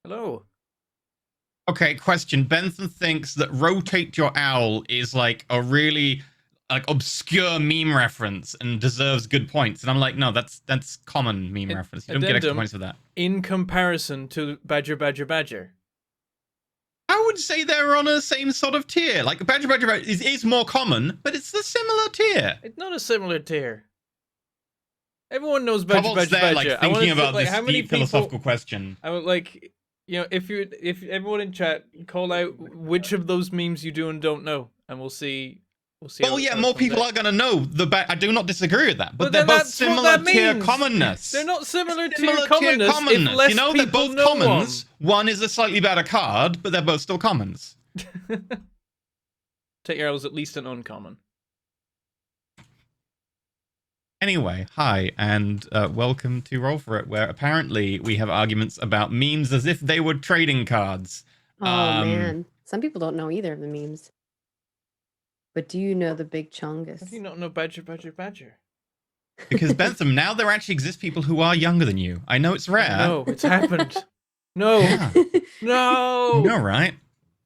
Hello. Okay, question. Bentham thinks that rotate your owl is like a really obscure meme reference and deserves good points. And I'm like, no, that's common meme reference. You don't get extra Addendum, points for that. in comparison to Badger Badger Badger. I would say they're on a same sort of tier. Like Badger Badger Badger is more common, but it's a similar tier. It's not a similar tier. Everyone knows Badger Cobalt's Badger there, Badger. like thinking about like, this how many deep people, philosophical question. I would like, if everyone in chat call out which of those memes you do and don't know, and we'll see. Well, yeah, more people are gonna know the. I do not disagree with that, but they're both similar tier commonness. They're not similar tier commonness. If less you know, they're people both know commons. One is a slightly better card, but they're both still commons. Take your L's at least an uncommon. Anyway, hi, and welcome to Roll For It, where apparently we have arguments about memes as if they were trading cards. Oh, man. Some people don't know either of the memes. But do you know the Big Chungus? How do you not know Badger Badger Badger? Because Bentham, now there actually exist people who are younger than you. I know it's rare. No, it's happened. No. Yeah. No. You know, right?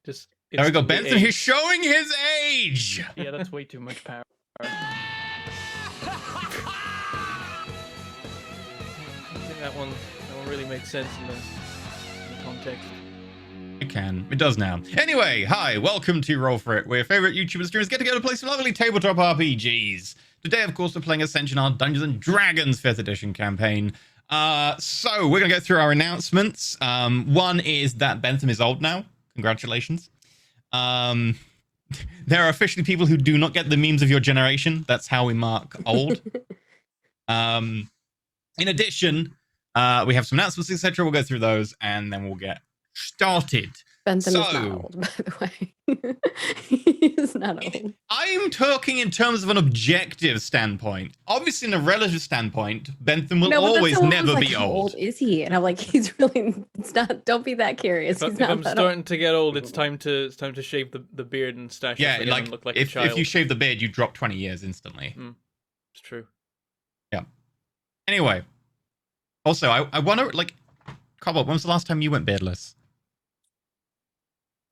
Just there we go. Bentham, he's showing his age. Yeah, that's way too much power. I think that one really makes sense in the context. It can. It does now. Anyway, hi, welcome to Roll For It, where your favorite YouTuber streamers get together to play some lovely tabletop RPGs. Today, of course, we're playing Ascension, our Dungeons and Dragons 5th edition campaign. So we're going to go through our announcements. One is that Bentham is old now. Congratulations. There are officially people who do not get the memes of your generation. That's how we mark old. In addition, we have some announcements, etc. We'll go through those, and then we'll get started. Bentham is not old, by the way. He's not old. I'm talking in terms of an objective standpoint. Obviously, in a relative standpoint, Bentham will always never be old. How old is he? And I'm like, he's really. It's not. Don't be that curious. If I'm starting to get old, it's time to shave the beard and stash. Yeah, it like, and look like if a child. If you shave the beard, you drop 20 years instantly. It's true. Yeah. Anyway, also, I wonder, like, Cobalt, when was the last time you went beardless?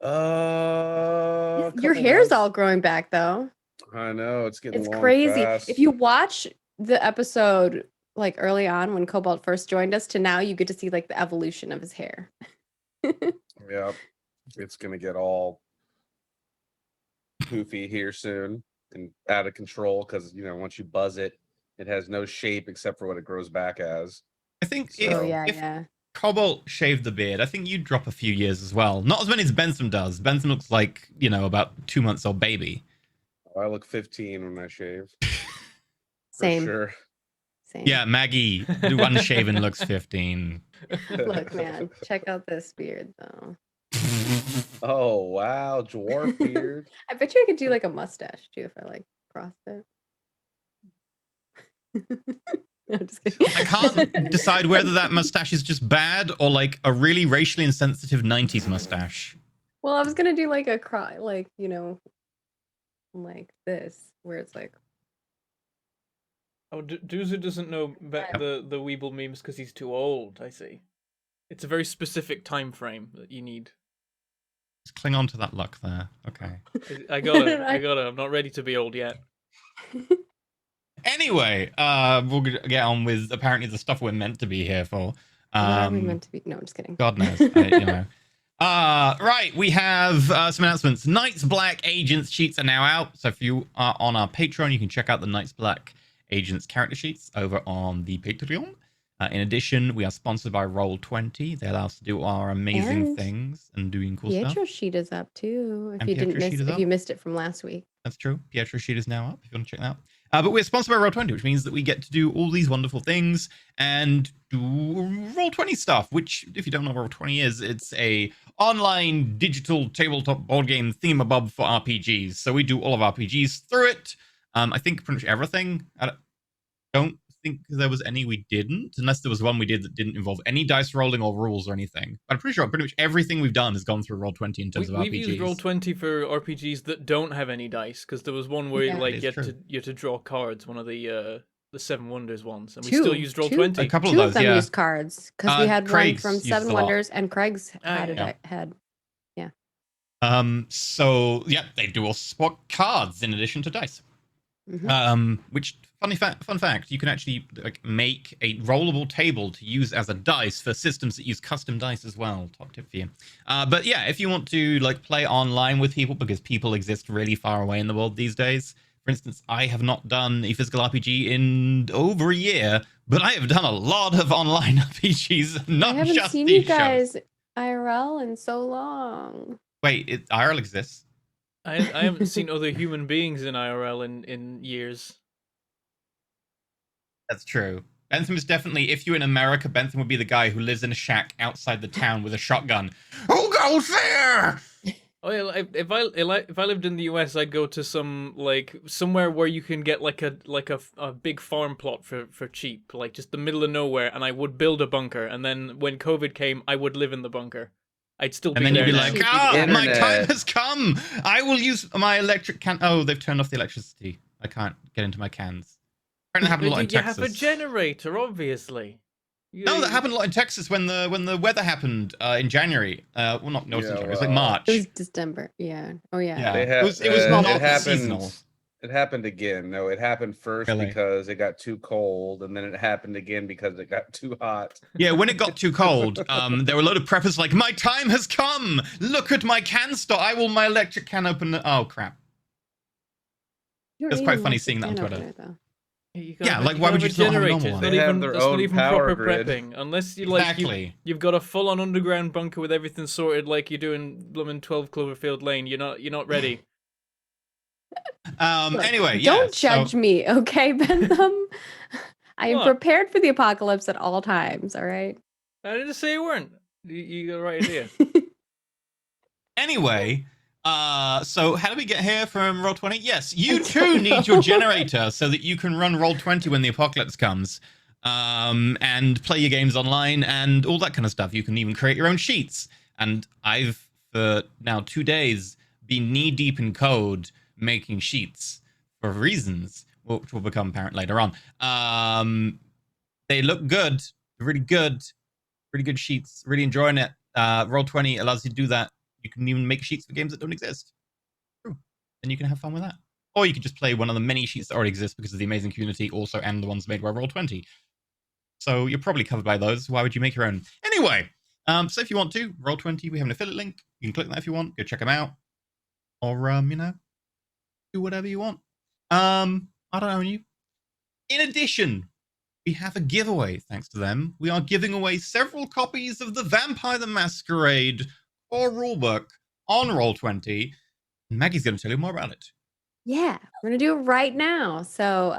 Your hair's all growing back though. I know, it's getting long, crazy. fast. If you watch the episode like early on when Cobalt first joined us to now, you get to see like the evolution of his hair. Yeah, it's gonna get all poofy here soon and out of control because once you buzz it, it has no shape except for what it grows back as. I think if Cobalt shaved the beard, I think you'd drop a few years as well. Not as many as Bentham does. Bentham looks like, about 2 months old baby. Oh, I look 15 when I shave. Same. For sure. Same. Yeah, Maggie, unshaven, looks 15. Look, man, check out this beard though. Oh wow, dwarf beard. I bet you I could do like a mustache too if I like crossed it. No, I'm just kidding. I can't decide whether that mustache is just bad or like a really racially insensitive 90s mustache. Well, I was gonna do like a like this, where it's like. Oh, Doozer doesn't know the Weeble memes because he's too old. I see. It's a very specific time frame that you need. Just cling on to that luck there. Okay. I got it. I got it. I'm not ready to be old yet. Anyway, we'll get on with apparently the stuff we're meant to be here for. What are we meant to be? No, I'm just kidding. God knows. Right, we have some announcements. Night's Black Agents sheets are now out. So if you are on our Patreon, you can check out the Night's Black Agents character sheets over on the Patreon. In addition, we are sponsored by Roll20. They allow us to do our amazing things and doing cool stuff. Pietro sheet is up too. If you missed it from last week. That's true. Pietro sheet is now up if you want to check that out. But we're sponsored by Roll20, which means that we get to do all these wonderful things and do Roll20 stuff, which, if you don't know what Roll20 is, it's a online digital tabletop board game thingamabob for RPGs. So we do all of RPGs through it. I think pretty much everything. I don't think there was any we didn't, unless there was one we did that didn't involve any dice rolling or rules or anything. But I'm pretty sure pretty much everything we've done has gone through Roll20 in terms of RPGs. We've used Roll20 for RPGs that don't have any dice, because there was one where you had to draw cards, one of the the Seven Wonders ones, and we still used roll Two. 20. A couple Two of of those, them yeah. used cards because we had Craig's one from used Seven a lot. Wonders, and Craig's had yeah. it. Had So yeah, they do also support cards in addition to dice. Which fun fact, you can actually like make a rollable table to use as a dice for systems that use custom dice as well. Top tip for you. But yeah, if you want to like play online with people, because people exist really far away in the world these days. For instance, I have not done a physical RPG in over a year, but I have done a lot of online RPGs, not I haven't just seen these you guys shows. IRL in so long. Wait, IRL exists? I haven't seen other human beings in IRL in years. That's true. Bentham is definitely, if you're in America, Bentham would be the guy who lives in a shack outside the town with a shotgun. Who goes there? Oh yeah, if I lived in the US, I'd go to somewhere where you can get like a big farm plot for cheap, like just the middle of nowhere, and I would build a bunker, and then when COVID came, I would live in the bunker. I'd still be And then there you'd be now. like, my Internet. time has come. I will use my electric can. Oh, they've turned off the electricity. I can't get into my cans. Apparently, that happened a lot in You have a Texas. generator, obviously. No, that happened a lot in Texas when the weather happened in January. Well, not Yeah, in January. It was like well, March. It was December. Yeah. Oh yeah. Yeah. They It was not it happened. seasonal. It happened again. No, it happened first Really? because it got too cold, and then it happened again because it got too hot. Yeah, when it got too cold, there were a load of preppers like, my time has come. Look at my can store. I will my electric can opener. Oh crap. You don't It's need quite an funny electric seeing that on can Twitter. opener, though. Yeah, like, why would you just not have a normal one? It's They have even, their it's not own even power proper grid. prepping, unless you like Exactly. you've got a full-on underground bunker with everything sorted, like you do in Bloomin' 12 Cloverfield Lane. You're not ready. Look, Anyway, yeah. don't judge me, okay, Bentham? I am What? prepared for the apocalypse at all times. All right. I didn't say you weren't. You got the right idea. Anyway, so how do we get here from Roll20? Yes, I you don't too need your know. generator so that you can run Roll20 when the apocalypse comes, and play your games online and all that kind of stuff. You can even create your own sheets. And I've, for now 2 days, been knee-deep in code making sheets for reasons, which will become apparent later on. They look good. They're really good. Really good sheets. Really enjoying it. Roll20 allows you to do that. You can even make sheets for games that don't exist. True. And you can have fun with that. Or you could just play one of the many sheets that already exist because of the amazing community also, and the ones made by Roll20. So you're probably covered by those. Why would you make your own? Anyway, so if you want to, Roll20, we have an affiliate link. You can click that if you want. Go check them out. Or, do whatever you want. I don't own you. In addition, we have a giveaway, thanks to them. We are giving away several copies of the Vampire the Masquerade core rulebook on Roll20. Maggie's going to tell you more about it. Yeah, we're gonna do it right now. So,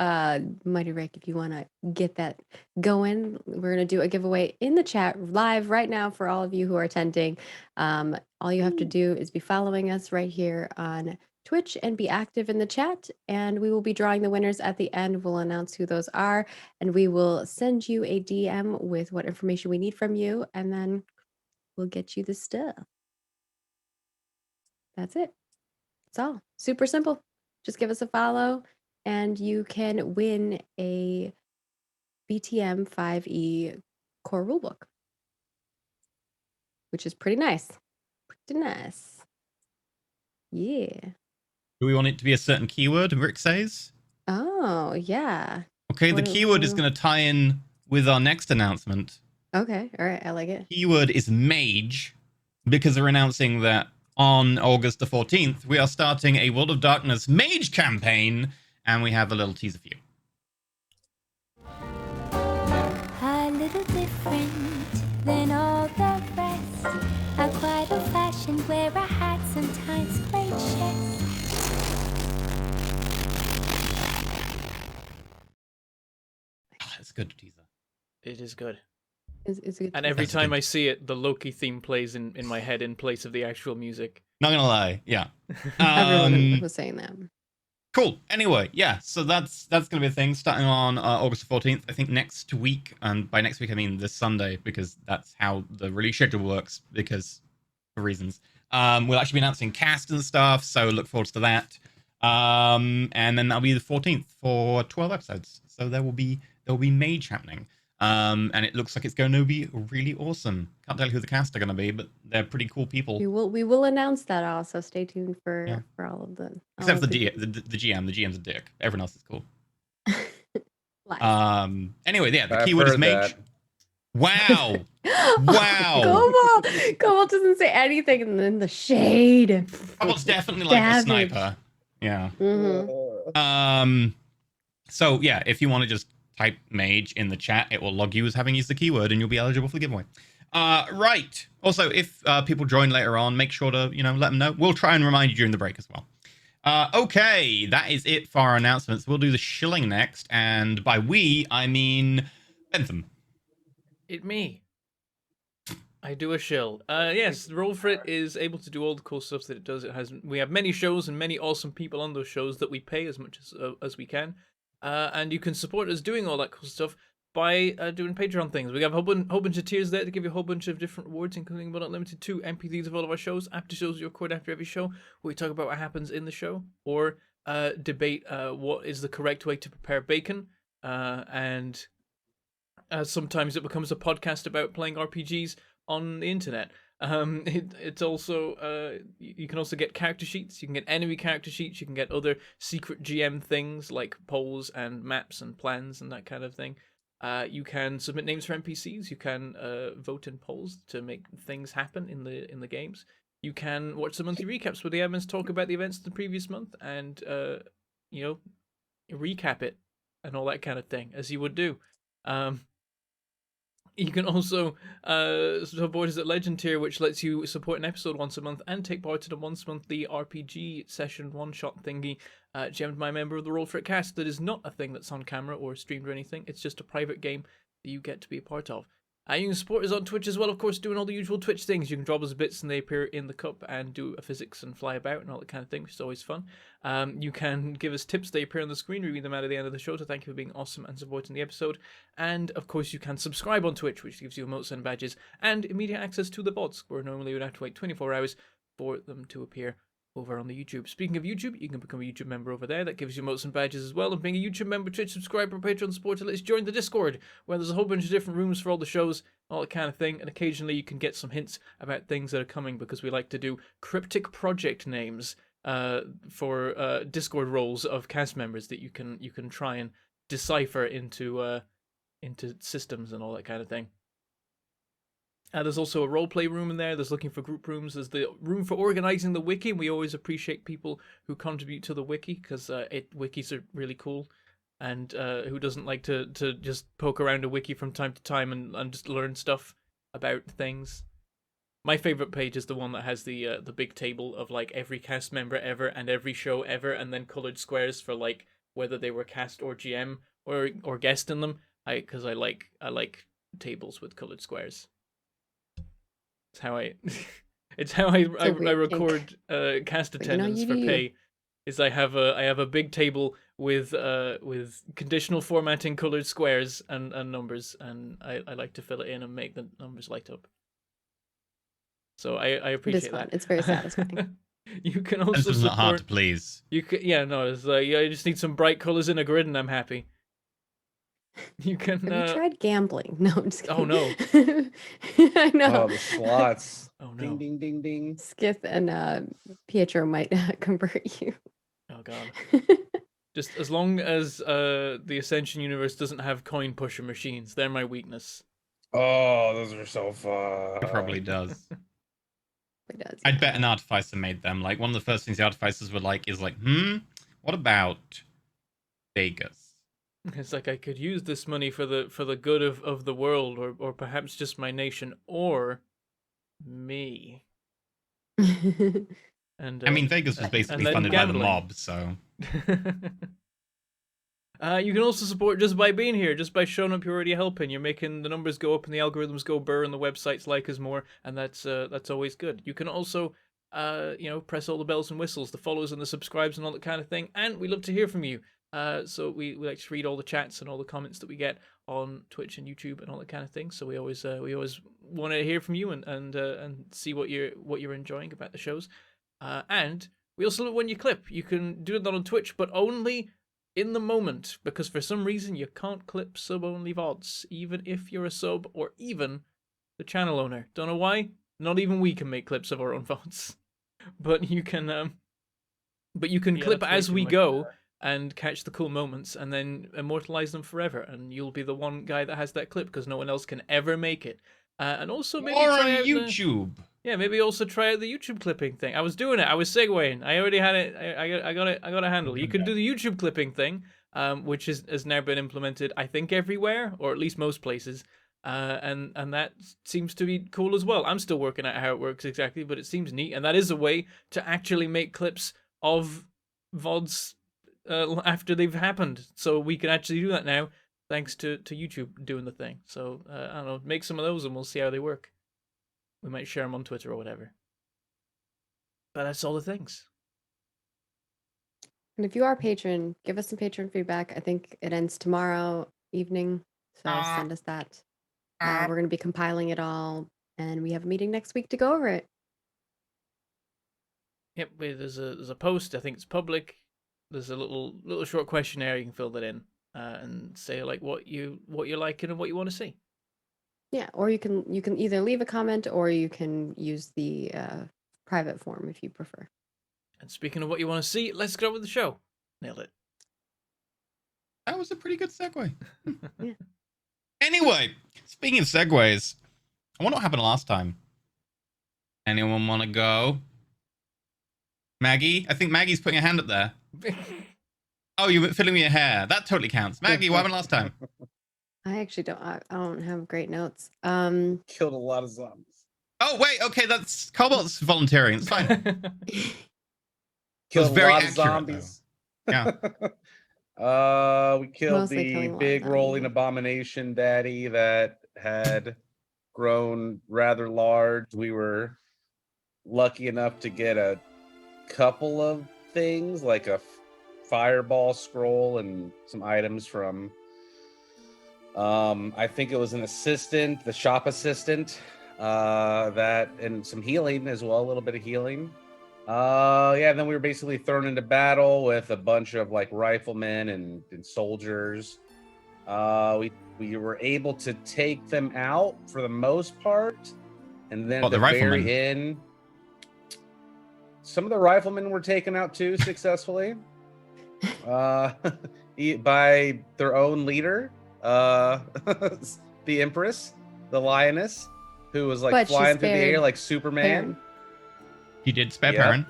Mighty Rick, if you want to get that going, we're gonna do a giveaway in the chat live right now for all of you who are attending. All you have to do is be following us right here on Twitch and be active in the chat, and we will be drawing the winners at the end. We'll announce who those are, and we will send you a DM with what information we need from you, and then we'll get you the stuff. That's it. That's all. Super simple. Just give us a follow and you can win a BTM 5e core rulebook, which is pretty nice. Pretty nice. Yeah. Do we want it to be a certain keyword, Rick says? Oh, yeah. Okay, the keyword is going to tie in with our next announcement. Okay. All right. I like it. Keyword is mage, because we're announcing that on August the 14th, we are starting a World of Darkness mage campaign, and we have a little teaser for you. A little different than all the rest. I'm quite old-fashioned, wear a hat, sometimes play chess. It's a good teaser. It is good. It's a good And every That's time good. I see it, the Loki theme plays in my head in place of the actual music. Not gonna lie, yeah. Everyone was saying that. Cool. Anyway, yeah. So that's gonna be a thing starting on August 14th. I think next week, and by next week I mean this Sunday, because that's how the release schedule works. Because for reasons, we'll actually be announcing cast and stuff. So look forward to that. And then that'll be the 14th for 12 episodes. So there will be Mage happening. And it looks like it's going to be really awesome. Can't tell you who the cast are going to be, but they're pretty cool people. We will announce that also. Stay tuned Yeah. for all of them. Except for the GM. The GM's a dick. Everyone else is cool. Lies. Anyway, yeah, the I've keyword is heard mage. that. Wow. Wow. Cobalt doesn't say anything in the shade. Cobalt's definitely like a Savage. sniper. Yeah. Mhm. So yeah, if you want to just type mage in the chat, it will log you as having used the keyword and you'll be eligible for the giveaway. Right. Also, if people join later on, make sure to, let them know. We'll try and remind you during the break as well. Okay, that is it for our announcements. We'll do the shilling next, and by we, I mean Bentham. It me. I do a shill. Yes, Roll For It is able to do all the cool stuff that it does. We have many shows and many awesome people on those shows that we pay as much as we can. And you can support us doing all that cool stuff by doing Patreon things. We have a whole bunch of tiers there to give you a whole bunch of different rewards, including but not limited to MP3s of all of our shows, after shows we record after every show, where we talk about what happens in the show, or debate what is the correct way to prepare bacon, and sometimes it becomes a podcast about playing RPGs on the internet. It's also you can also get character sheets. You can get enemy character sheets. You can get other secret GM things like polls and maps and plans and that kind of thing. You can submit names for NPCs. You can vote in polls to make things happen in the games. You can watch the monthly recaps where the admins talk about the events of the previous month and recap it and all that kind of thing, as you would do. You can also support us at Legend tier, which lets you support an episode once a month and take part in a once-monthly RPG session one-shot thingy gemmed by a member of the Roll For It cast. That is not a thing that's on camera or streamed or anything. It's just a private game that you get to be a part of. You can support us on Twitch as well, of course, doing all the usual Twitch things. You can drop us bits and they appear in the cup and do a physics and fly about and all that kind of thing, which is always fun. You can give us tips, they appear on the screen, we read them out at the end of the show to thank you for being awesome and supporting the episode. And of course you can subscribe on Twitch, which gives you emotes and badges and immediate access to the bots, where normally you would have to wait 24 hours for them to appear over on the YouTube. Speaking of YouTube, you can become a YouTube member over there. That gives you emotes and badges as well. And being a YouTube member, Twitch subscriber, Patreon supporter, let's join the Discord, where there's a whole bunch of different rooms for all the shows, all that kind of thing. And occasionally you can get some hints about things that are coming, because we like to do cryptic project names for Discord roles of cast members that you can try and decipher into systems and all that kind of thing. There's also a roleplay room in there. There's looking for group rooms. There's the room for organizing the wiki. We always appreciate people who contribute to the wiki, because wikis are really cool. And who doesn't like to just poke around a wiki from time to time and just learn stuff about things. My favorite page is the one that has the big table of like every cast member ever and every show ever, and then colored squares for like whether they were cast or GM or guest in them. Because I like tables with colored squares. It's how I record cast attendance for pay. Is I have a big table with conditional formatting, colored squares and numbers, and I like to fill it in and make the numbers light up. So I appreciate that. It's very satisfying. You can also It's support. not hard to please. You can, it's like I just need some bright colors in a grid and I'm happy. You can. Have you tried gambling? No, I'm just kidding. Oh no! I know. Oh, the slots. Oh no! Ding ding ding ding. Skith and Pietro might convert you. Oh god! Just as long as the Ascension universe doesn't have coin pusher machines, they're my weakness. Oh, those are so fun. It probably does. It does. I'd bet an artificer made them. Like, one of the first things the artificers were like is like, what about Vegas? It's like I could use this money for the good of the world, or perhaps just my nation, or me. And I mean, Vegas was basically funded by the mob, so. You can also support just by being here, just by showing up. You're already helping. You're making the numbers go up and the algorithms go burr, and the websites like us more, and that's always good. You can also press all the bells and whistles, the follows and the subscribes and all that kind of thing. And we love to hear from you. So we like to read all the chats and all the comments that we get on Twitch and YouTube and all that kind of thing. So we always want to hear from you and see what you're enjoying about the shows. And We also love it when you clip. You can do that on Twitch, but only in the moment, because for some reason you can't clip sub-only VODs, even if you're a sub or even the channel owner. Don't know why. Not even we can make clips of our own VODs, but you can. Yeah, clip that's way as too we much. go and catch the cool moments, and then immortalize them forever. And you'll be the one guy that has that clip because no one else can ever make it. And also maybe Or try on out YouTube. maybe also try out the YouTube clipping thing. I was doing it. I was segueing. I already had it. I got it. I got a handle. You can do the YouTube clipping thing, which has now been implemented, I think, everywhere, or at least most places. And that seems to be cool as well. I'm still working out how it works exactly, but it seems neat. And that is a way to actually make clips of VODs after they've happened. So we can actually do that now, thanks to YouTube doing the thing. So I don't know, make some of those and we'll see how they work. We might share them on Twitter or whatever. But that's all the things. And if you are a patron, give us some patron feedback. I think it ends tomorrow evening, so send us that. We're going to be compiling it all, and we have a meeting next week to go over it. Yep, there's a post. I think it's public. There's a little short questionnaire. You can fill that in and say like what you're liking and what you want to see. Yeah, or you can either leave a comment or you can use the private form if you prefer. And speaking of what you want to see, let's get on with the show. Nailed it. That was a pretty good segue. Yeah. Anyway, speaking of segues, I wonder what happened last time. Anyone want to go? Maggie? I think Maggie's putting a hand up there. Oh, you're filling me your hair. That totally counts. Maggie, what happened last time? I actually don't. I don't have great notes. Killed a lot of zombies. Oh, wait. Okay, that's Cobalt's volunteering. It's fine. Killed very a lot of accurate, zombies. Yeah. We killed Mostly the killing a lot of big rolling zombies. abomination daddy that had grown rather large. We were lucky enough to get a couple of things, like a fireball scroll and some items from I think it was an assistant, the shop assistant, that, and some healing as well, a little bit of healing. Yeah, then we were basically thrown into battle with a bunch of like riflemen and soldiers. We were able to take them out for the most part, and then at the very end, some of the riflemen were taken out too successfully, by their own leader, the Empress, the lioness, who was like flying through the air like Superman. Perrin. He did spare Perrin.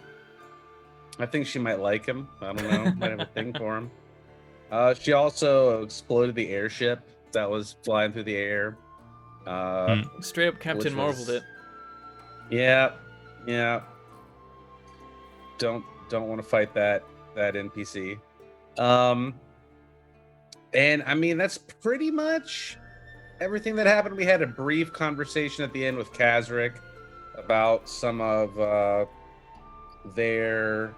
I think she might like him. I don't know. Might have a thing for him. She also exploded the airship that was flying through the air. Straight up Captain Marveled it. Yeah. Don't want to fight that NPC. And I mean, that's pretty much everything that happened. We had a brief conversation at the end with Kazric about some of their,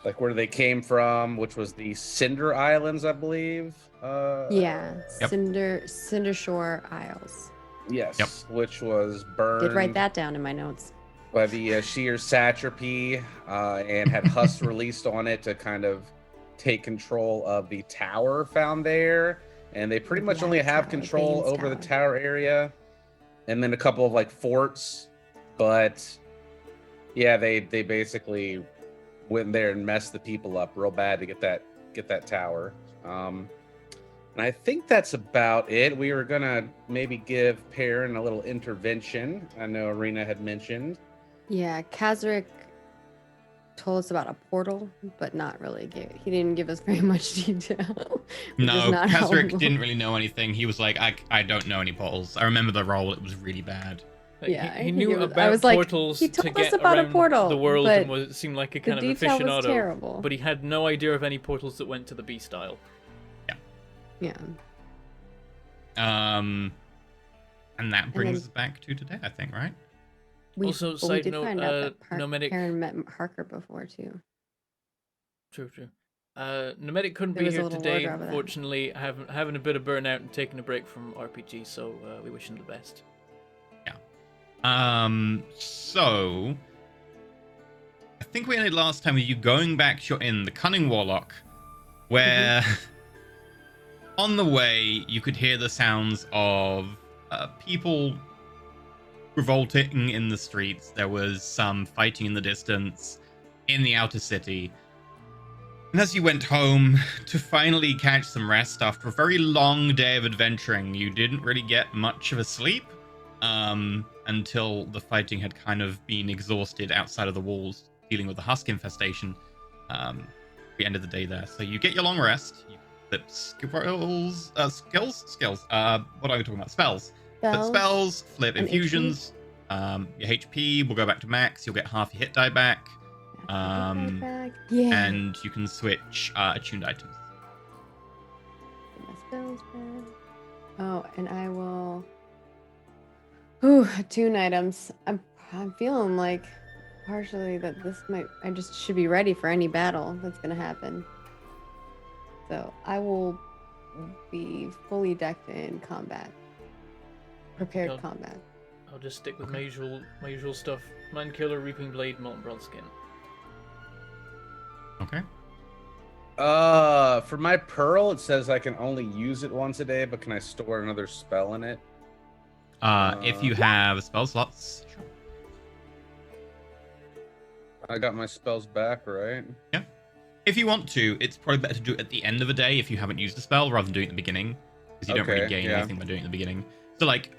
like, where they came from, which was the Cinder Islands, I believe. Yeah, Yep. Cinder Shore Isles. Yes, Yep. which was burned. Did write that down in my notes. By the sheer satrapy, and had Huss released on it to kind of take control of the tower found there. And they pretty much only have control over the tower area, and then a couple of like forts. But yeah, they basically went there and messed the people up real bad to get that tower. And I think that's about it. We were gonna maybe give Perrin a little intervention. I know Arena had mentioned. Yeah, Kazric told us about a portal, but not really. He didn't give us very much detail. No, Kazric didn't really know anything. He was like, I don't know any portals. I remember the role. It was really bad. Yeah, he knew about portals he told to us get about around a portal, the world, but and seemed like a kind of the detail was aficionado. terrible. But he had no idea of any portals that went to the Beast Isle. Yeah. And that brings us back to today, I think, right? Also, we side did note, find out that Nomadic. Perrin met Harker before too. True. Nomadic couldn't There be was a here little today. wardrobe of that. Unfortunately, having a bit of burnout and taking a break from RPG, so we wish him the best. So I think we ended last time with you going back to your inn, the Cunning Warlock, where on the way you could hear the sounds of people revolting in the streets. There was some fighting in the distance in the outer city. And as you went home to finally catch some rest after a very long day of adventuring, you didn't really get much of a sleep until the fighting had kind of been exhausted outside of the walls, dealing with the husk infestation. We ended the day there. So you get your long rest. You flip skills. What are we talking about? Spells. Flip spells, flip And infusions. Your HP will go back to max. You'll get half your hit die back. Yeah. And you can switch attuned items. Get my spells back. Oh, and I will. Ooh, attune items. I'm feeling like partially that I just should be ready for any battle that's gonna happen. So I will be fully decked in combat. Prepared combat. I'll just stick with my usual stuff. Mind Killer, Reaping Blade, Molten Bronze Skin. Okay. For my pearl, it says I can only use it once a day, but can I store another spell in it? If you have spell slots, sure. I got my spells back, right? Yeah. If you want to, it's probably better to do it at the end of a day if you haven't used a spell rather than doing it at the beginning, because you don't really gain anything by doing it at the beginning. So, like,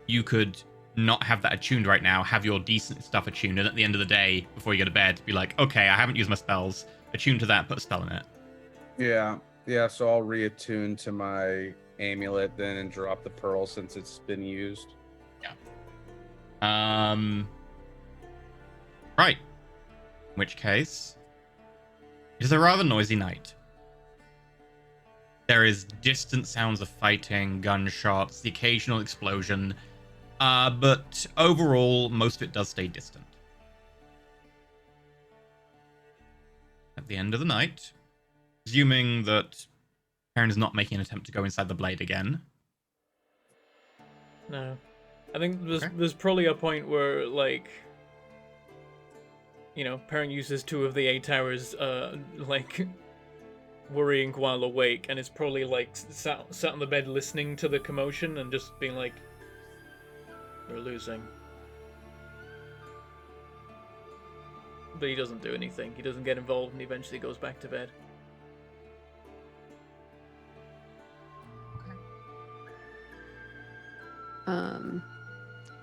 you could not have that attuned right now, have your decent stuff attuned, and at the end of the day, before you go to bed, be like, okay, I haven't used my spells, attune to that, put a spell in it. Yeah, so I'll reattune to my amulet then and drop the pearl since it's been used. Yeah. Right. In which case, it is a rather noisy night. There is distant sounds of fighting, gunshots, the occasional explosion, but overall, most of it does stay distant. At the end of the night, presuming that Perrin is not making an attempt to go inside the blade again. No. I think there's probably a point where, like, you know, Perrin uses 2 of the 8 hours, like, worrying while awake, and it's probably, like, sat on the bed listening to the commotion and just being like, we're losing. But he doesn't do anything. He doesn't get involved, and he eventually goes back to bed.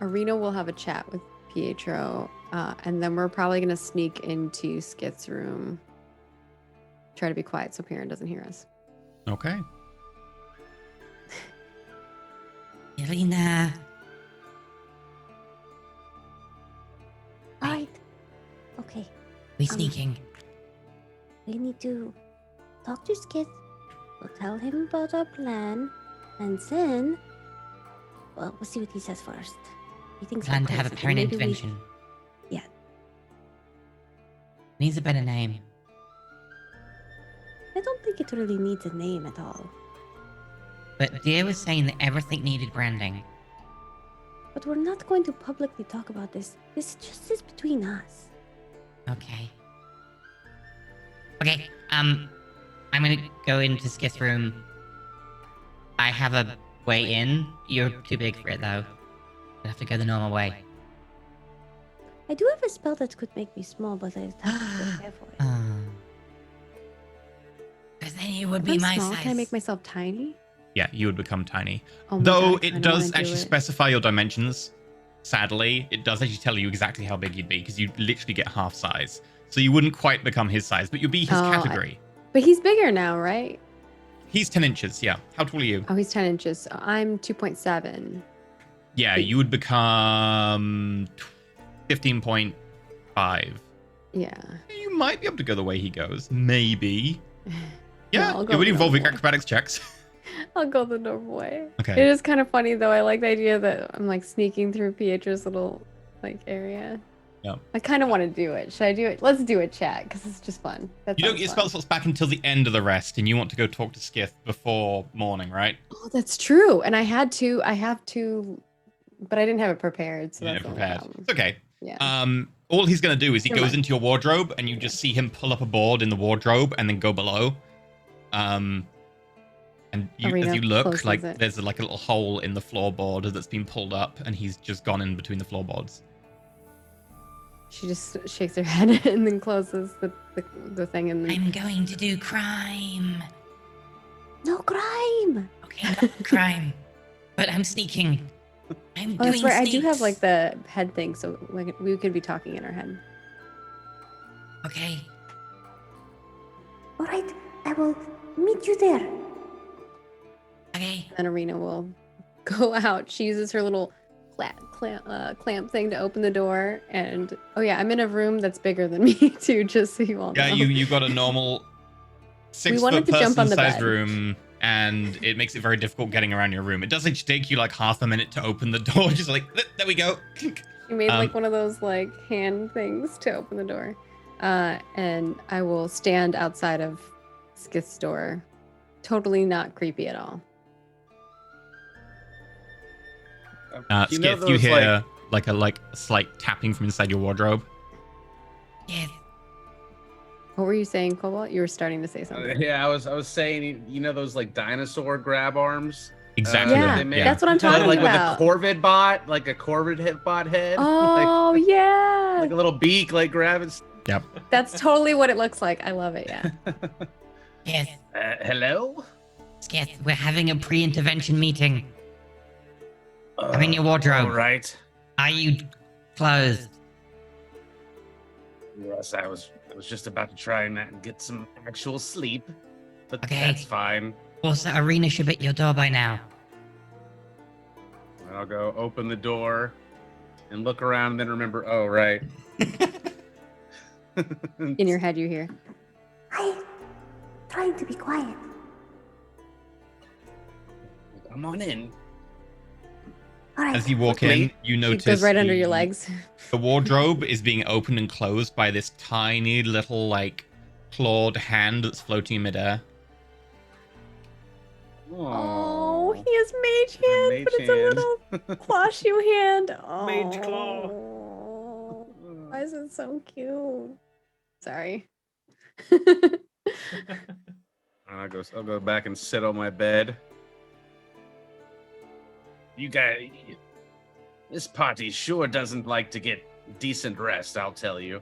Arena will have a chat with Pietro, and then we're probably gonna sneak into Skith's room. Try to be quiet so Perrin doesn't hear us. Okay. Irina. Right. Okay. We sneaking. We need to talk to Skith. We'll tell him about our plan. And then, well, we'll see what he says first. He thinks Plan we're to have a crazy, Perrin maybe intervention. Yeah. Needs a better name. I don't think it really needs a name at all. But Dia was saying that everything needed branding. But we're not going to publicly talk about this. This just is between us. Okay. Okay, I'm gonna go into Skith's room. I have a way in. You're too big for it, though. You'll have to go the normal way. I do have a spell that could make me small, but I have to prepare for it. Because then you would If be I'm my small, size. can I make myself tiny? Yeah, you would become tiny. Oh my Though God, I it kinda does wanna do actually it. specify your dimensions. Sadly, it does actually tell you exactly how big you'd be, because you literally get half size. So you wouldn't quite become his size, but you'd be his category. But he's bigger now, right? He's 10 inches, yeah. How tall are you? Oh, he's 10 inches. So I'm 2.7. Yeah, you would become 15.5. Yeah. You might be able to go the way he goes. Maybe. Yeah, I'll go it would the involve normal way. acrobatics checks. I'll go the normal way. Okay. It is kind of funny though. I like the idea that I'm like sneaking through Pietro's little like area. Yeah. I kind of want to do it. Should I do it? Let's do it, chat, because it's just fun. That You don't sounds get fun. spell slots back until the end of the rest, and you want to go talk to Skith before morning, right? Oh, that's true. And I have to, but I didn't have it prepared. So You that's didn't the only prepared. problem. It's okay. Yeah. All he's going to do is he Never goes mind. into your wardrobe and you just see him pull up a board in the wardrobe and then go below. And you, Arena as you look, closes like it. there's like a little hole in the floorboard that's been pulled up and he's just gone in between the floorboards. She just shakes her head and then closes the thing and then I'm going to do crime. No crime. Okay, not crime. But I'm sneaking. I'm Oh, doing that's right. I do have sneaks. like the head thing, so we could be talking in our head. Okay. All right, I will meet you there. Okay. Then Arena will go out. She uses her little clamp thing to open the door, and oh yeah, I'm in a room that's bigger than me too. Just so you all know. Yeah, you got a normal 6 wanted foot to jump on person the sized bed. room, and it makes it very difficult getting around your room. It does take you like half a minute to open the door. Just like there we go. You made like Um, one of those like hand things to open the door. And I will stand outside of Skith's door. Totally not creepy at all. You know Skith, you those, hear like a slight tapping from inside your wardrobe. Yes. What were you saying, Cobalt? You were starting to say something. Yeah, I was saying, you know those like dinosaur grab arms? Exactly. Yeah, they made? that's what I'm talking like about. with a Corvid bot, like a Corvid bot head. Oh yeah, like a little beak, like grabbing. Yep. that's totally what it looks like. I love it. Yeah. Yes. Hello? Yes. We're having a pre-intervention meeting. I'm in your wardrobe. All right. Are you closed? Yes, I was just about to try and get some actual sleep, but Okay. that's fine. Also, Arena should be at your door by now. I'll go open the door and look around and then remember, oh, right. In your head, you hear. I'm trying to be quiet. Come on in. All right. As you walk Quickly. in, you It notice goes right under your the- legs. The wardrobe is being opened and closed by this tiny little like clawed hand that's floating in midair. Oh, he has mage hand, Mage but it's a little claw shoe hand. Oh, Mage claw. Why is it so cute? Sorry. I'll go back and sit on my bed. You guys, this party sure doesn't like to get decent rest, I'll tell you.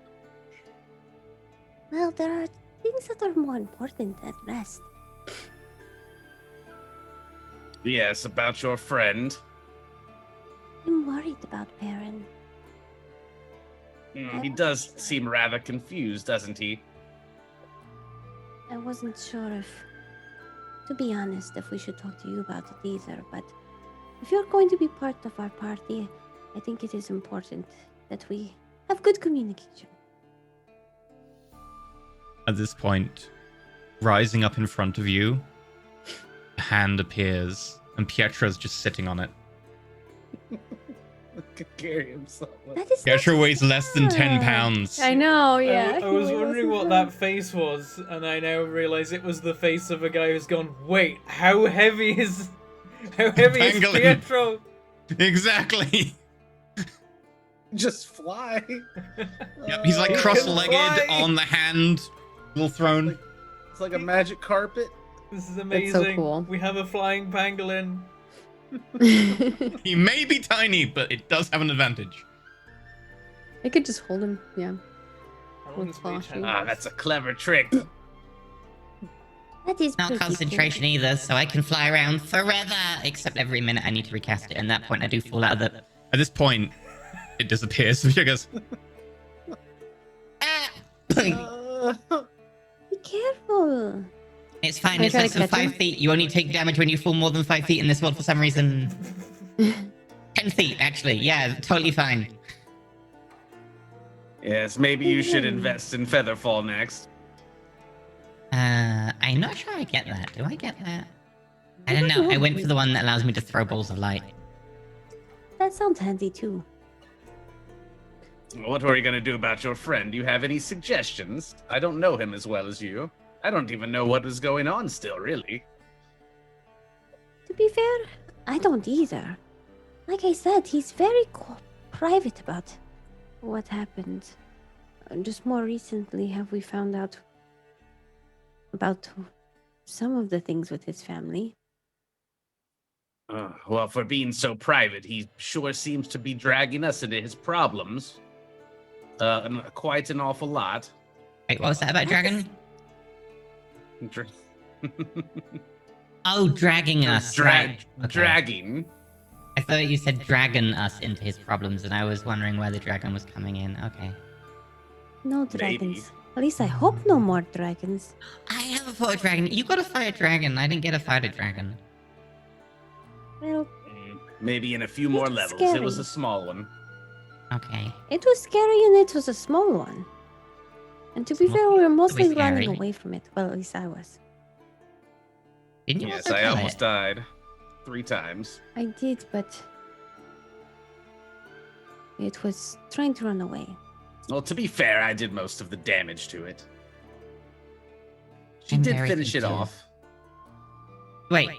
Well, there are things that are more important than rest. Yes, about your friend. I'm worried about Perrin. He does seem rather confused, doesn't he? I wasn't sure if, to be honest, if we should talk to you about it either, but if you're going to be part of our party, I think it is important that we have good communication. At this point, rising up in front of you, a hand appears, and Pietro's just sitting on it. Could carry himself. That is Pietro not weighs less than 10 fair. pounds. I know, yeah. I was wondering what that face was, and I now realize it was the face of a guy who's gone, wait, how heavy is Pangolin. Pietro? Exactly. Just fly. Yep, he's like He can cross-legged fly. on the hand, little throne. It's like a magic carpet. This is That's amazing. so cool. We have a flying pangolin. He may be tiny, but it does have an advantage. I could just hold him, yeah. Owen's claw mage shoe. hand. Ah, that's a clever trick. That is Not pretty concentration either, so I can fly around forever. Except every minute I need to recast it, and at that point I do fall out of the. At this point, it disappears. So she goes, Ah! Cool. Be careful. It's fine. Are you It's trying less to than catch him? 5 feet. You only take damage when you fall more than 5 feet in this world for some reason. 10 feet, actually. Yeah, totally fine. Yes, maybe you should invest in Featherfall next. I'm not sure I get that. Do I get that? I don't know. I went for the one that allows me to throw balls of light. That sounds handy too. What are you going to do about your friend? Do you have any suggestions? I don't know him as well as you. I don't even know what is going on still, really. To be fair, I don't either. Like I said, he's very private about what happened. Just more recently have we found out about some of the things with his family. Well, for being so private, he sure seems to be dragging us into his problems. Quite an awful lot. Wait, what was that about dragon? Dra- Oh, dragging us. Right. Okay. Dragging. I thought you said dragon us into his problems, and I was wondering where the dragon was coming in. Okay. No Maybe. dragons. At least I hope no more dragons. I never fought a dragon. You got to fight a dragon. I didn't get to fight a dragon. Well, Maybe in a few more It's levels. scary. It was a small one. Okay. it was scary and it was a small one. And to be Small- fair, we were mostly scary. running away from it. Well, at least I was. Didn't you Yes, also I kill almost it? died 3 times. I did, but it was trying to run away. Well, to be fair, I did most of the damage to it. She I'm did very finish it confused. off. Wait.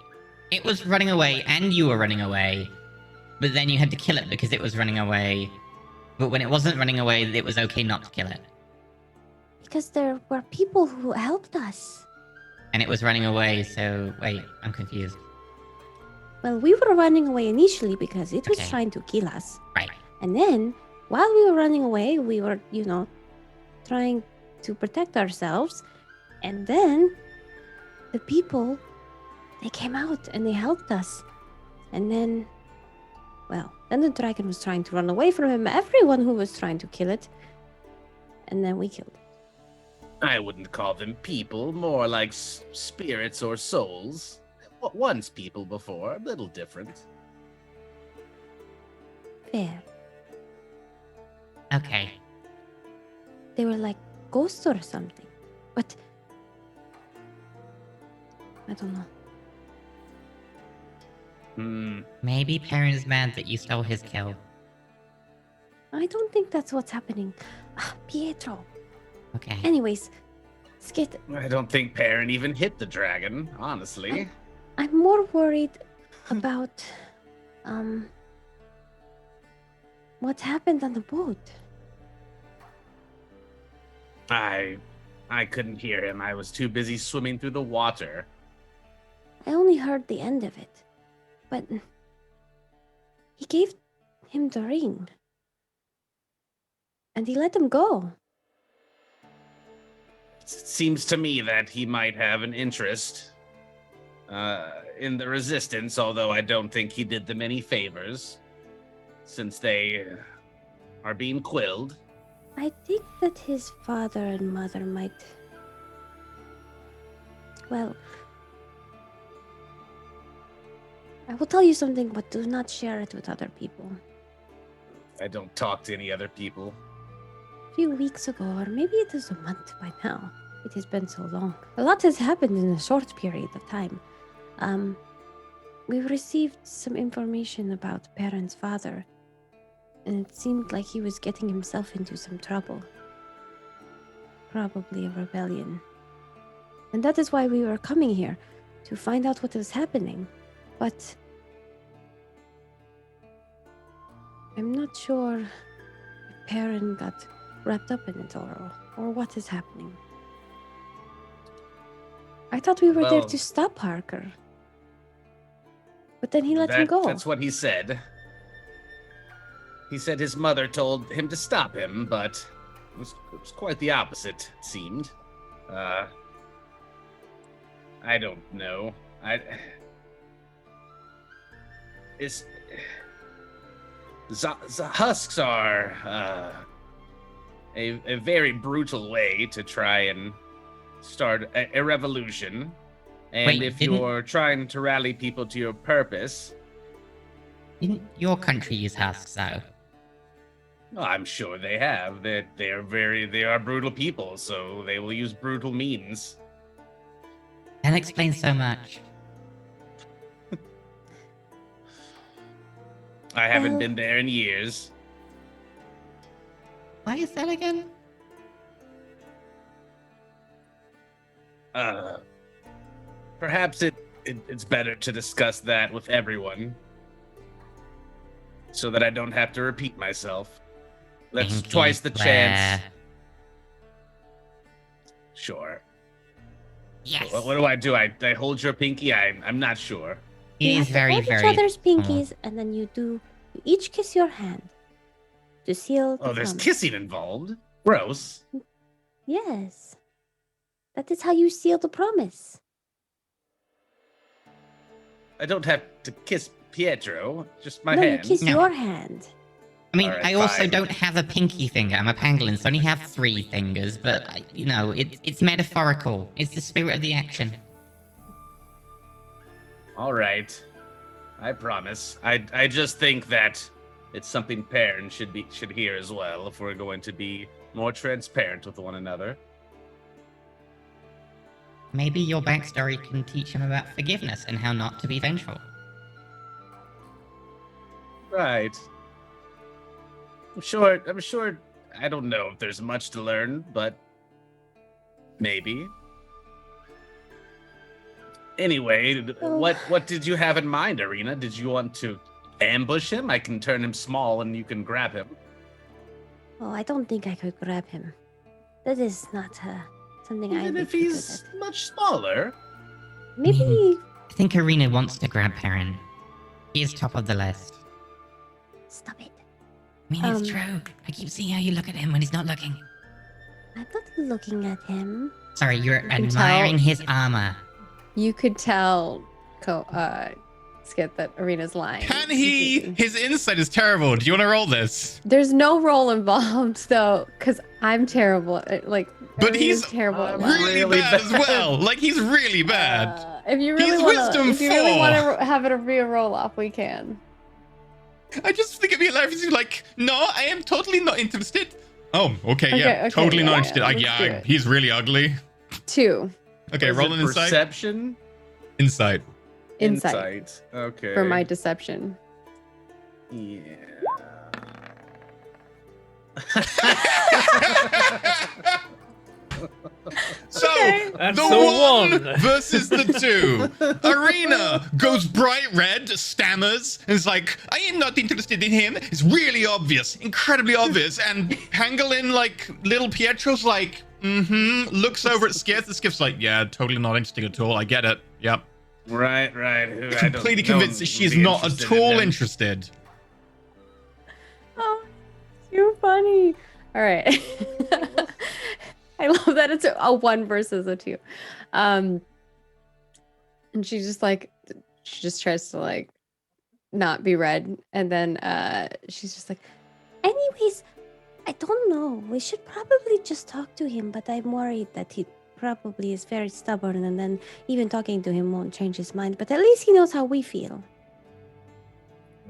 It was running away, and you were running away, but then you had to kill it because it was running away. But when it wasn't running away, it was okay not to kill it. Because there were people who helped us. And it was running away, so wait, I'm confused. Well, we were running away initially because it was Okay. trying to kill us. Right. And then, while we were running away, we were, trying to protect ourselves. And then, the people, they came out and they helped us. And then, then the dragon was trying to run away from him, everyone who was trying to kill it. And then we killed it. I wouldn't call them people, more like spirits or souls. Once people before, a little different. Fair. Okay. They were like ghosts or something. But, I don't know. Maybe Perrin's mad that you stole his kill. I don't think that's what's happening. Pietro. Okay. Anyways, Skit, I don't think Perrin even hit the dragon, honestly. I'm more worried about what happened on the boat. I couldn't hear him. I was too busy swimming through the water. I only heard the end of it. But he gave him the ring. And he let him go. It seems to me that he might have an interest in the resistance, although I don't think he did them any favors, since they are being quilled. I think that his father and mother might... Well... I will tell you something, but do not share it with other people. I don't talk to any other people. A few weeks ago, or maybe it is a month by now. It has been so long. A lot has happened in a short period of time. We received some information about Perrin's father, and it seemed like he was getting himself into some trouble. Probably a rebellion. And that is why we were coming here, to find out what was happening. But I'm not sure if Perrin got wrapped up in it or what is happening. I thought we were there Well, to stop Harker. But then he let him go. That's what he said. He said his mother told him to stop him, but it was quite the opposite, it seemed. I don't know. Husks are a very brutal way to try and start a revolution. And Wait, if didn't- you're trying to rally people to your purpose, Didn't your country use husks, though? well, I'm sure they have. They are brutal people, so they will use brutal means. That explains so much. I haven't Well- been there in years. Why is that again? Perhaps it's better to discuss that with everyone, so that I don't have to repeat myself. That's Pinky twice the chance. swear. Sure. Yes. What do? I hold your pinky? I'm not sure. It You is have to very, hold very each other's small. pinkies, and then you each kiss your hand to seal the Oh, there's promise. kissing involved. Gross. Yes. That is how you seal the promise. I don't have to kiss Pietro, just my no, hand. you kiss No. your hand. I mean, Alright, I also fine. don't have a pinky finger. I'm a pangolin, so I only have 3 fingers. But, it's metaphorical. It's the spirit of the action. All right. I promise. I just think that it's something Perrin should hear as well if we're going to be more transparent with one another. Maybe your backstory can teach him about forgiveness and how not to be vengeful. Right. I'm sure I don't know if there's much to learn, but maybe. Anyway, Oh. what did you have in mind, Arena? Did you want to ambush him? I can turn him small and you can grab him. Oh, I don't think I could grab him. That is not something I Even would if be good he's at. much smaller. Maybe I think Arena wants to grab Perrin. He is top of the list. stop it. I mean, it's true. I keep seeing how you look at him when he's not looking. I'm not looking at him. Sorry, you're can admiring tell- his armor. You could tell, Skip, that Arena's lying. Can he? His insight is terrible. Do you want to roll this? There's no role involved though, because I'm terrible. But Arena's he's terrible at lying. Really, Really bad as bad. well. Like, he's really bad. If you He's really wisdom want 4. to have it be a roll off, we can. I just think it'd be hilarious if you're like, no, I am totally not interested. Oh, okay, yeah. Okay, Totally yeah, not yeah, interested. let's do it. He's really ugly. 2 Okay, Is roll it an insight. Perception? Insight. insight Okay. for my deception. Yeah. So, That's the a 1 1. versus the 2. Arena goes bright red, stammers, and is like, I am not interested in him. It's really obvious, incredibly obvious. And Pangolin, like, little Pietro's like, looks over at Skiff. The Skiff's like, yeah, totally not interesting at all. I get it. Yep. Right. Completely convinced that she is not at all interested. Oh, too funny. All right. I love that it's a 1 versus a 2. And she just tries to like not be red, and then she's just like, Anyways, I don't know. We should probably just talk to him, but I'm worried that he probably is very stubborn, and then even talking to him won't change his mind. But at least he knows how we feel.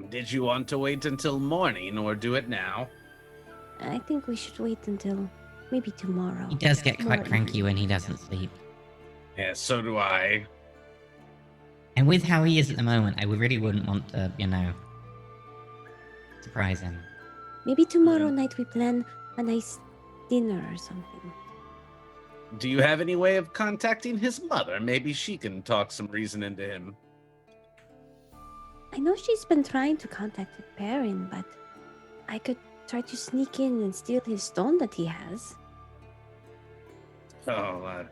Did you want to wait until morning or do it now? I think we should wait until maybe tomorrow. He does get quite Morning. cranky when he doesn't sleep. Yeah, so do I. And with how he is at the moment, I really wouldn't want to, surprise him. Maybe tomorrow night we plan a nice dinner or something. Do you have any way of contacting his mother? Maybe she can talk some reason into him. I know she's been trying to contact Perrin, but I could try to sneak in and steal his stone that he has. Oh,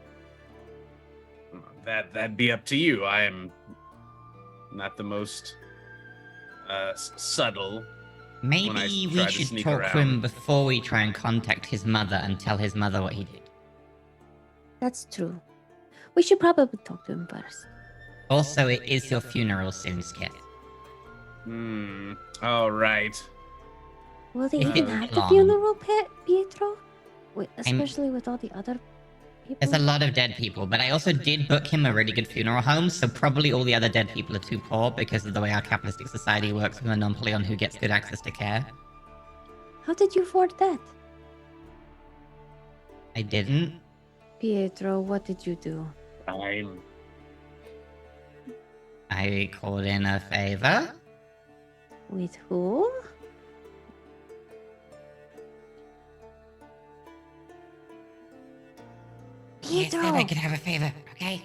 that'd be up to you. I am not the most subtle. When I Maybe try we to should sneak talk to him around. before we try and contact his mother and tell his mother what he did. That's true. We should probably talk to him first. Also, it is your funeral soon, Skip. All right. Will they If even it's have the long. funeral, Pietro? Especially with all the other people? There's a lot of dead people, but I also did book him a really good funeral home, so probably all the other dead people are too poor because of the way our capitalistic society works with a monopoly on who gets good access to care. How did you afford that? I didn't. Pietro, what did you do? I called in a favor. With who? Yes, Pietro! then I could have a favor, okay?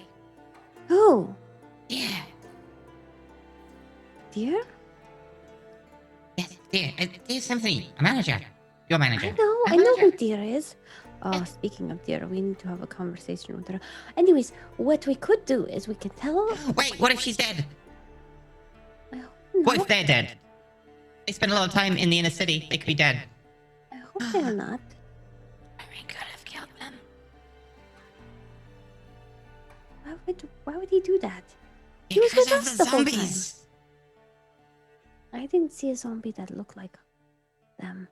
Who? Yeah. Dear? Yes, dear Symphony, a manager. Your manager. I know who Deer is. Oh, speaking of Deer, we need to have a conversation with her. Anyways, what we could do is we can tell her. Wait, what if she's dead? I hope What if not. they're dead? They spend a lot of time in the inner city. They could be dead. I hope they're not. Perrin could have killed them. Why would he do that? He was with us the whole time. I didn't see a zombie that looked like them.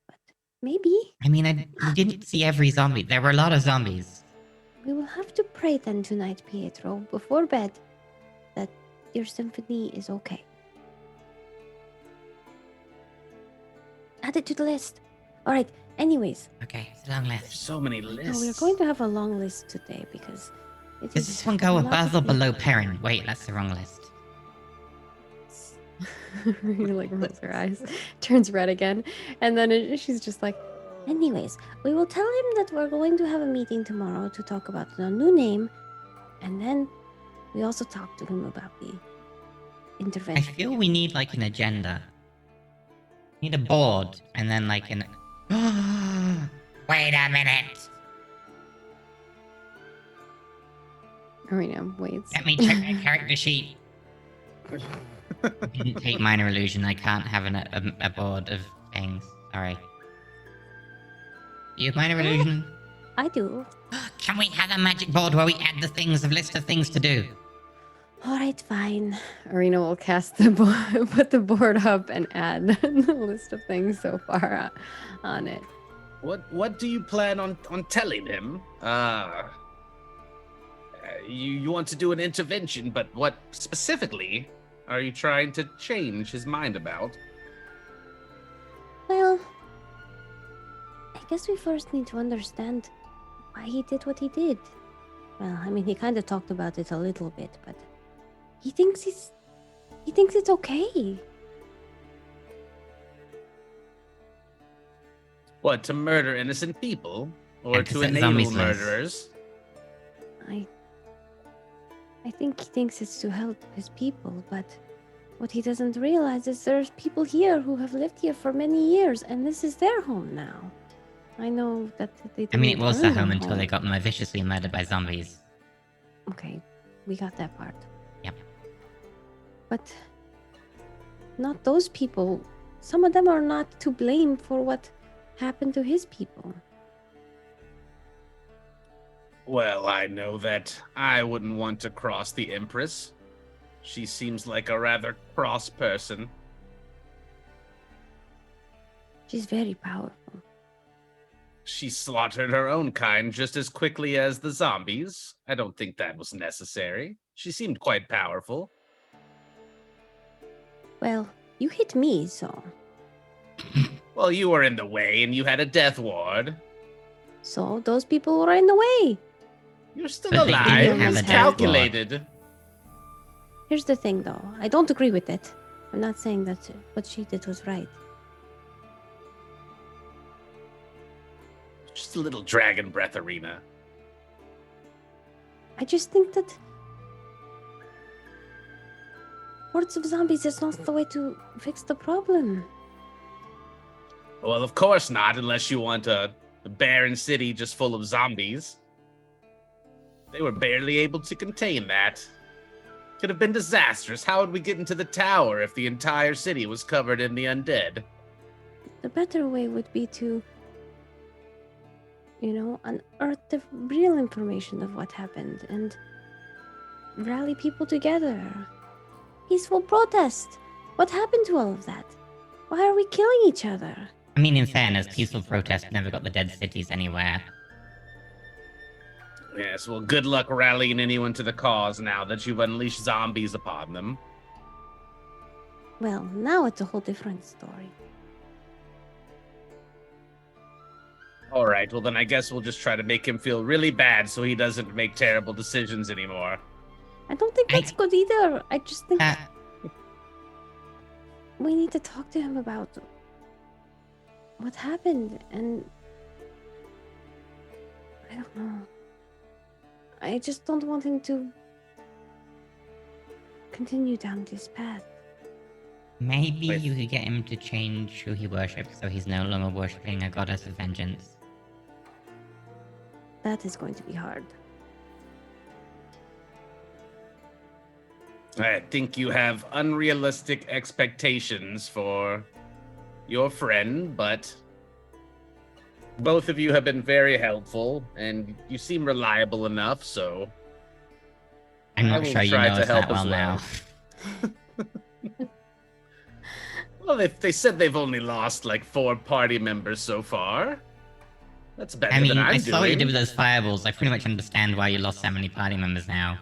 But maybe. I mean, you didn't see every zombie. There were a lot of zombies. We will have to pray then tonight, Pietro, before bed, that your symphony is okay. Add it to the list. Alright, anyways. Okay, it's a long list. So many lists. No, we are going to have a long list today because it Does is this one go a lot above or of below things. Perrin? Wait, that's the wrong list. Rena like rolls her eyes, turns red again, and then she's just like, Anyways, we will tell him that we're going to have a meeting tomorrow to talk about the new name, and then we also talk to him about the I intervention. feel we need like an agenda. We need a board and then like an. Wait a minute. Arena waits. Let me check my character sheet. Didn't take minor illusion. I can't have a board of things. Sorry. You have minor illusion? I do. Can we have a magic board where we add the things, a list of things to do? Alright, fine. Arena will cast the board, put the board up, and add the list of things so far on it. What do you plan on telling him? You want to do an intervention, but what specifically are you trying to change his mind about? Well, I guess we first need to understand why he did what he did. Well, I mean, he kind of talked about it a little bit, but he thinks it's okay. What, to murder innocent people? Or And to to set enable zombies loose. murderers? I think he thinks it's to help his people, but what he doesn't realize is there's people here who have lived here for many years, and this is their home now. I know that they. I mean, it didn't was earn their a home until they got viciously murdered by zombies. Okay, we got that part. Yep. But not those people. Some of them are not to blame for what happened to his people. Well, I know that I wouldn't want to cross the Empress. She seems like a rather cross person. She's very powerful. She slaughtered her own kind just as quickly as the zombies. I don't think that was necessary. She seemed quite powerful. Well, you hit me, so. Well, you were in the way and you had a death ward. So those people were in the way. You're still But they alive. didn't have It's a death ward. calculated. Here's the thing, though. I don't agree with it. I'm not saying that what she did was right. Just a little dragon breath arena. I just think that hordes of zombies is not the way to fix the problem. Well, of course not, unless you want a barren city just full of zombies. They were barely able to contain that. Could have been disastrous. How would we get into the tower if the entire city was covered in the undead? The better way would be to, unearth the real information of what happened and rally people together. Peaceful protest. What happened to all of that? Why are we killing each other? I mean, in fairness, peaceful protest never got the dead cities anywhere. Yes, well, good luck rallying anyone to the cause now that you've unleashed zombies upon them. Well, now it's a whole different story. All right, well, then I guess we'll just try to make him feel really bad so he doesn't make terrible decisions anymore. I don't think that's good either. I just think Uh, we need to talk to him about what happened, and I don't know. I just don't want him to continue down this path. Maybe With- you could get him to change who he worships so he's no longer worshipping a goddess of vengeance. That is going to be hard. I think you have unrealistic expectations for your friend, but both of you have been very helpful, and you seem reliable enough, so I'm I not will sure you try know to us help that as well now. well, they said they've only lost like 4 party members so far. That's better I mean, than I'm I saw what you did doing. with those fireballs. I pretty much understand why you lost so many party members now.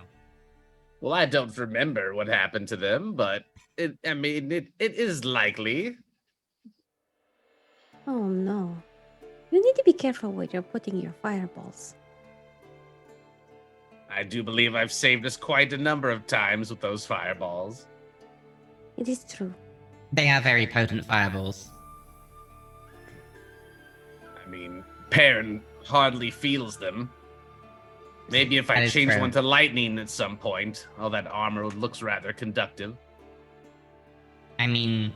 Well, I don't remember what happened to them, but it is likely. Oh no. You need to be careful where you're putting your fireballs. I do believe I've saved us quite a number of times with those fireballs. It is true. They are very potent fireballs. I mean, Perrin hardly feels them. Maybe if I That is change true. one to lightning at some point, all that armor looks rather conductive. I mean,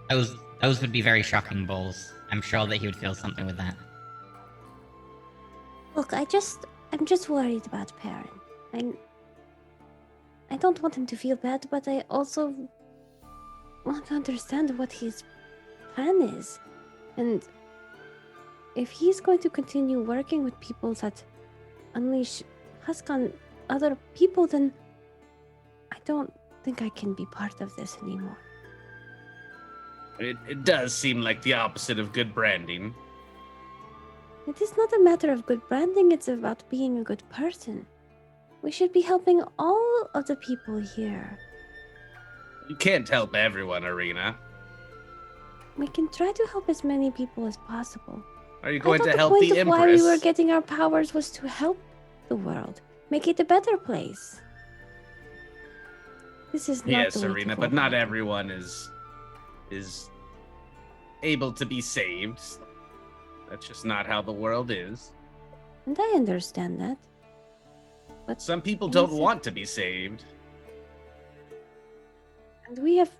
those would be very shocking balls. I'm sure that he would feel something with that. Look, I'm just worried about Perrin. I don't want him to feel bad, but I also want to understand what his plan is. And if he's going to continue working with people that unleash husk on other people, then I don't think I can be part of this anymore. It does seem like the opposite of good branding. It is not a matter of good branding, it's about being a good person. We should be helping all of the people here. You can't help everyone, Arena. We can try to help as many people as possible. Are you going I to thought help the point the of why we were Empress? getting our powers was to help the world, make it a better place. This is not Yes, the way to Arena, go but not about it. everyone is able to be saved. That's just not how the world is. And I understand that. But Some people Yes, don't it- want to be saved. and we have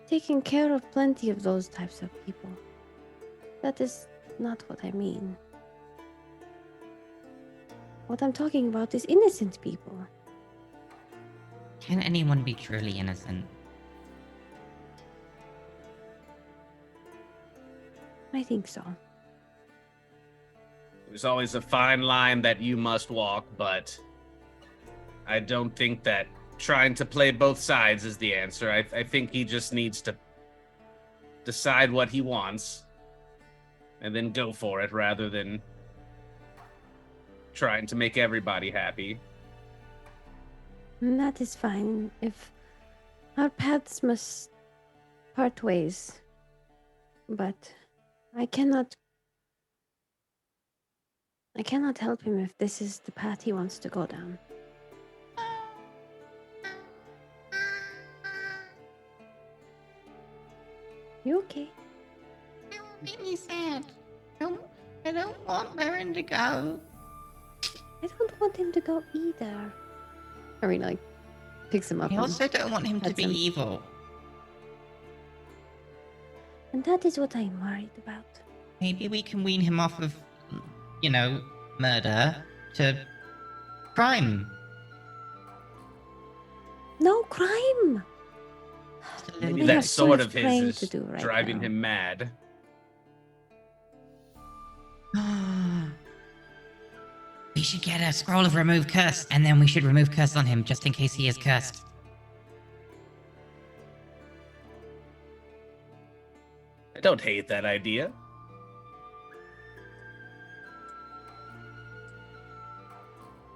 taken care of plenty of those types of people. That is not what I mean. What I'm talking about is innocent people. Can anyone be truly innocent? I think so. There's always a fine line that you must walk, but I don't think that trying to play both sides is the answer. I think he just needs to decide what he wants and then go for it rather than trying to make everybody happy. And that is fine if our paths must part ways. But I cannot help him if this is the path he wants to go down. You okay? Don't make me sad. I don't want Perrin to go. I don't want him to go either. Arena like picks him up. I and also don't want him to pets be him. evil. And that is what I'm worried about. Maybe we can wean him off of, murder to crime. No crime! Just a Maybe little We that have bit. so sword much of his praying is to do right driving now. him mad. We should get a scroll of remove curse, and then we should remove curse on him just in case he is cursed. I don't hate that idea.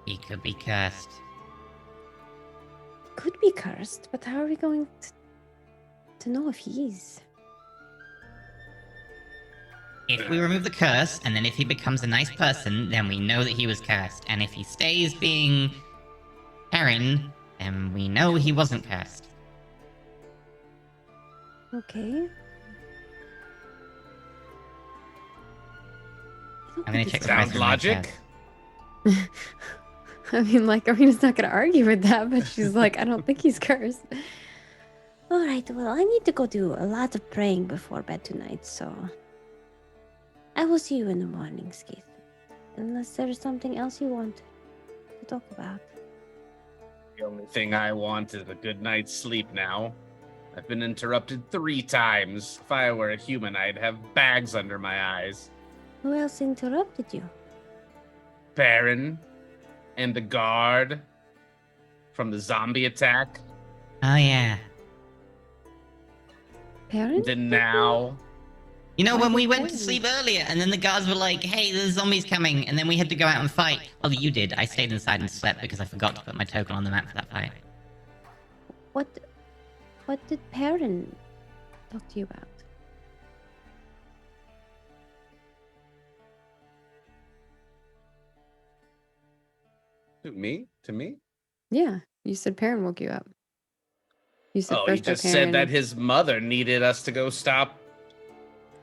He could be cursed. Could be cursed, but how are we going to know if he is? If we remove the curse, and then if he becomes a nice person, then we know that he was cursed. And if he stays being Perrin, then we know he wasn't cursed. Okay. I don't I'm gonna think check it's the price Sounds of my logic. chest. I mean, like, Arena's not going to argue with that, but she's like, I don't think he's cursed. All right, well, I need to go do a lot of praying before bed tonight, so I will see you in the morning, Skeeth. Unless there's something else you want to talk about. The only thing I want is a good night's sleep now. I've been interrupted 3 times. If I were a human, I'd have bags under my eyes. Who else interrupted you? Perrin and the guard from the zombie attack. Oh, yeah. Perrin? Then now, You know, Why when we did went to Perrin? sleep earlier, and then the guards were like, hey, there's zombies coming, and then we had to go out and fight. Well, you did. I stayed inside and slept because I forgot to put my token on the map for that fight. What did Perrin talk to you about? to me? To me? Yeah, you said Perrin woke you up. You said Oh, he first by just said Perrin. that his mother needed us to go stop.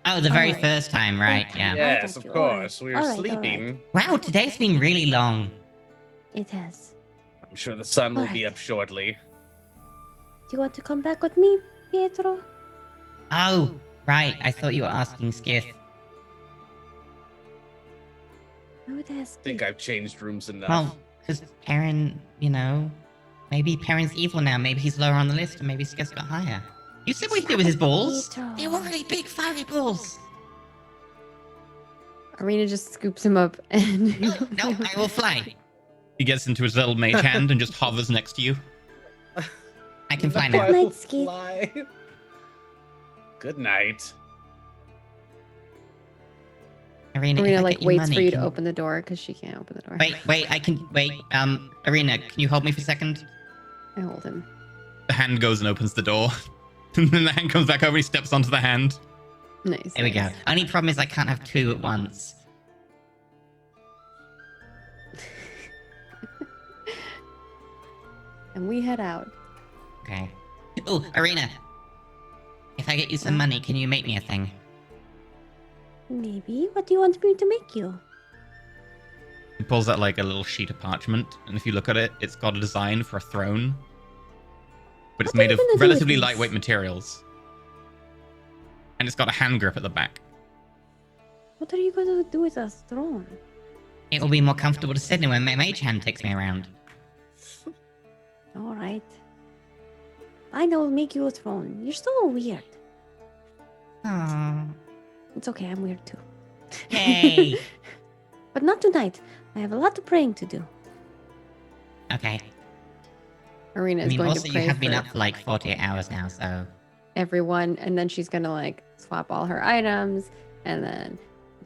Oh, the very Alright. first time, right? Yeah. Yes, got of you. All right. course. We were All right, all sleeping. Wow, today's been really long. It has. I'm sure the sun will be Alright. up shortly. Do you want to come back with me, Pietro? Oh, right. I thought you were asking Skiff. I would ask I think you. I've changed rooms enough. Well, because Perrin, you know, maybe Perrin's evil now. Maybe he's lower on the list, and maybe Skiff's got higher. You said what he did with his balls. Pietro. They were really big, fiery balls. Arena just scoops him up and No, I will fly. He gets into his little mage hand and just hovers next to you. I can fly No, now. I will Night, Skeet. fly. Good night. Arena, if Arena I like get waits money, for you to can- open the door because she can't open the door. Wait, I can wait. Arena, can you hold me for a second? I hold him. The hand goes and opens the door. And then the hand comes back over and he steps onto the hand. Nice. There we go. nice. Only problem is I can't have 2 at once. And we head out. Okay. Oh, Arena. If I get you some money, can you make me a thing? Maybe. What do you want me to make you? He pulls out like a little sheet of parchment, and if you look at it, it's got a design for a throne. But it's What are made you of gonna do with relatively this? lightweight materials. And it's got a hand grip at the back. What are you going to do with a throne? It will be more comfortable to sit in when my mage hand takes me around. All right. I will make you a throne. You're so weird. Oh, It's okay, I'm weird too. yay! But not tonight. I have a lot of praying to do. Okay. Arena I is mean, going also to you pray have been for up for like 48 hours now, so... everyone, and then she's gonna like swap all her items, and then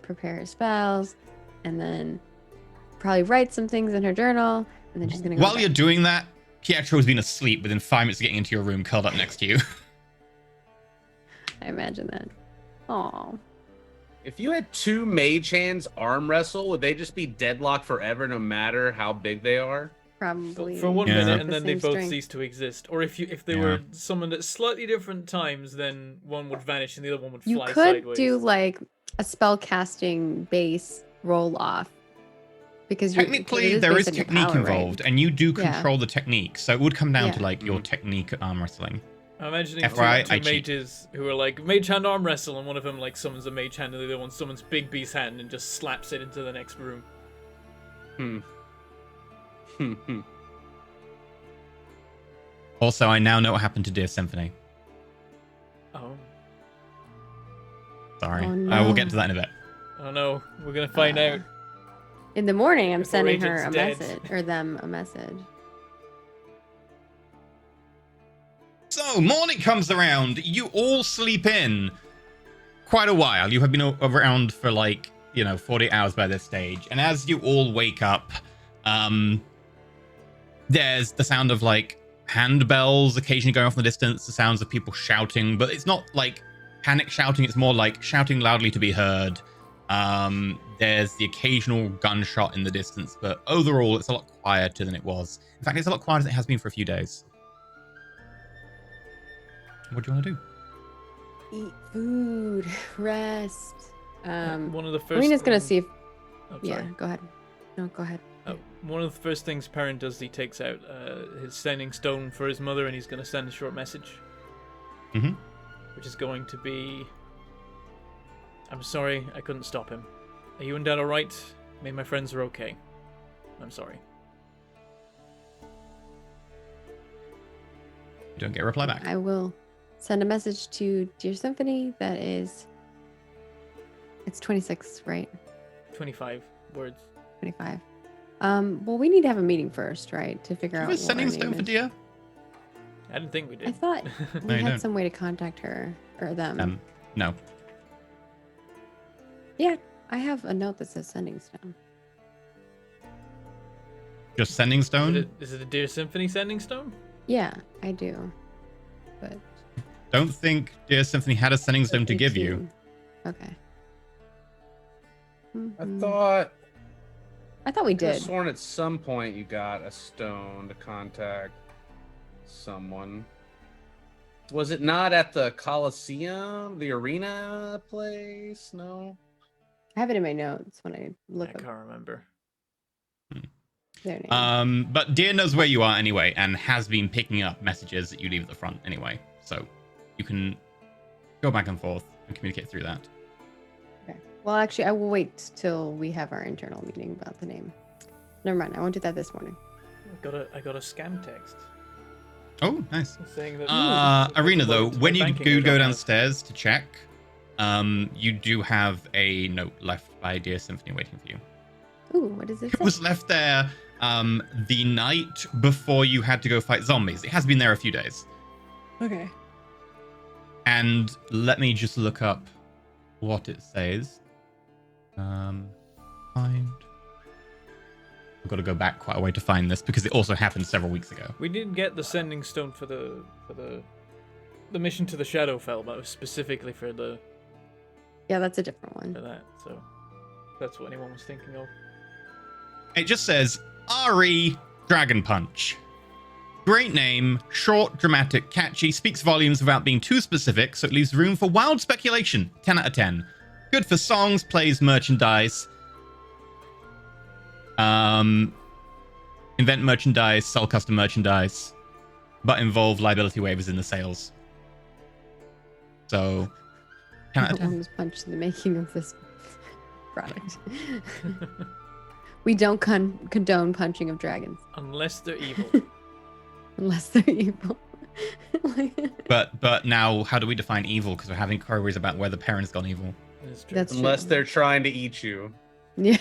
prepare her spells, and then probably write some things in her journal, and then she's gonna go. While to you're bed. doing that, Pietro's been asleep within 5 minutes of getting into your room, curled up next to you. I imagine that. Oh, If you had 2 mage hands arm wrestle, would they just be deadlocked forever no matter how big they are? probably. For 1 Yeah. minute, the and then they same both strength. cease to exist. Or if they Yeah. were summoned at slightly different times, then one would vanish and the other one would You fly could sideways. do like a spell casting base roll off because it Technically, there based is on your technique power, right? involved, and you do Yeah. control the technique, so it would come down Yeah. to like your technique at arm wrestling. I'm imagining FYI, two I cheat. mages who are like mage hand arm wrestle, and one of them like summons a mage hand, and the other one summons Big B's hand and just slaps it into the next room. Also, I now know what happened to Dear Symphony. Oh, Sorry. Oh, I will no. get to that in a bit. oh no, we're gonna find out. In the morning, I'm If our sending her a agent's dead. message or them a message. So, morning comes around. You all sleep in quite a while. You have been around for like, 40 hours by this stage. And as you all wake up, there's the sound of like handbells occasionally going off in the distance, the sounds of people shouting, but it's not like panic shouting, it's more like shouting loudly to be heard. There's the occasional gunshot in the distance, but overall it's a lot quieter than it was. In fact, it's a lot quieter than it has been for a few days. What do you want to do? Eat food, rest. One of the first. Arena's gonna things- see if. Oh, Yeah, sorry. go ahead. No, go ahead. One of the first things Perrin does, he takes out his sending stone for his mother, and he's gonna send a short message. Mhm. which is going to be... I'm sorry, I couldn't stop him. Are you and Dad alright? Me and my friends are okay. I'm sorry. You don't get a reply back. I will send a message to Dear Symphony that is... It's 26, right? 25 words. 25. Well, we need to have a meeting first, right? To figure Do you out have a what sending our stone name for is. Dia? I didn't think we did. I thought No, we you had don't. some way to contact her or them. No. Yeah, I have a note that says sending stone. Just sending stone? Is it a Dear Symphony sending stone? Yeah, I do. But Don't think Dear Symphony had a sending stone to give you. 18. Okay. I Mhm. thought we I could have did. sworn at some point you got a stone to contact someone. Was it not at the Coliseum, the arena place? No. I have it in my notes when I look I up can't remember. their name. But Dear knows where you are anyway, and has been picking up messages that you leave at the front anyway. So you can go back and forth and communicate through that. Okay. Well, actually, I will wait till we have our internal meeting about the name. Never mind. I won't do that this morning. I got a scam text Oh, nice. saying that. Arena though, my when you banking do go account has- downstairs to check, you do have a note left by Dear Symphony waiting for you. Ooh, what does it It say? was left there the night before you had to go fight zombies. It has been there a few days. Okay. And let me just look up what it says. Find. I've got to go back quite a way to find this because it also happened several weeks ago. We did get the sending stone for the mission to the Shadowfell, but it was specifically for Yeah, that's a different one. that. So that's what anyone was thinking of. It just says RE Dragon Punch. Great name, short, dramatic, catchy, speaks volumes without being too specific, so it leaves room for wild speculation. 10 out of 10. Good for songs, plays, merchandise. Invent merchandise, sell custom merchandise, but involve liability waivers in the sales. So, 10 out of No 10. one was punched in the making of this product. We don't condone punching of dragons Unless they're evil. unless they're evil. But now, how do we define evil? Because we're having queries about whether Perrin's gone evil. That's true. That's Unless true. they're trying to eat you. Yeah.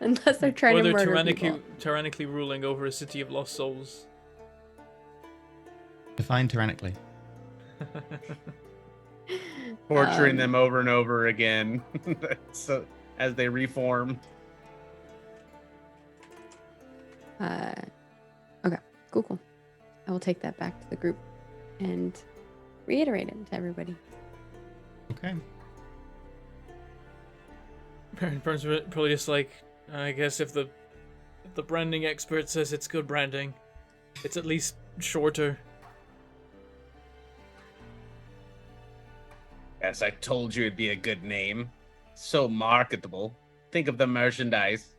Unless they're trying or to they're murder people. tyrannically ruling over a city of lost souls. Define tyrannically. Torturing Um, them over and over again. So as they reform. Okay, cool. I will take that back to the group and reiterate it to everybody. Okay. Perrin's probably just like, I guess if the branding expert says it's good branding, it's at least shorter. Yes, I told you it'd be a good name. So marketable. Think of the merchandise.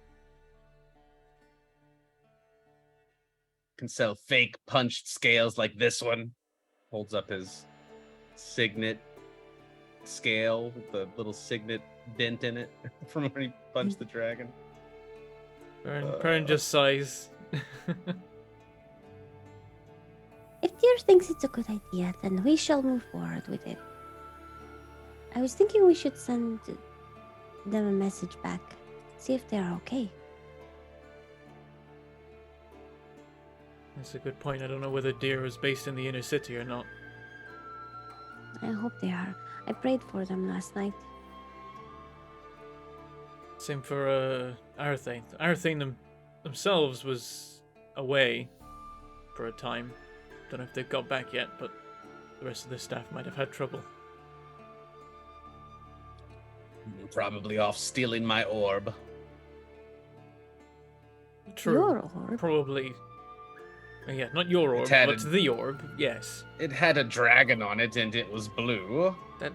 Can sell fake punched scales like this one. Holds up his signet scale with the little signet dent in it from when he punched the dragon. Perrin just sighs. If Deer thinks it's a good idea, then we shall move forward with it. I was thinking we should send them a message back. See if they're okay. That's a good point. I don't know whether Deer is based in the inner city or not. I hope they are. I prayed for them last night. Same for Arthane. Arthane themselves was away for a time. Don't know if they've got back yet, but the rest of the staff might have had trouble. Probably off stealing my orb. True. Your orb. Probably. Yeah, not your orb, had but a- the orb. Yes. It had a dragon on it and it was blue. That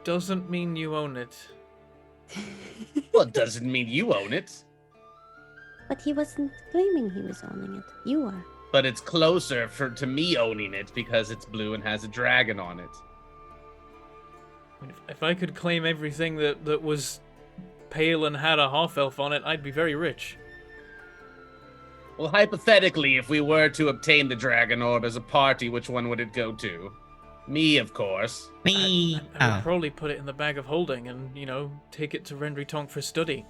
doesn't mean you own it. Well, it doesn't mean you own it. But he wasn't claiming he was owning it. You are. but it's closer to me owning it because it's blue and has a dragon on it. I mean, if I could claim everything that was pale and had a half-elf on it, I'd be very rich. Well, hypothetically, if we were to obtain the dragon orb as a party, which one would it go to? Me, of course. Me. I would probably put it in the bag of holding and, take it to Rendry Tonk for study.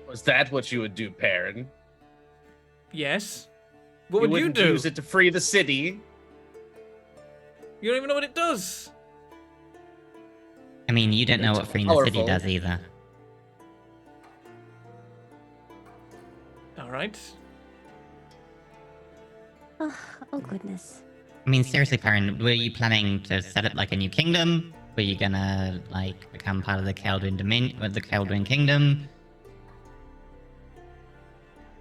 Was that what you would do, Perrin? Yes. What would you wouldn't do? Use it to free the city. You don't even know what it does. I mean, you don't know what freeing the city Powerful. does either. All right. Oh goodness. I mean, seriously, Perrin, were you planning to set up like a new kingdom? Were you gonna like become part of the Keldwin Kingdom?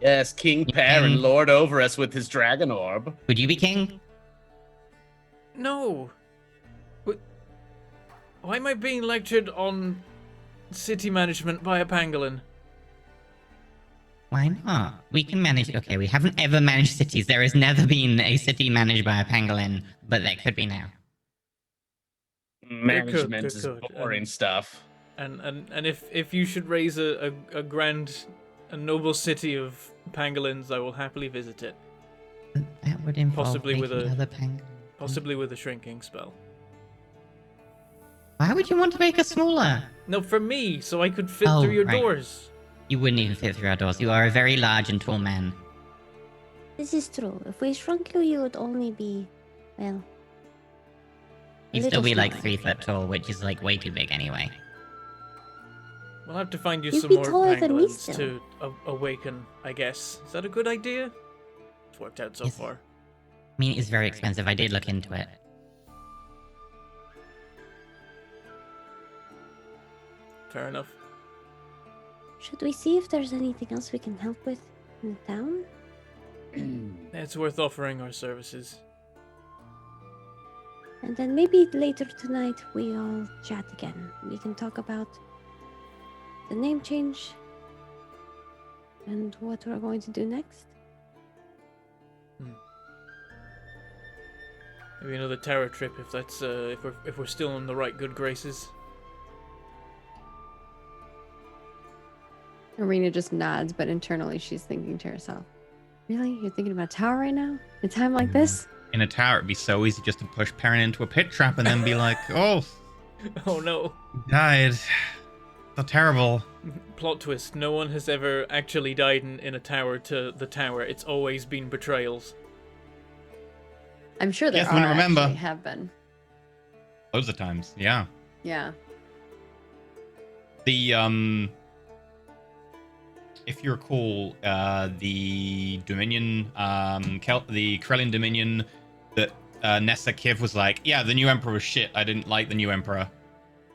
Yes, King Perrin lord over us with his dragon orb. Would you be king? No. Why am I being lectured on city management by a pangolin? Why not? We can manage. Okay, we haven't ever managed cities. There has never been a city managed by a pangolin, but there could be now. Management there is could, boring stuff. And if you should raise a noble city of pangolins, I will happily visit it. That would involve Possibly with making a- other pangolins. Possibly with a shrinking spell. Why would you want to make us smaller? No, for me, so I could fit Oh, through your right. doors. You wouldn't even fit through our doors. You are a very large and tall man. This is true. If we shrunk you, you would only be, well... You'd little still be like smaller. 3 foot tall, which is like way too big anyway. We'll have to find you You'd some be more taller than me pangolins still. to awaken, I guess. Is that a good idea? It's worked out so Yes. far. I mean, it's very expensive. I did look into it. Fair enough. Should we see if there's anything else we can help with in the town? It's worth offering our services. And then maybe later tonight we all chat again. We can talk about the name change and what we're going to do next. Maybe another tower trip if that's if we're still in the right good graces. Arena just nods, but internally she's thinking to herself, "Really? You're thinking about a tower right now? In a time like this?" In a tower, it'd be so easy just to push Perrin into a pit trap and then be like, oh, Oh no. he died. So terrible. Plot twist, no one has ever actually died in a tower to the tower. It's always been betrayals. I'm sure there Yes, I are remember. actually have been. Loads of times, yeah. Yeah. The, if you recall, the Dominion, the Krellian Dominion that Nessa Kiv was like, yeah, the new Emperor was shit. I didn't like the new Emperor.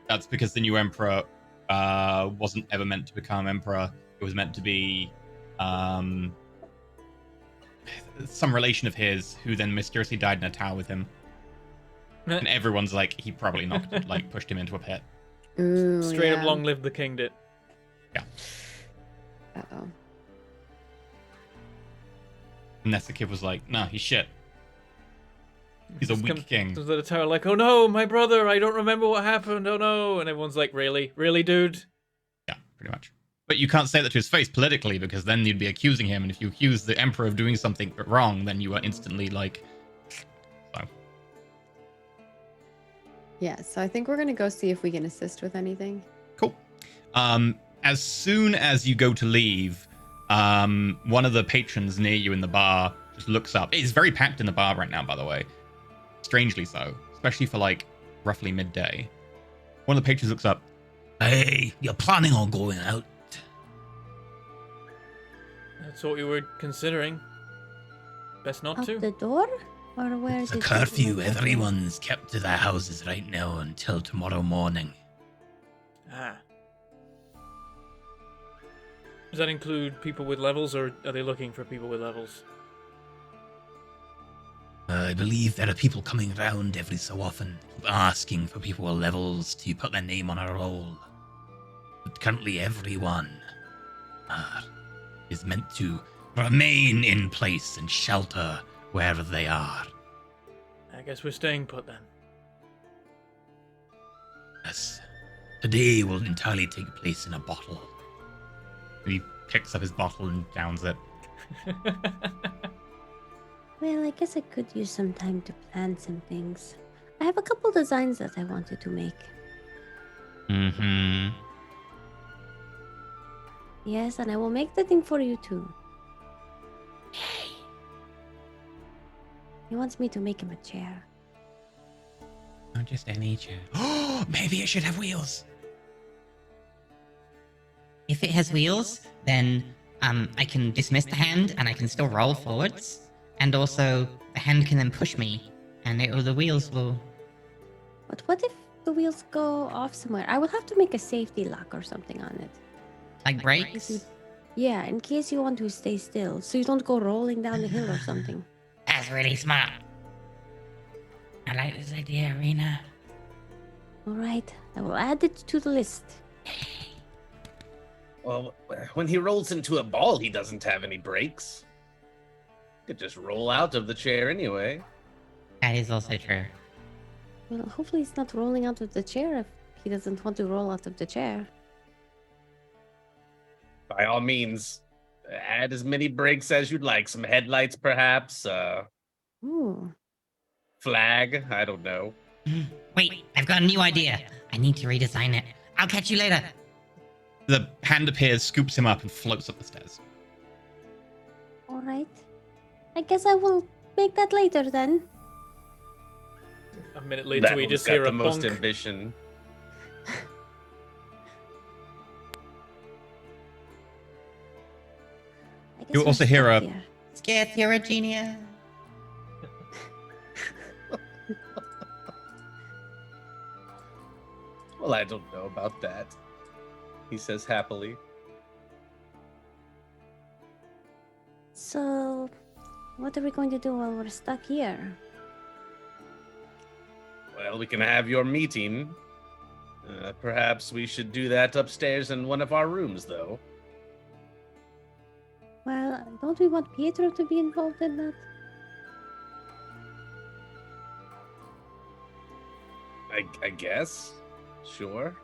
That's because the new Emperor wasn't ever meant to become Emperor. It was meant to be some relation of his who then mysteriously died in a tower with him. And everyone's like, he probably knocked, like, pushed him into a pit. Ooh, Straight yeah. up long live the king did. Uh-oh. Nessa Kiv was like, nah, he's shit. He's a Just weak king. Comes out of the tower like, oh no, my brother, I don't remember what happened, oh no. And everyone's like, really? Really, dude? Yeah, pretty much. But you can't say that to his face politically, because then you'd be accusing him, and if you accuse the Emperor of doing something wrong, then you are instantly like... So. Yeah, so I think we're gonna go see if we can assist with anything. Cool. As soon as you go to leave, one of the patrons near you in the bar just looks up. It's very packed in the bar right now, by the way. Strangely so, especially for like roughly midday. One of the patrons looks up. Hey, you're planning on going out? That's what we were considering. Best not Out to. the door? Or where It's a did you curfew. want to go? Everyone's kept to their houses right now until tomorrow morning. Ah. Does that include people with levels, or are they looking for people with levels? I believe there are people coming around every so often asking for people with levels to put their name on a roll. But currently everyone is meant to remain in place and shelter wherever they are. I guess we're staying put then. Yes. Today will entirely take place in a bottle. He picks up his bottle and downs it. Well, I guess I could use some time to plan some things. I have a couple designs that I wanted to make. Mm-hmm. Yes, and I will make the thing for you too. He wants me to make him a chair. Not just any chair. Oh, maybe it should have wheels. If it has wheels, then I can dismiss the hand and I can still roll forwards. And also, the hand can then push me, and the wheels will. But what if the wheels go off somewhere? I will have to make a safety lock or something on it. Like If brakes? you- Yeah, in case you want to stay still, so you don't go rolling down the hill or something. That's really smart. I like this idea, Arena. All right, I will add it to the list. Well, when he rolls into a ball, he doesn't have any brakes. Could just roll out of the chair anyway. That is also true. Well, hopefully he's not rolling out of the chair if he doesn't want to roll out of the chair. By all means, add as many brakes as you'd like. Some headlights, perhaps. Ooh. Flag. I don't know. Wait, I've got a new idea. I need to redesign it. I'll catch you later. The hand appears, scoops him up, and floats up the stairs. All right. I guess I will make that later then. A minute later, That we one's just got hear the a most bonk. ambition. I guess You'll we're also hear stuck a- here. Scared you're a genius. Well, I don't know about that. He says happily. So, what are we going to do while we're stuck here? Well, we can have your meeting. Perhaps we should do that upstairs in one of our rooms, though. Well, don't we want Pietro to be involved in that? I guess. Sure.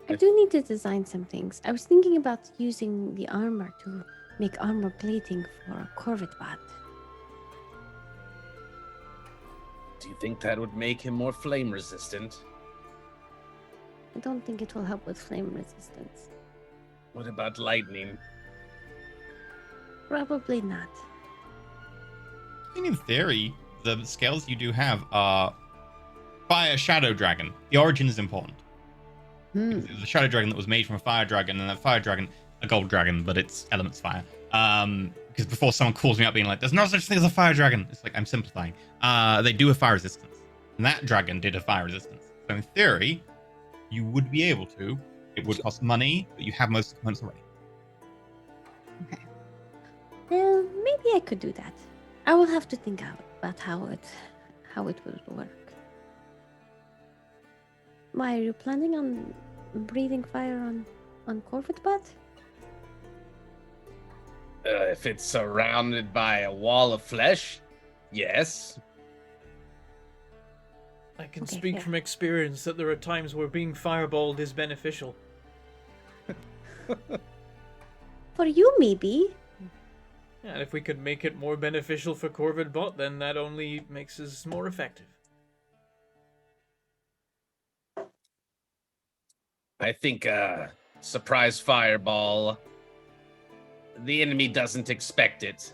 I do need to design some things. I was thinking about using the armor to make armor plating for a Corvette bot. Do you think that would make him more flame resistant? I don't think it will help with flame resistance. What about lightning? Probably not. I think in theory, the scales you do have are fire shadow dragon. The origin is important. It was a shadow dragon that was made from a fire dragon, and that fire dragon, a gold dragon, but its element's fire. Because before someone calls me up being like, "There's no such thing as a fire dragon," it's like I'm simplifying. They do have fire resistance, and that dragon did have fire resistance. So in theory, you would be able to. It would cost money, but you have most of the components already. Okay. Well, maybe I could do that. I will have to think out about how it would work. Why, are you planning on breathing fire on Corvette Bot? If it's surrounded by a wall of flesh, yes. I can Okay, speak fair. from experience that there are times where being fireballed is beneficial. For you, maybe. And if we could make it more beneficial for Corvid Bot, then that only makes us more effective. I think surprise fireball. The enemy doesn't expect it.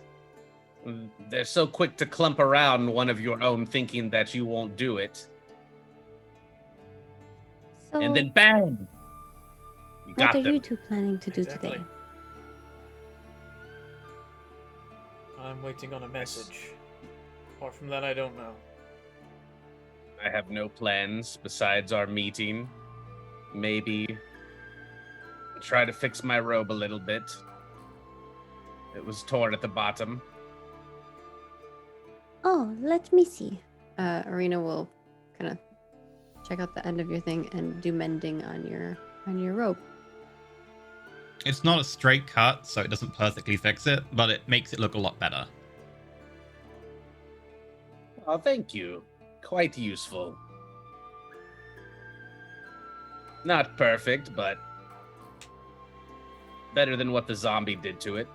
They're so quick to clump around one of your own thinking that you won't do it. So, And then bang! You what got are them. you two planning to do Exactly. today? I'm waiting on a message. Apart from that, I don't know. I have no plans besides our meeting. Maybe try to fix my robe a little bit. It was torn at the bottom. Oh, let me see. Arena will kind of check out the end of your thing and do mending on your robe. It's not a straight cut, so it doesn't perfectly fix it, but it makes it look a lot better. Oh, thank you. Quite useful. Not perfect, but better than what the zombie did to it.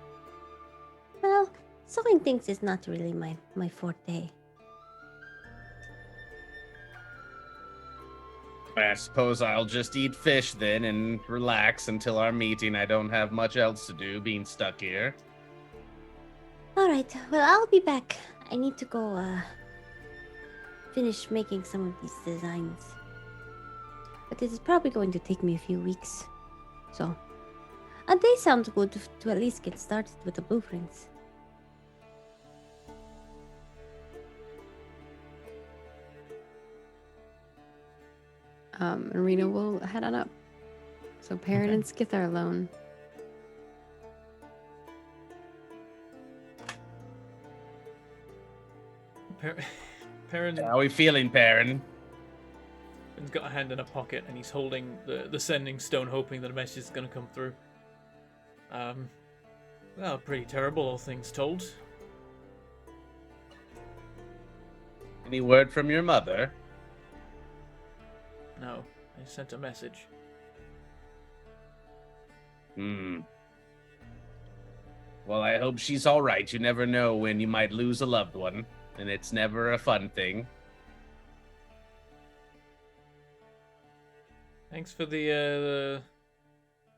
Well, sewing things is not really my forte. I suppose I'll just eat fish then and relax until our meeting. I don't have much else to do being stuck here. All right. Well, I'll be back. I need to go finish making some of these designs. But it is probably going to take me a few weeks. So, a day sounds good to at least get started with the blueprints. Marina will head on up. So Perrin and Skith are alone. Perrin, How are we feeling, Perrin? Perrin's got a hand in a pocket and he's holding the sending stone, hoping that a message is going to come through. Well, pretty terrible, all things told. Any word from your mother? No, I sent a message. Well, I hope she's all right. You never know when you might lose a loved one, and it's never a fun thing. Thanks for the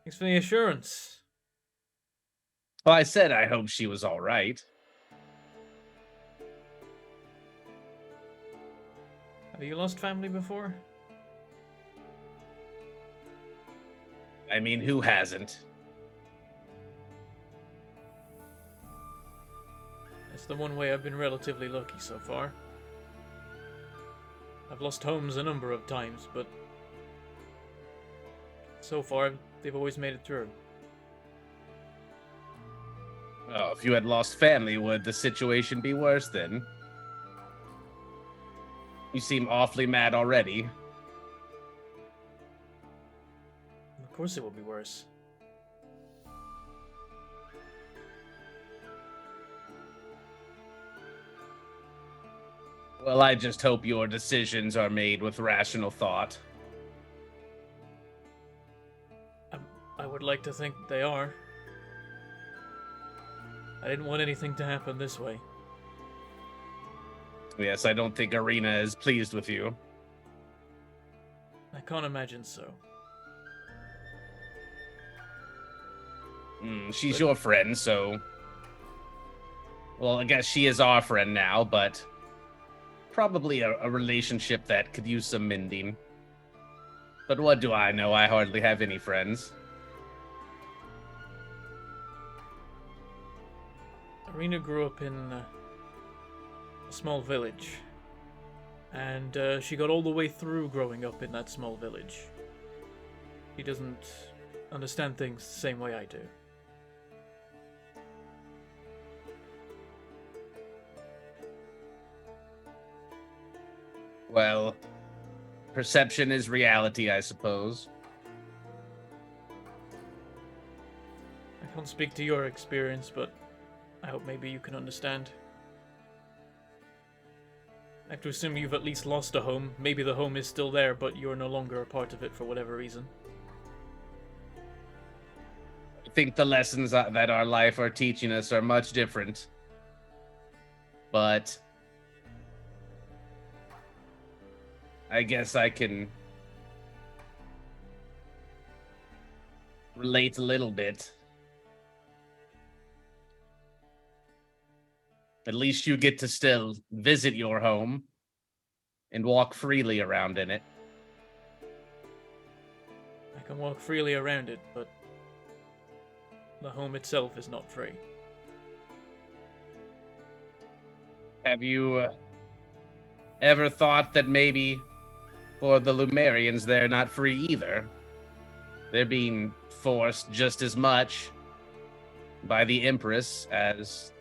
assurance. Well, I said I hope she was all right. Have you lost family before? I mean, who hasn't? That's the one way I've been relatively lucky so far. I've lost homes a number of times, but so far they've always made it through. Oh, if you had lost family, would the situation be worse then? You seem awfully mad already. Of course it will be worse. Well, I just hope your decisions are made with rational thought. I would like to think they are. I didn't want anything to happen this way. Yes, I don't think Arena is pleased with you. I can't imagine so. She's your friend, so... Well, I guess she is our friend now, but... Probably a relationship that could use some mending. But what do I know? I hardly have any friends. Arena grew up in a small village. And she got all the way through growing up in that small village. She doesn't understand things the same way I do. Well, perception is reality, I suppose. I can't speak to your experience, but I hope maybe you can understand. I have to assume you've at least lost a home. Maybe the home is still there, but you're no longer a part of it for whatever reason. I think the lessons that our life are teaching us are much different. But... I guess I can relate a little bit. At least you get to still visit your home and walk freely around in it. I can walk freely around it, but the home itself is not free. Have you ever thought that maybe for the Lumerians they're not free either? They're being forced just as much by the Empress as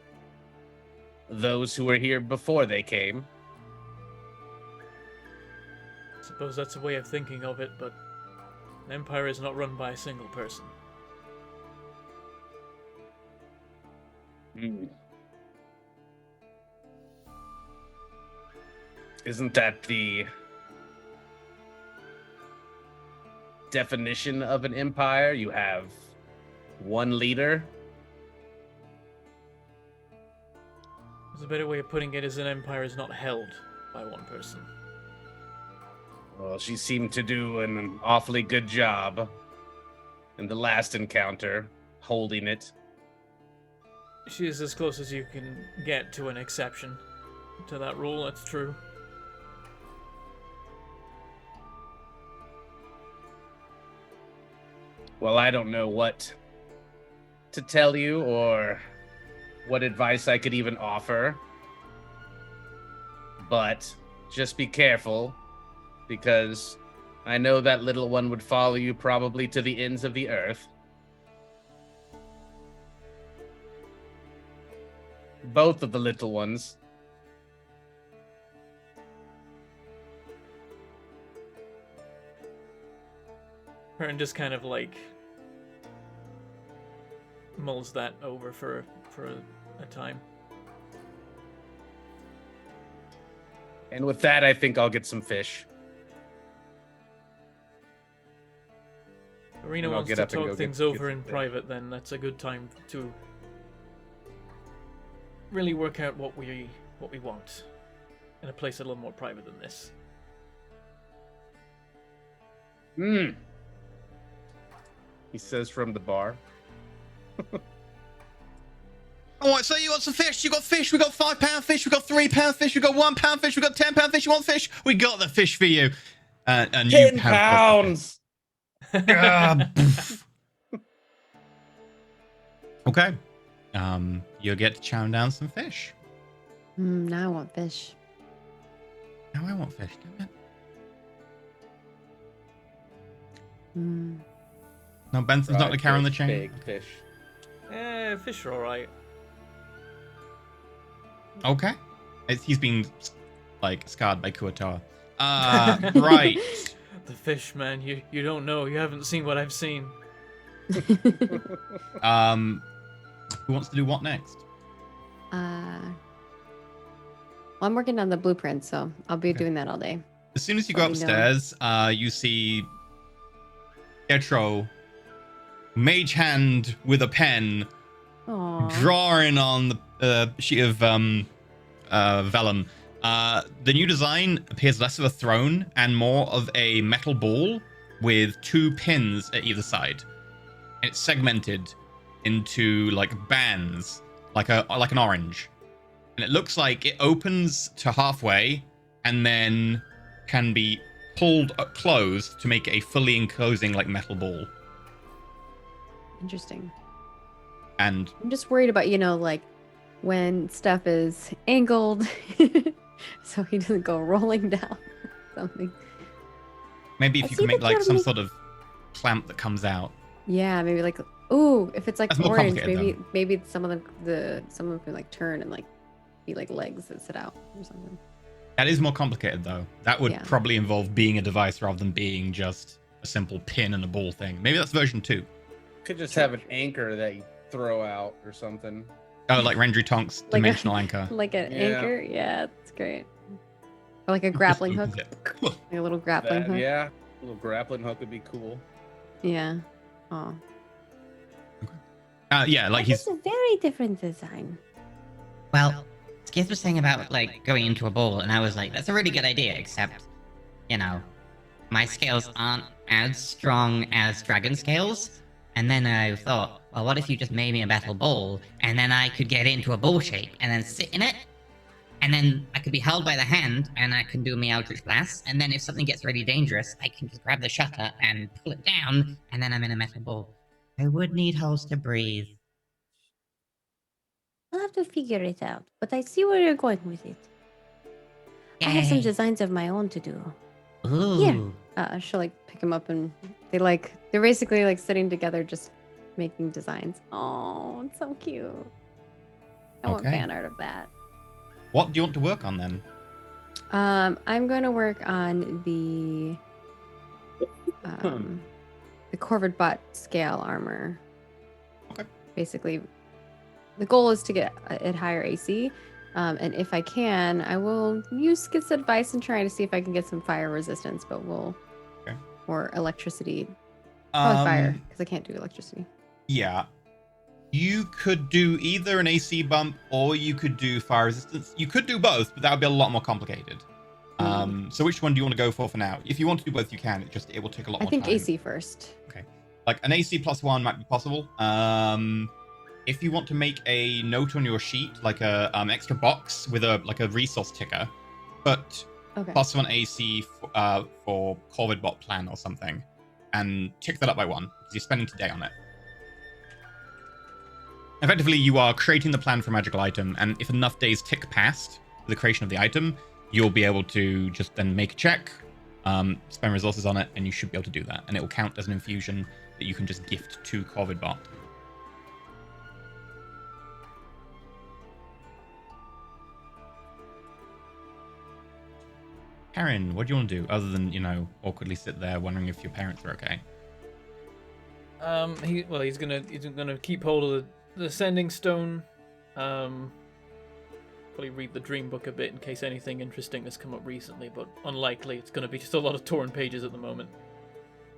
those who were here before they came. I suppose that's a way of thinking of it, but an empire is not run by a single person. Hmm. Isn't that the definition of an empire? You have one leader. There's a better way of putting it is an empire is not held by one person. Well, she seemed to do an awfully good job in the last encounter, holding it. She is as close as you can get to an exception to that rule, that's true. Well, I don't know what to tell you or what advice I could even offer. But just be careful, because I know that little one would follow you probably to the ends of the earth. Both of the little ones. Perrin just kind of like mulls that over for a time. And with that, I think I'll get some fish. Arena And I'll wants get to up and go talk get- things get over some in fish. private, then that's a good time to really work out what we want in a place a little more private than this. Hmm. He says from the bar. All right, so you got some fish. You got fish. We got £5 fish. We got £3 fish. We got £1 fish. We got £10 fish. You want fish? We got the fish for you. And 10 you have pounds! Okay. You'll get to chow down some fish. Now I want fish. Now I want fish. Damn it. Mm. No, Benson's not the Fried carry on the fish, chain. Big fish. Fish are alright. Okay. He's been like scarred by Kuatoa. Right. The fish, man, you don't know. You haven't seen what I've seen. Who wants to do what next? Well, I'm working on the blueprint, so I'll be Okay. doing that all day. As soon as you go Let me know. upstairs, you see Pietro, mage hand with a pen, Aww. drawing on the sheet of vellum. The new design appears less of a throne and more of a metal ball with 2 pins at either side. And it's segmented into like bands, like an orange. And it looks like it opens to halfway and then can be pulled closed to make a fully enclosing like metal ball. Interesting. And I'm just worried about, like when stuff is angled so he doesn't go rolling down or something. maybe I if you see can make that like you're some make- sort of clamp that comes out. Yeah, maybe like, ooh, if it's like That's more orange, complicated, maybe some of them can like turn and like be like legs that sit out or something. That is more complicated though. That would Yeah. probably involve being a device rather than being just a simple pin and a ball thing. Maybe that's version 2. Could just have an anchor that you throw out or something. Oh, like Rendry Tonk's Like a- dimensional anchor. Like an Yeah. anchor? Yeah, that's great. Or like a grappling hook. Yeah. Like a little grappling hook. Yeah, a little grappling hook would be cool. Yeah. Oh. Yeah, like It's he's a very different design. Well, Skiz was saying about like going into a ball, and I was like, that's a really good idea, except, my scales aren't as strong as dragon scales. And then I thought, well, what if you just made me a metal ball, and then I could get into a ball shape, and then sit in it, and then I could be held by the hand, and I can do my Eldritch Blast, and then if something gets really dangerous, I can just grab the shutter and pull it down, and then I'm in a metal ball. I would need holes to breathe. I'll have to figure it out, but I see where you're going with it. I have some Yay. designs of my own to do. Ooh. She'll like pick him up and they're basically like sitting together just making designs. Oh, it's so cute. I want Okay. fan art of that. what do you want to work on then? I'm going to work on the Corvid Butt scale armor. Okay. Basically the goal is to get at higher AC. And if I can, I will use Skid's advice and try to see if I can get some fire resistance, but Okay. or electricity. Probably fire, because I can't do electricity. Yeah. You could do either an AC bump or you could do fire resistance. You could do both, but that would be a lot more complicated. So which one do you want to go for now? If you want to do both, you can. It will take a lot more time. I think AC first. Okay. Like an AC +1 might be possible. If you want to make a note on your sheet, like a extra box with a resource ticker, but +1 AC for Corvid bot plan or something, and tick that up by 1 because you're spending today on it. Effectively, you are creating the plan for a magical item, and if enough days tick past the creation of the item, you'll be able to just then make a check, spend resources on it, and you should be able to do that. And it will count as an infusion that you can just gift to Corvid bot. Perrin, what do you want to do other than, awkwardly sit there wondering if your parents are okay? He's gonna keep hold of the sending stone. Probably read the dream book a bit in case anything interesting has come up recently, but unlikely. It's gonna be just a lot of torn pages at the moment.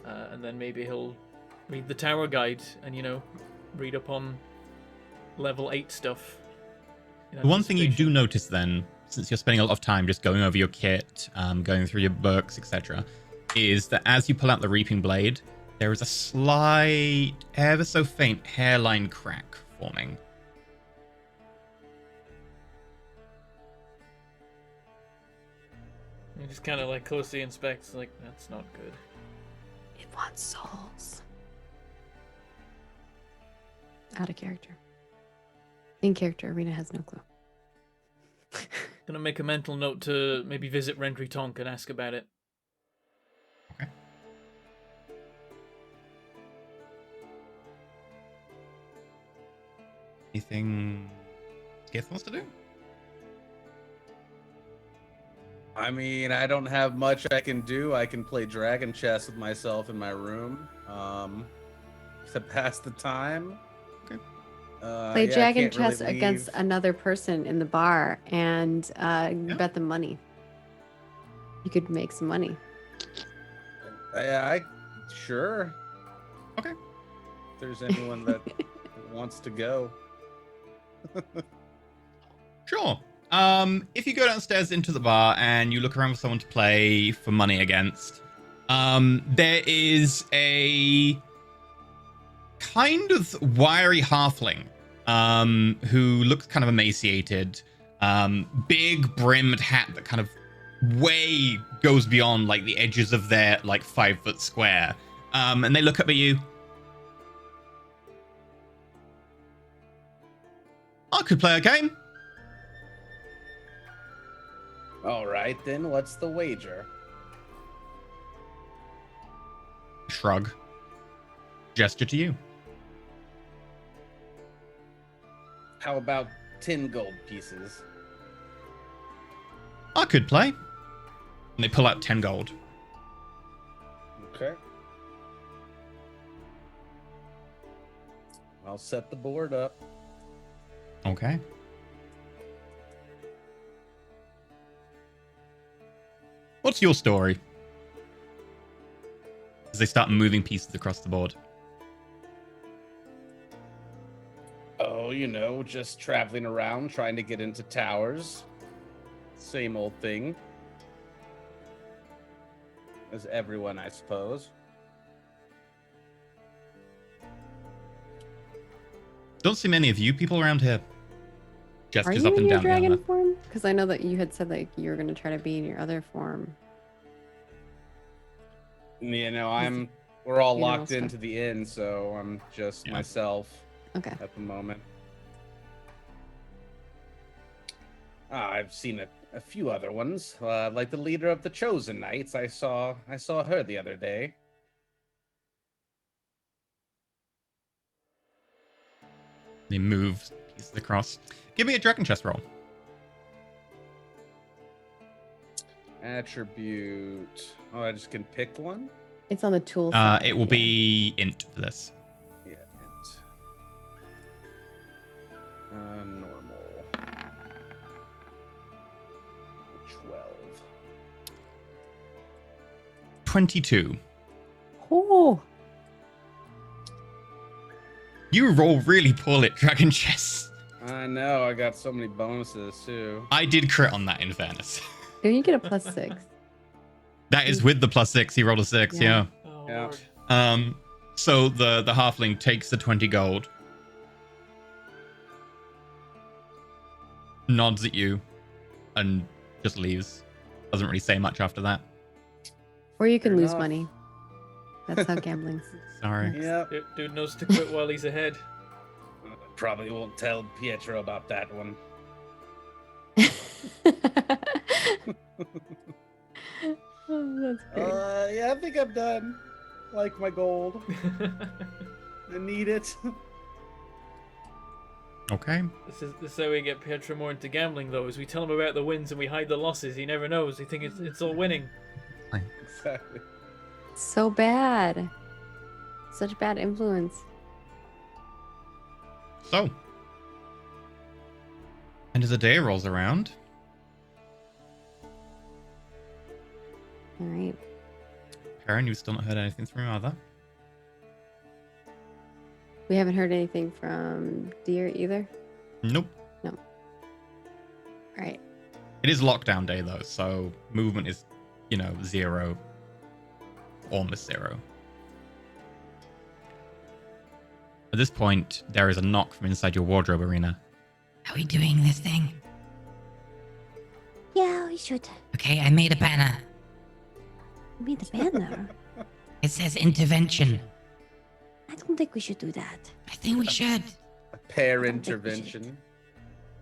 And then maybe he'll read the tower guide and read up on level 8 stuff. The one thing you do notice then, since you're spending a lot of time just going over your kit, going through your books, etc., is that as you pull out the reaping blade, there is a slight, ever so faint hairline crack forming. He just kind of closely inspects, that's not good. It wants souls. Out of character. In character, Arena has no clue. Gonna make a mental note to maybe visit Rendry Tonk and ask about it. Okay. Anything Skith wants to do? I mean, I don't have much I can do. I can play dragon chess with myself in my room to pass the time. Okay. Play dragon chess against another person in the bar and bet them money. You could make some money. Sure. Okay. If there's anyone that wants to go. Sure. If you go downstairs into the bar and you look around for someone to play for money against, there is a kind of wiry halfling who looks kind of emaciated, big brimmed hat that kind of way goes beyond the edges of their 5-foot square, and they look up at you. I could play a game. All right, then. What's the wager? Shrug. Gesture to you. How about 10 gold pieces? I could play. And they pull out 10 gold. Okay. I'll set the board up. Okay. What's your story? As they start moving pieces across the board. Oh, just traveling around, trying to get into towers. Same old thing. As everyone, I suppose. Don't see many of you people around here. Gestures Are you up and in your down. dragon form? Because I know that you had said you were going to try to be in your other form. We're all locked into the inn, so I'm just myself at the moment. I've seen a few other ones, like the leader of the Chosen Knights. I saw her the other day. They move pieces across. Give me a dragon chest roll. Attribute. Oh, I just can pick one? It's on the tool side. It will be int for this. Yeah, int. Normal. 12. 22. Oh, You roll really poorly at Dragon Chess. I know, I got so many bonuses too. I did crit on that, in fairness. don't you get a +6? That is with the +6. He rolled a 6, yeah. Oh, Yeah. Lord. So the halfling takes the 20 gold, nods at you, and just leaves. Doesn't really say much after that. Or you can Fair lose enough. money. That's how gambling's. Sorry. Yep. Dude knows to quit while he's ahead. Probably won't tell Pietro about that one. Oh, that's great. Yeah, I think I'm done. Like my gold. I need it. Okay. This is how we get Pietro more into gambling, though, is we tell him about the wins and we hide the losses. He never knows. He thinks it's all winning. Exactly. So bad. Such bad influence. So. And as the day rolls around, All right. Perrin, you've still not heard anything from your mother. We haven't heard anything from Deer either. Nope. All right. It is lockdown day, though, so movement is, 0. Almost 0. At this point, there is a knock from inside your wardrobe, Arena. Are we doing this thing? Yeah, we should. Okay, I made a banner. You made the banner. It says intervention. I don't think we should do that. I think we should. Perrintervention.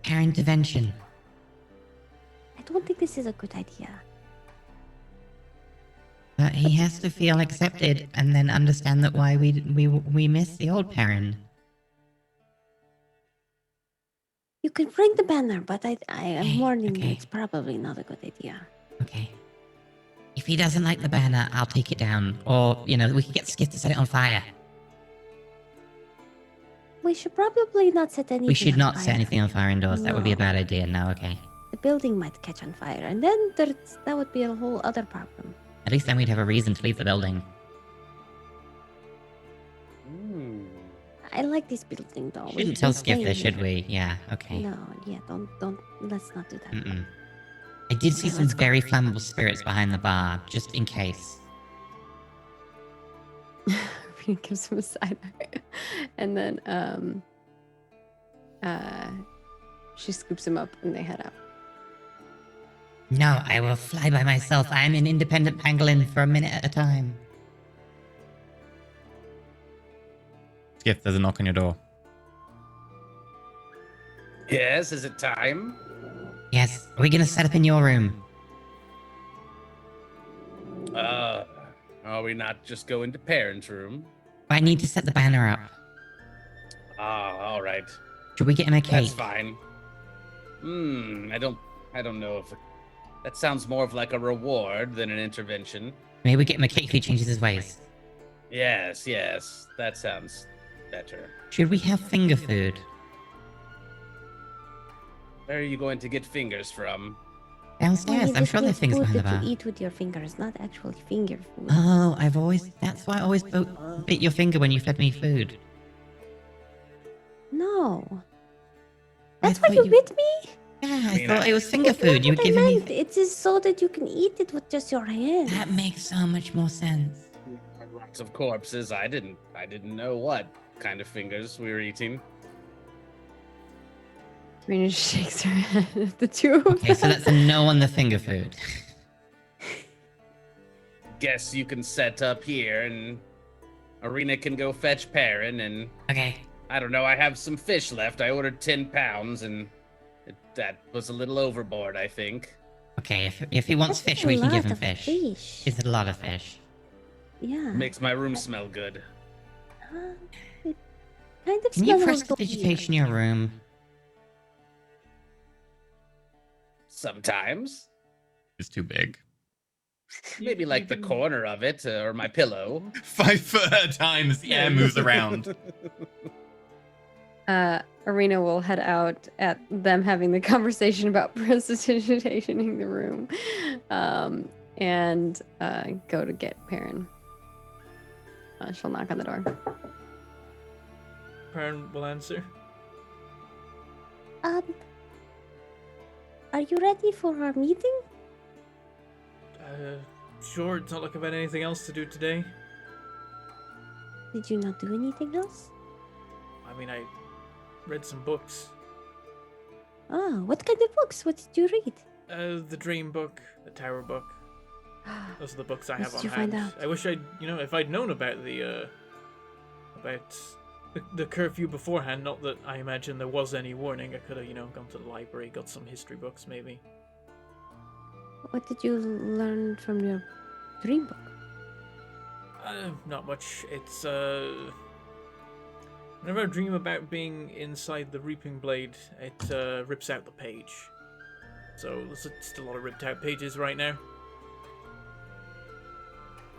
Perrintervention. I don't think this is a good idea. But he has to feel accepted and then understand that why we miss the old Perrin. You can bring the banner, but I am Okay, warning you, okay. it's probably not a good idea. Okay. If he doesn't like the banner, I'll take it down. Or, we could get Skiff to set it on fire. We should probably not set anything We should on not fire. set anything on fire indoors. That would be a No. bad idea. No, okay. The building might catch on fire, and then that would be a whole other problem. At least then we'd have a reason to leave the building. I like this building, though. We Shouldn't tell can Skiff stay this, here. should we? Yeah, okay. No, yeah, don't. Let's not do that. Mm-mm. I did see some very flammable spirits behind the bar, just in case. Rena gives him a side eye. And then she scoops him up and they head out. No, I will fly by myself. I am an independent pangolin for a minute at a time. Skiff, there's a knock on your door. Yes, is it time? Yes, are we gonna set up in your room? Are we not just going to Perrin's room? I need to set the banner up. All right. Should we get him a cake? That's fine. I don't know if that sounds more of like a reward than an intervention. Maybe we get him a cake if he changes his ways. Yes, that sounds better. Should we have finger food? Where are you going to get fingers from? Downstairs, I'm sure there's things food behind the that bar. you eat with your fingers, not actually finger food. Oh, that's why I always bit your finger when you fed me food. No. I That's why thought you you- bit me? Yeah, I mean, thought it was finger It's not food. You were what I giving me... meant. It is so that you can eat it with just your hands. That makes so much more sense. Lots of corpses. I didn't know what kind of fingers we were eating. Rena just shakes her head at the two of Okay, so them. that's a no on the finger food. Guess you can set up here and Arena can go fetch Perrin and Okay. I don't know, I have some fish left. I ordered 10 pounds and that was a little overboard, I think. Okay, if he wants That's fish, a we can give lot him of fish. fish. It's a lot of fish. Yeah. Makes my room smell good. It kind of Can you smells press like digitation in your room? Sometimes. It's too big. Maybe like the corner of it or my pillow. 5 foot at a time as the air moves around. Arena will head out at them having the conversation about prestidigitating the room, and go to get Perrin. She'll knock on the door. Perrin will answer. Are you ready for our meeting? Sure, it's not like I've had anything else to do today. Did you not do anything else? I mean, I read some books. Oh, what kind of books? What did you read? The Dream book, the Tower book. Those are the books I What have did on you hand. find out? I wish I'd, if I'd known about the curfew beforehand. Not that I imagine there was any warning. I could have, gone to the library, got some history books, maybe. What did you learn from your dream book? Not much. It's whenever I dream about being inside the reaping blade, it rips out the page. So there's just a lot of ripped out pages right now.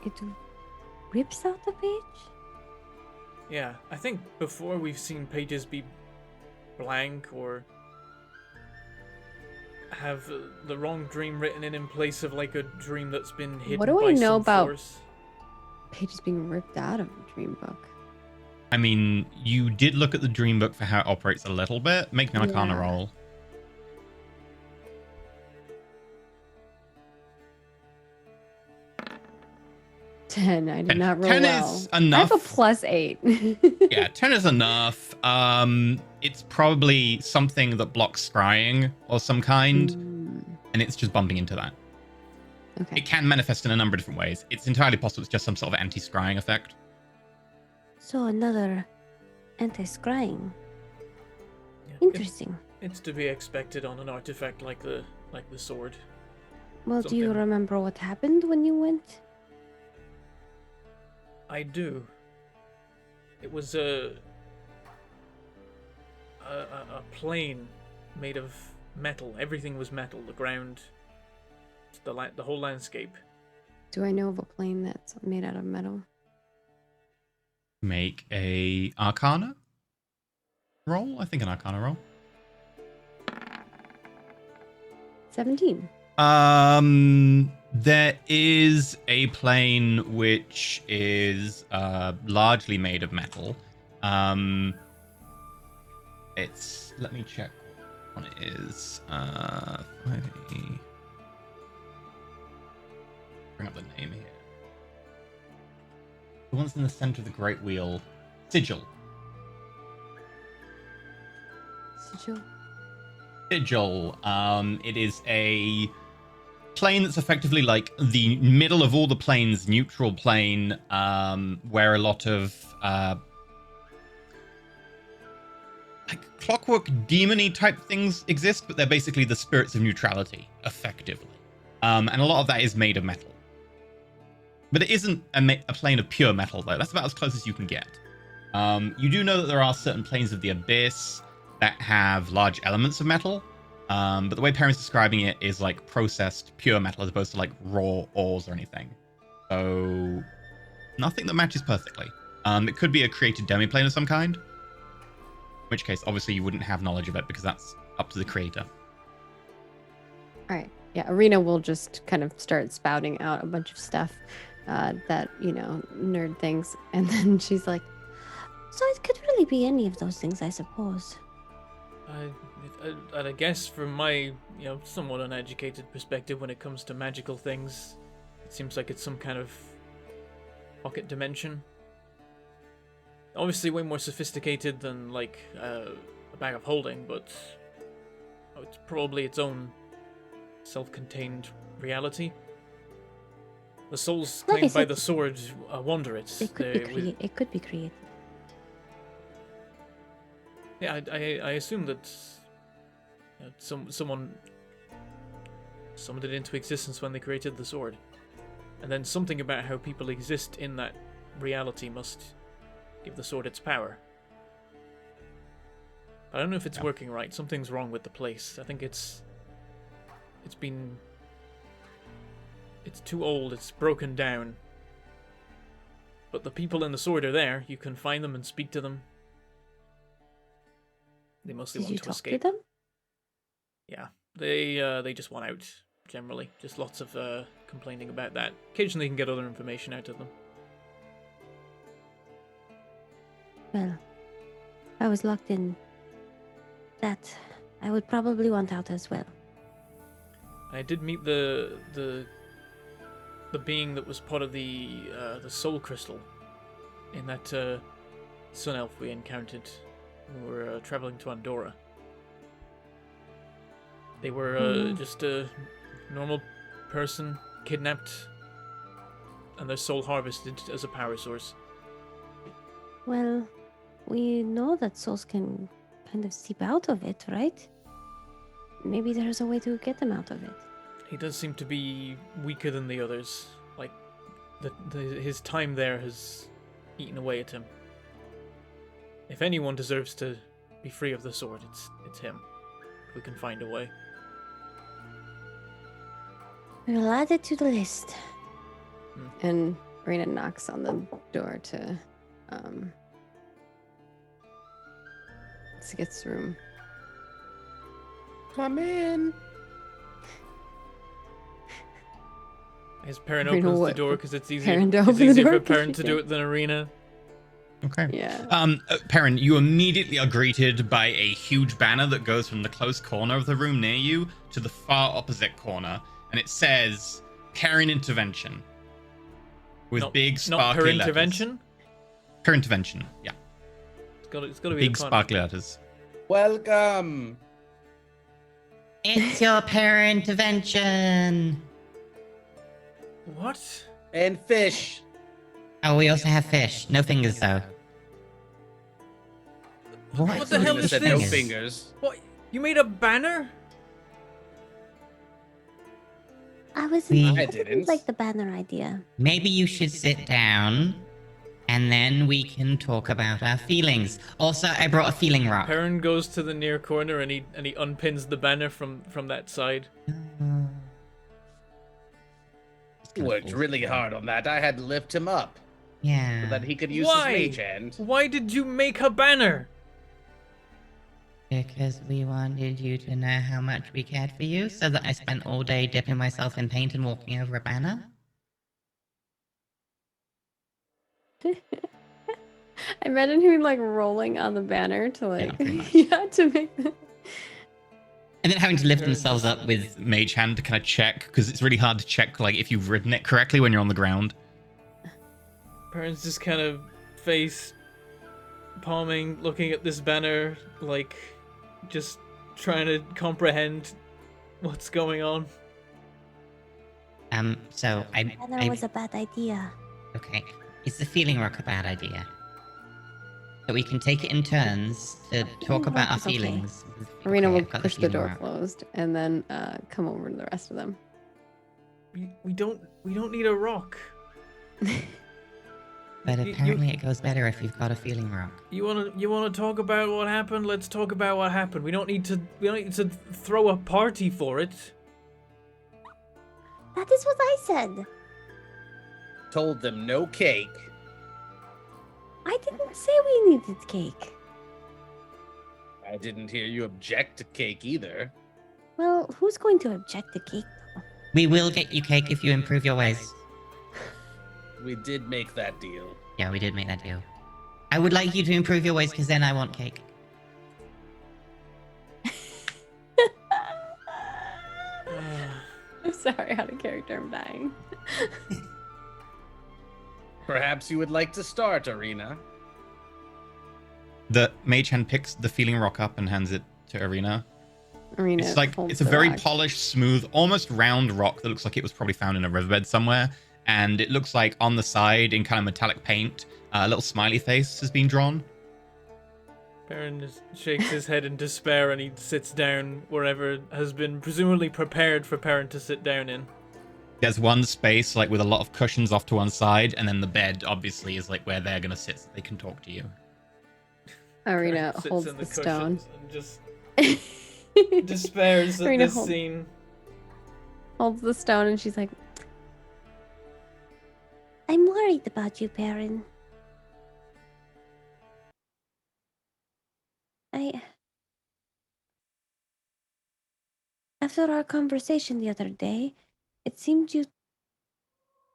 It rips out the page? Yeah, I think before we've seen pages be blank or have the wrong dream written in place of like a dream that's been hidden. What do by we know some about force. pages being ripped out of the dream book? I mean, you did look at the dream book for how it operates a little bit. Make me an Arcana Yeah. roll. 10. I did 10. not roll 10 well. is I have a enough. +8. Yeah, 10 is enough. It's probably something that blocks scrying or some kind, and it's just bumping into that. Okay. It can manifest in a number of different ways. It's entirely possible it's just some sort of anti-scrying effect. So another anti-scrying. Yeah, Interesting. It's to be expected on an artifact like the sword. Well, do you something. remember what happened when you went? I do. It was a plane made of metal. Everything was metal. The ground, the whole landscape. Do I know of a plane that's made out of metal? Make a Arcana roll. I think an Arcana roll. 17. There is a plane which is largely made of metal. It's, let me check what it is. 5e. Bring up the name here. The one's in the center of the Great Wheel. Sigil. Sigil? Sigil. It is a plane that's effectively like the middle of all the planes, neutral plane, where a lot of like clockwork demon-y type things exist, but they're basically the spirits of neutrality, effectively. And a lot of that is made of metal. But it isn't a plane of pure metal, though. That's about as close as you can get. You do know that there are certain planes of the Abyss that have large elements of metal, but the way Perrin's describing it is like processed pure metal as opposed to like raw ores or anything. So nothing that matches perfectly. It could be a created demiplane of some kind, in which case obviously you wouldn't have knowledge of it because that's up to the creator. All right. Yeah, Arena will just kind of start spouting out a bunch of stuff that, nerd things. And then she's like, So it could really be any of those things, I suppose. I guess from my, somewhat uneducated perspective when it comes to magical things, it seems like it's some kind of pocket dimension. Obviously way more sophisticated than, like, a bag of holding, but it's probably its own self-contained reality. The souls Like I claimed by said, the sword wander it. It could be created. Yeah, I assume that someone summoned it into existence when they created the sword. And then something about how people exist in that reality must give the sword its power. I don't know if it's working right. Something's wrong with the place. I think it's too old, it's broken down. But the people in the sword are there. You can find them and speak to them. They mostly Did want you to talk escape. to them? Yeah, they just want out generally. Just lots of complaining about that. Occasionally, you can get other information out of them. Well, I was locked in. That I would probably want out as well. I did meet the being that was part of the soul crystal in that sun elf we encountered when we were traveling to Andorra. They were just a normal person kidnapped and their soul harvested as a power source. Well, we know that souls can kind of seep out of it, right? Maybe there's a way to get them out of it. He does seem to be weaker than the others. Like, his time there has eaten away at him. If anyone deserves to be free of the sword, it's him. If we can find a way. We'll add it to the list. And Rena knocks on the door to Skith's room. Come in. As Perrin Arena opens the what? door because it's easier, Perrin to it's open the easier door for 'cause Perrin she to do it than Arena. Okay. Yeah. Perrin, you immediately are greeted by a huge banner that goes from the close corner of the room near you to the far opposite corner, and it says Perrintervention with big sparkly Not letters. Perrintervention? Perrintervention, yeah. It's got to be Big the con- sparkly letters. Welcome. It's your Perrintervention. What? And fish. Oh, we also have fish. No fingers, though. What the hell Wouldn't have is said this? no fingers. What? You made a banner? I I didn't. like the banner idea. Maybe you should sit down, and then we can talk about our feelings. Also, I brought a feeling rock. Perrin goes to the near corner and he unpins the banner from that side. Worked really hard on that. I had to lift him up so Yeah. that he could use Why? his mage hand. Why did you make a banner? Because we wanted you to know how much we cared for you, so that I spent all day dipping myself in paint and walking over a banner. I imagine him like rolling on the banner to like pretty much. yeah, to make the And then having to lift themselves up with... Mage hand to kind of check, because it's really hard to check like if you've written it correctly when you're on the ground. Perrin's just kind of face palming, looking at this banner, like just trying to comprehend what's going on. So Banner was a bad idea. Okay. Is the feeling rock a bad idea? So we can take it in turns to talk Feeling about rock our is okay. feelings. Arena will I've got push the feeling door rock. closed and then come over to the rest of them. We don't need a rock. But You- apparently it goes better if you've got a feeling rock. You wanna talk about what happened? Let's talk about what happened. We don't need to throw a party for it. That is what I said. Told them no cake. I didn't say we needed cake. I didn't hear you object to cake either. Well, who's going to object to cake, though? We will get you cake if you improve your ways. We did make that deal. Yeah, we did make that deal. I would like you to improve your ways because then I want cake. I'm sorry, out of character, I'm dying. Perhaps you would like to start, Arena. The mage hand picks the feeling rock up and hands it to Arena. Arena It's like holds it's a the very rock. polished, smooth, almost round rock that looks like it was probably found in a riverbed somewhere. And it looks like on the side, in kind of metallic paint, a little smiley face has been drawn. Perrin just shakes his head in despair and he sits down wherever has been presumably prepared for Perrin to sit down in. There's one space like with a lot of cushions off to one side, and then the bed obviously is like where they're gonna sit so they can talk to you. Arena Sits holds in the stone. cushions and just despairs at Arena this holds- scene. Holds the stone and she's like, I'm worried about you, Perrin. After our conversation the other day, it seemed you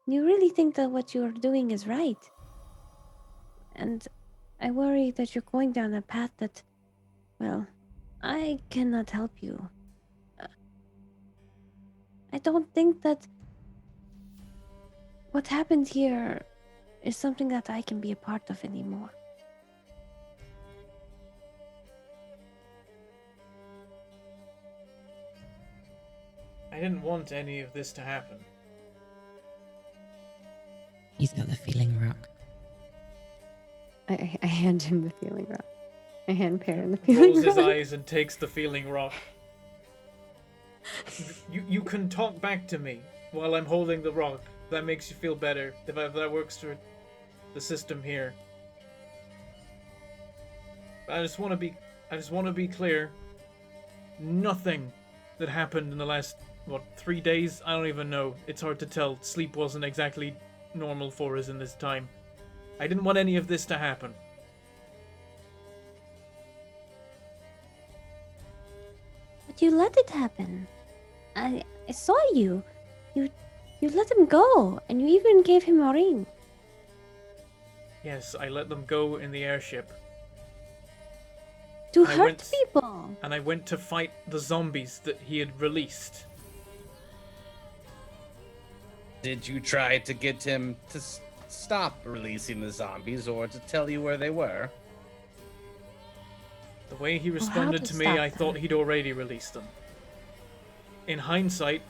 really think that what you are doing is right. And I worry that you're going down a path that, well, I cannot help you. I don't think that what happened here is something that I can be a part of anymore. I didn't want any of this to happen. He's got the feeling rock. I hand him the feeling rock. I hand Perrin the feeling Rolls rock. his eyes and takes the feeling rock. You can talk back to me while I'm holding the rock. That makes you feel better. If that works for the system here. I just want to be clear. Nothing that happened in the last 3 days. I don't even know. It's hard to tell. Sleep wasn't exactly normal for us in this time. I didn't want any of this to happen. But you let it happen. I saw you. You let him go, and you even gave him a ring. Yes, I let them go in the airship. To I hurt went- people. And I went to fight the zombies that he had released. Did you try to get him to stop releasing the zombies or to tell you where they were? The way he how responded to to me, stop I them? thought he'd already released them. In hindsight,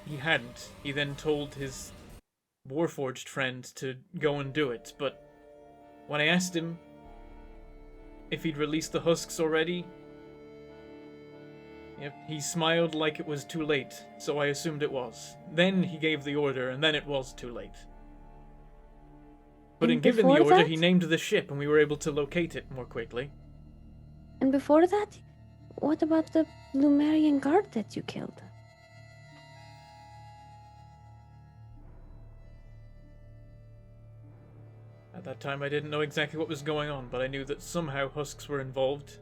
he hadn't. He then told his Warforged friend to go and do it, but when I asked him if he'd released the husks already, he smiled like it was too late, so I assumed it was. Then he gave the order, and then it was too late. But And in giving the before order, that? he named the ship, and we were able to locate it more quickly. And before that, what about the Lumerian guard that you killed? At that time, I didn't know exactly what was going on, but I knew that somehow husks were involved.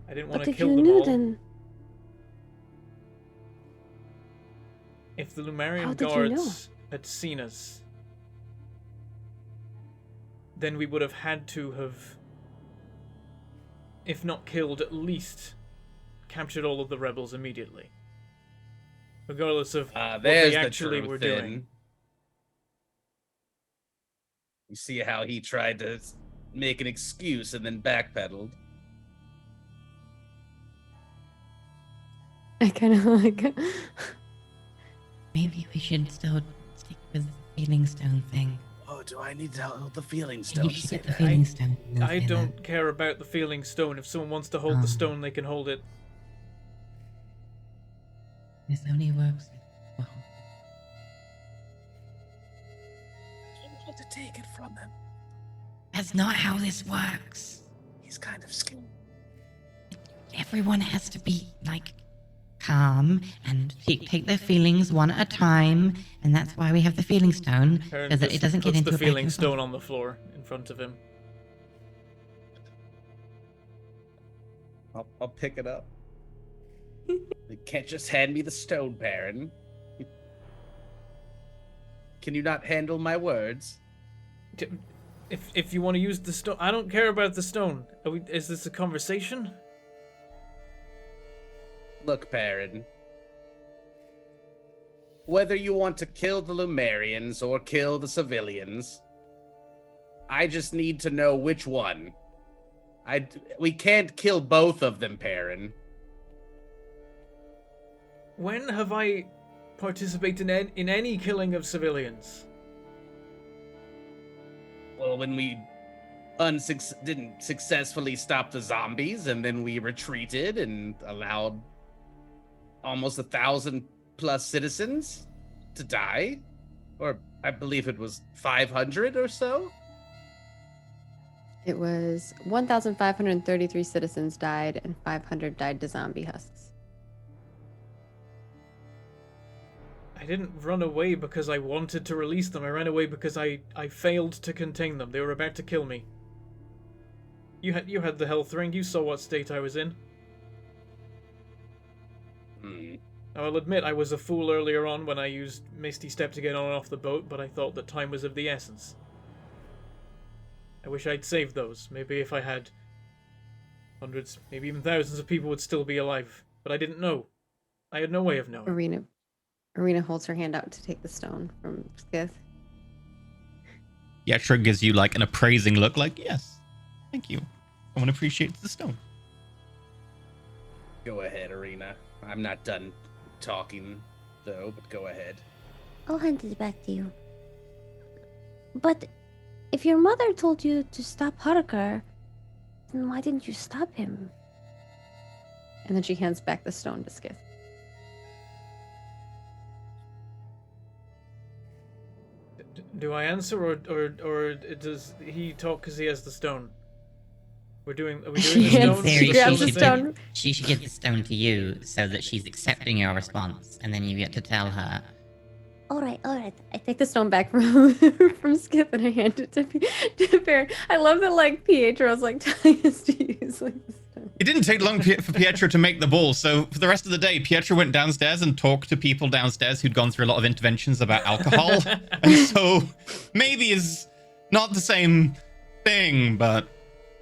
I didn't want But to if kill you them knew, all. then If the How Lumerian did you know? guards had seen us, then we would have had to have, if not killed, at least captured all of the rebels immediately. Regardless of what There's they the actually truth were then. doing. You see how he tried to make an excuse and then backpedaled. I kind of like. Maybe we should still stick with the feeling stone thing. Oh, do I need to hold the feeling Maybe stone? we should get the I- feeling stone. and I say that. don't care about the feeling stone. If someone wants to hold the Oh. stone, they can hold it. This only works. Well, You want to take it from him. that's not how this works. He's kind of scared. Everyone has to be like calm and take their feelings one at a time, and that's why we have the feeling stone, Perrin so that just it doesn't get puts into the a back feeling and stone forth. on the floor in front of him. I'll pick it up. You can't just hand me the stone, Perrin. Can you not handle my words? If you want to use the stone, I don't care about the stone. Is this a conversation? Look, Perrin. Whether you want to kill the Lumerians or kill the civilians, I just need to know which one. We can't kill both of them, Perrin. When have I participated in any killing of civilians? Well, when we didn't successfully stop the zombies, and then we retreated and allowed almost 1,000+ citizens to die, or I believe it was 500 or so. It was 1,533 citizens died and 500 died to zombie husks. I didn't run away because I wanted to release them. I ran away because I failed to contain them. They were about to kill me. You had the health ring. You saw what state I was in. I'll admit I was a fool earlier on when I used Misty Step to get on and off the boat, but I thought that time was of the essence. I wish I'd saved those. Maybe if I had, hundreds, maybe even thousands of people would still be alive. But I didn't know. I had no way of knowing. Arena holds her hand out to take the stone from Skith. Pietra gives you like an appraising look, like, yes, thank you. Someone appreciates the stone. Go ahead, Arena. I'm not done talking, though, but go ahead. I'll hand it back to you. But if your mother told you to stop Harker, then why didn't you stop him? And then she hands back the stone to Skith. Do I answer, or does he talk because he has the stone? Are we doing the stone? theory, grabs the stone. She should give the stone to you so that she's accepting your response, and then you get to tell her. All right. I take the stone back from Skith and I hand it to Perrin. I love that like Pietro's like telling us to use like the stone. It didn't take long for Pietra to make the ball, so for the rest of the day, Pietra went downstairs and talked to people downstairs who'd gone through a lot of interventions about alcohol, and so maybe is not the same thing, but...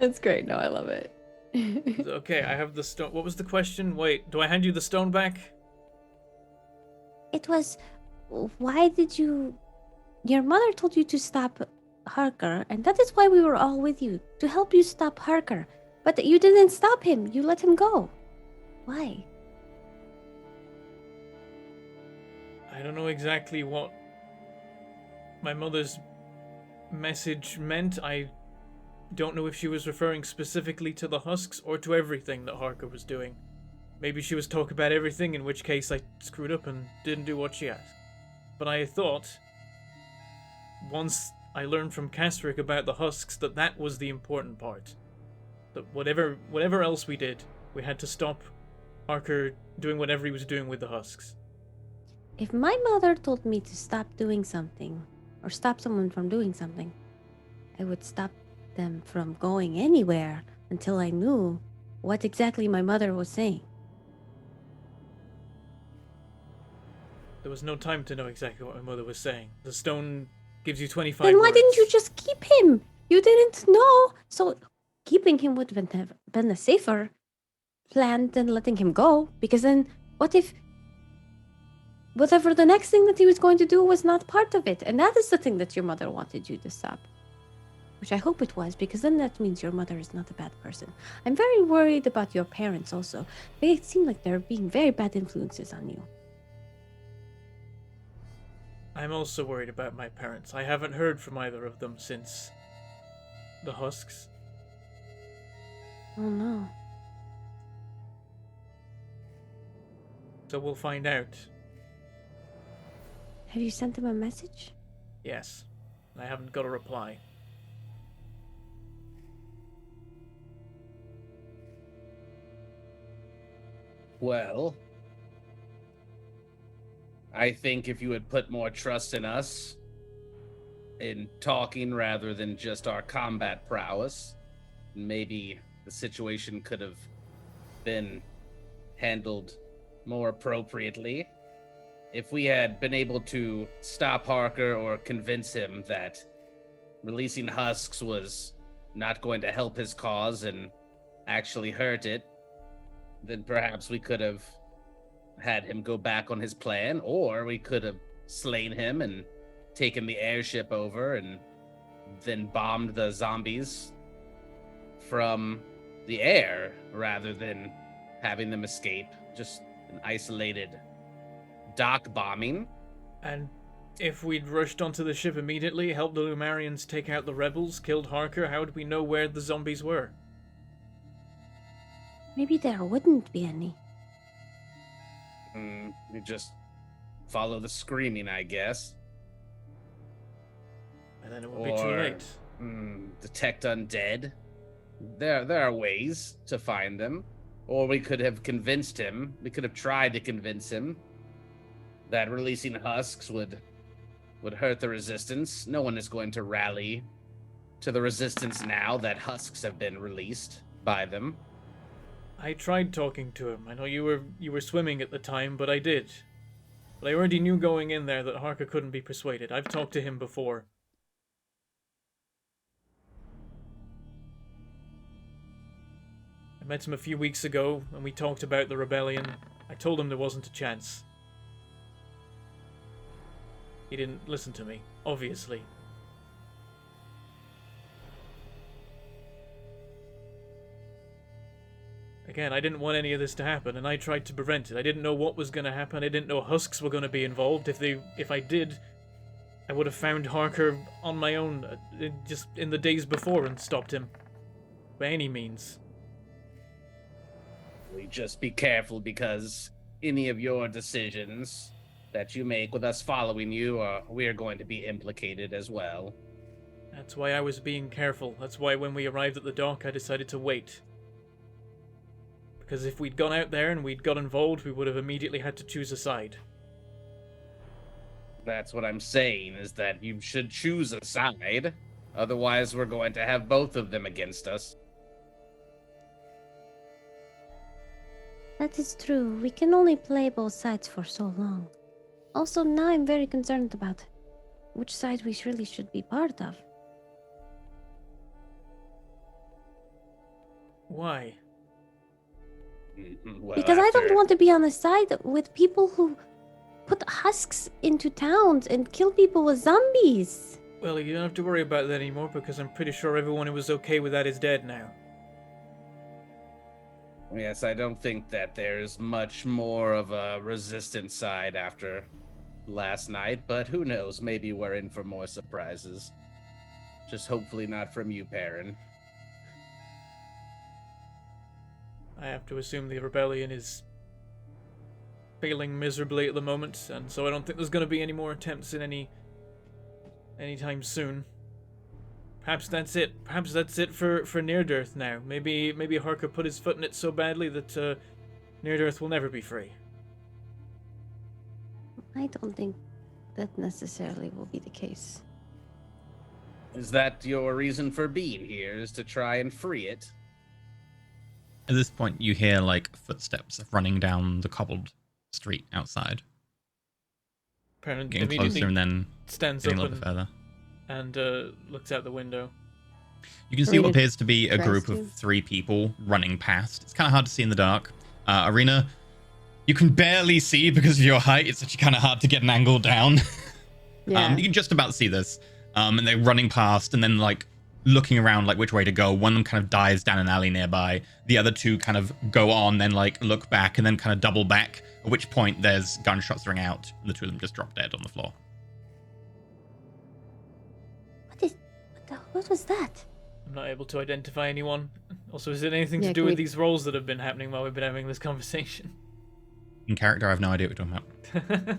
That's great. No, I love it. Okay, I have the stone. What was the question? Wait, do I hand you the stone back? It was, why did you... Your mother told you to stop Harker, and that is why we were all with you, to help you stop Harker. But you didn't stop him. You let him go. Why? I don't know exactly what my mother's message meant. I don't know if she was referring specifically to the husks or to everything that Harker was doing. Maybe she was talking about everything, in which case I screwed up and didn't do what she asked. But I thought, once I learned from Kastrik about the husks, that was the important part. That whatever else we did, we had to stop Harker doing whatever he was doing with the husks. If my mother told me to stop doing something, or stop someone from doing something, I would stop them from going anywhere until I knew what exactly my mother was saying. There was no time to know exactly what my mother was saying. The stone gives you 25 Then why words. didn't you just keep him? You didn't know, so keeping him would have been a safer plan than letting him go. Because then, what if whatever the next thing that he was going to do was not part of it? And that is the thing that your mother wanted you to stop. Which I hope it was, because then that means your mother is not a bad person. I'm very worried about your parents also. They seem like they're being very bad influences on you. I'm also worried about my parents. I haven't heard from either of them since the husks. Oh no. So we'll find out. Have you sent them a message? Yes. I haven't got a reply. Well, I think if you had put more trust in us, in talking rather than just our combat prowess, maybe the situation could have been handled more appropriately. If we had been able to stop Harker or convince him that releasing husks was not going to help his cause and actually hurt it, then perhaps we could have had him go back on his plan, or we could have slain him and taken the airship over and then bombed the zombies from the air rather than having them escape. Just an isolated dock bombing. And if we'd rushed onto the ship immediately, helped the Lumarians take out the rebels, killed Harker, how would we know where the zombies were? Maybe there wouldn't be any. We just follow the screaming, I guess. And then it would be too late. Detect undead. There are ways to find them. Or we could have convinced him. We could have tried to convince him that releasing husks would hurt the resistance. No one is going to rally to the resistance now that husks have been released by them. I tried talking to him. I know you were swimming at the time, but I did. But I already knew going in there that Harker couldn't be persuaded. I've talked to him before. I met him a few weeks ago, and we talked about the rebellion. I told him there wasn't a chance. He didn't listen to me, obviously. Again, I didn't want any of this to happen, and I tried to prevent it. I didn't know what was going to happen. I didn't know husks were going to be involved. If I did, I would have found Harker on my own, just in the days before, and stopped him. By any means. We just be careful, because any of your decisions that you make with us following you, we are going to be implicated as well. That's why I was being careful. That's why when we arrived at the dock, I decided to wait. Because if we'd gone out there and we'd got involved, we would have immediately had to choose a side. That's what I'm saying, is that you should choose a side. Otherwise, we're going to have both of them against us. That is true. We can only play both sides for so long. Also, now I'm very concerned about which side we really should be part of. Why? Well, Because I don't after- want to be on a side with people who put husks into towns and kill people with zombies. Well, you don't have to worry about that anymore, because I'm pretty sure everyone who was okay with that is dead now. Yes, I don't think that there's much more of a resistant side after last night, but who knows? Maybe we're in for more surprises. Just hopefully not from you, Perrin. I have to assume the rebellion is failing miserably at the moment, and so I don't think there's going to be any more attempts in anytime soon. Perhaps that's it. Perhaps that's it for Near-Dearth now. Maybe Harker put his foot in it so badly that Near-Dearth will never be free. I don't think that necessarily will be the case. Is that your reason for being here, is to try and free it? At this point, you hear like footsteps running down the cobbled street outside, Perrin getting immediately closer and then stands getting a up little bit further. and looks out the window. You can see what Arena appears to be a tries group to. of 3 people running past. It's kind of hard to see in the dark. Arena, you can barely see because of your height. It's actually kind of hard to get an angle down. Yeah. You can just about see this. And they're running past and then like looking around like which way to go. One of them kind of dives down an alley nearby. The other 2 kind of go on, then like look back and then kind of double back. At which point there's gunshots ring out and the 2 of them just drop dead on the floor. What was that? I'm not able to identify anyone. Also, is it anything to Yeah, do can with we- these roles that have been happening while we've been having this conversation? In character, I have no idea what you're talking about.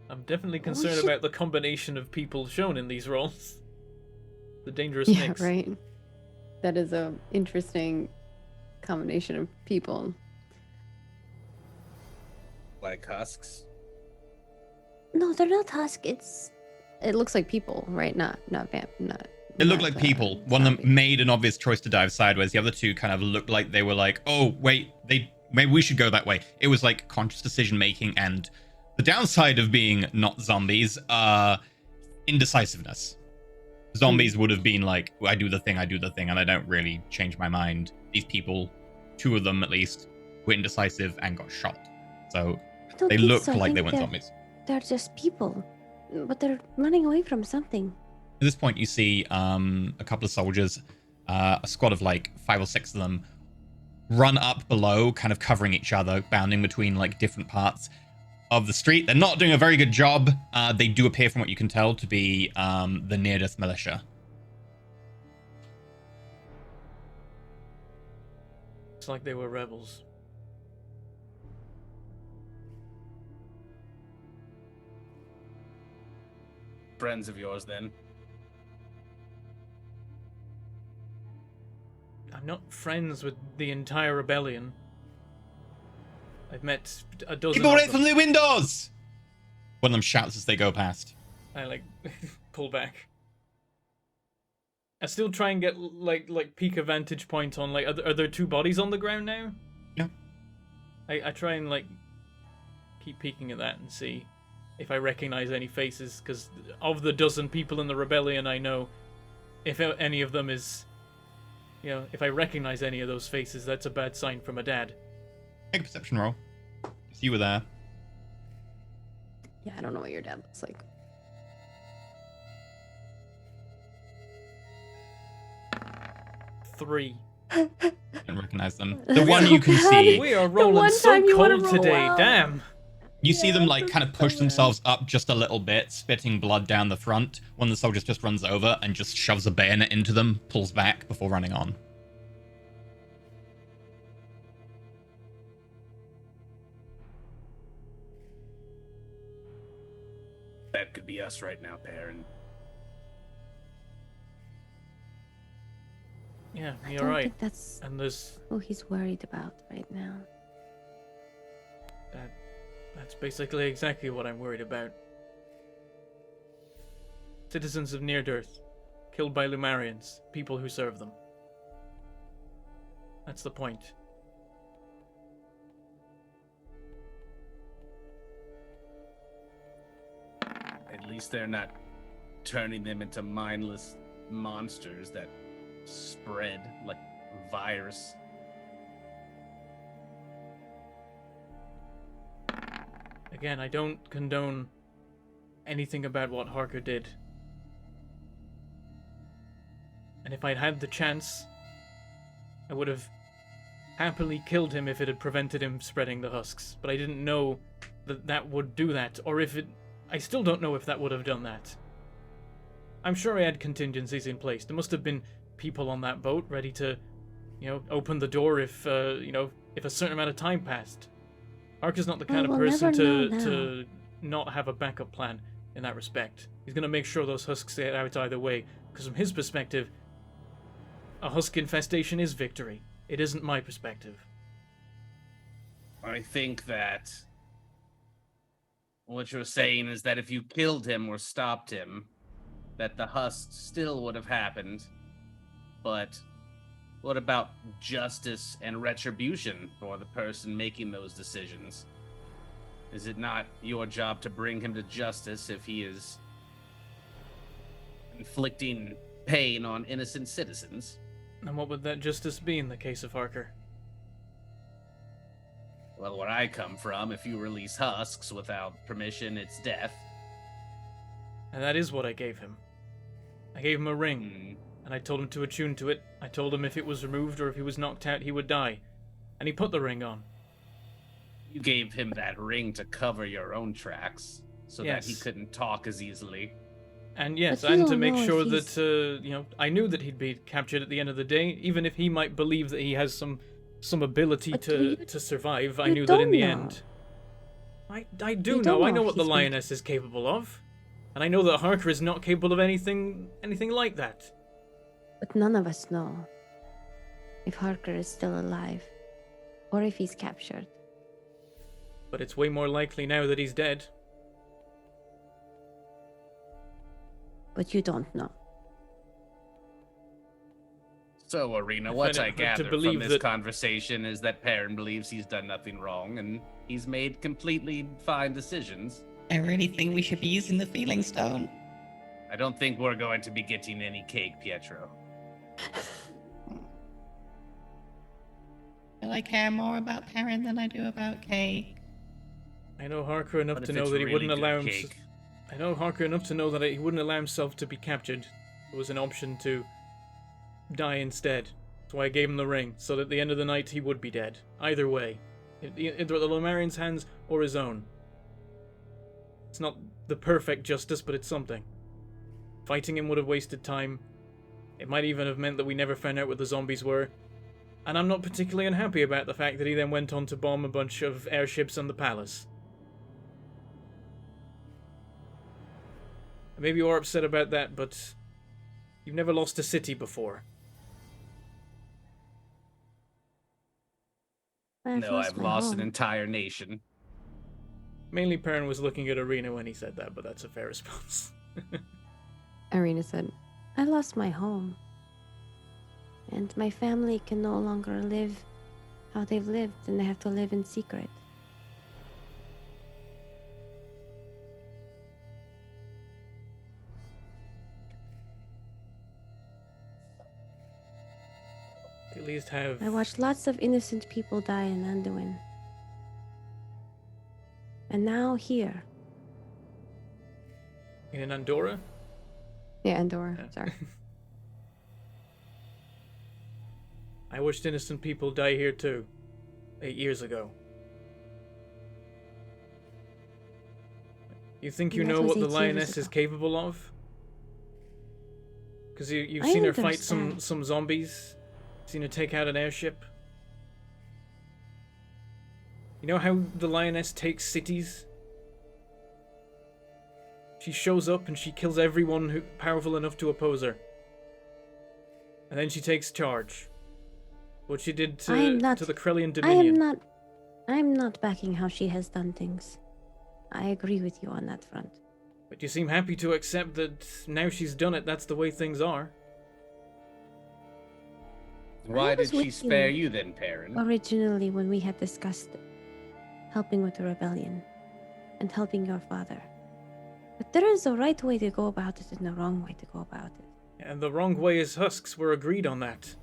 I'm definitely concerned should- about the combination of people shown in these roles. The dangerous Yeah, mix. right. That is a interesting combination of people. Like husks? No, they're not husk. It looks like people, right? Not. It looked like people. One of them made an obvious choice to dive sideways. The other 2 kind of looked like they were like, oh, wait, maybe we should go that way. It was like conscious decision making, and the downside of being not zombies, indecisiveness. Zombies would have been like, I do the thing, and I don't really change my mind. These people, 2 of them at least, were indecisive and got shot. So I don't they think looked so. I like they think weren't zombies. They're just people, but they're running away from something. At this point, you see a couple of soldiers, a squad of like 5 or 6 of them, run up below, kind of covering each other, bounding between like different parts of the street. They're not doing a very good job. They do appear, from what you can tell, to be the Near-Death militia. It's like they were rebels. Friends of yours, then? I'm not friends with the entire rebellion. I've met a dozen People of right them. from the windows! One of them shouts as they go past. I like pull back. I still try and get like peek a vantage point on like are there 2 bodies on the ground now? Yeah. I try and like keep peeking at that and see if I recognize any faces, because of the dozen people in the rebellion I know, if any of them is, you know, if I recognize any of those faces, that's a bad sign for my dad. Make a perception roll. If you were there. Yeah, I don't know what your dad looks like. 3. Don't recognize them. The one you can see, We are rolling one so time you wanna cold roll today, well. damn. you see them like that's kind of so push bad. themselves up just a little bit, spitting blood down the front. One of the soldiers just runs over and just shoves a bayonet into them, pulls back before running on. That could be us right now, Perrin. Yeah, I you're don't right. think that's And there's who he's worried about right now. that's basically exactly what I'm worried about. Citizens of Near-Earth, killed by Lumarians, people who serve them. That's the point. At least they're not turning them into mindless monsters that spread like virus. Again, I don't condone anything about what Harker did. And if I'd had the chance, I would have happily killed him if it had prevented him spreading the husks. But I didn't know that that would do that, or if it... I still don't know if that would have done that. I'm sure I had contingencies in place. There must have been people on that boat ready to, you know, open the door if, you know, if a certain amount of time passed. Harker's not the kind of we'll person never know to not have a backup plan in that respect. He's going to make sure those husks get out either way, because from his perspective, a husk infestation is victory. It isn't my perspective. I think that what you're saying is that if you killed him or stopped him, that the husk still would have happened. But what about justice and retribution for the person making those decisions? Is it not your job to bring him to justice if he is inflicting pain on innocent citizens? And what would that justice be in the case of Harker? Well, where I come from, if you release husks without permission, it's death. And that is what I gave him. I gave him a ring, Hmm. and I told him to attune to it. I told him if it was removed or if he was knocked out, he would die. And he put the ring on. You gave him that ring to cover your own tracks, so that he Yes. couldn't talk as easily. And yes, But you and to don't make know if sure he's- that, you know, I knew that he'd be captured at the end of the day, even if he might believe that he has some ability But to you- survive. I you knew that in don't the know. end. I do You know. don't I know know if what the he's going to- lioness is capable of. And I know that Harker is not capable of anything like that. But none of us know if Harker is still alive or if he's captured. But it's way more likely now that he's dead. But you don't know. So, Arena, I what find I it hard to gather from believe this that- conversation is that Perrin believes he's done nothing wrong, and he's made completely fine decisions. I really think we should be using the feeling stone. I don't think we're going to be getting any cake, Pietro. Will I care more about Perrin than I do about cake? I know Harker enough What to if know it's that he really wouldn't good allow him. cake? I know Harker enough to know that he wouldn't allow himself to be captured. It was an option to die instead. That's why I gave him the ring, so that at the end of the night he would be dead. Either way. Either the Lomarian's hands or his own. It's not the perfect justice, but it's something. Fighting him would have wasted time. It might even have meant that we never found out what the zombies were. And I'm not particularly unhappy about the fact that he then went on to bomb a bunch of airships and the palace. Maybe you're upset about that, but you've never lost a city before. No, lost I've my lost home. an entire nation. Mainly Perrin was looking at Arena when he said that, but that's a fair response. Arena said, I lost my home. And my family can no longer live how they've lived, and they have to live in secret. At least have. I watched lots of innocent people die in Anduin. And now here. In Andorra? Yeah, Andorra. Yeah. Sorry. I watched innocent people die here too. 8 years ago. You think you And that know was what the 8 years lioness is ago. capable of? Because you've I seen her fight understand. some zombies. Seen her take out an airship. You know how the lioness takes cities? She shows up and she kills everyone who powerful enough to oppose her. And then she takes charge. What she did I am to not- the Krellian I am Dominion. I'm not backing how she has done things. I agree with you on that front. But you seem happy to accept that now she's done it, that's the way things are. Why was did she with spare you. you then, Perrin? Originally, when we had discussed helping with the rebellion and helping your father. But there is a right way to go about it and a wrong way to go about it. And the wrong way is husks, we're agreed on that.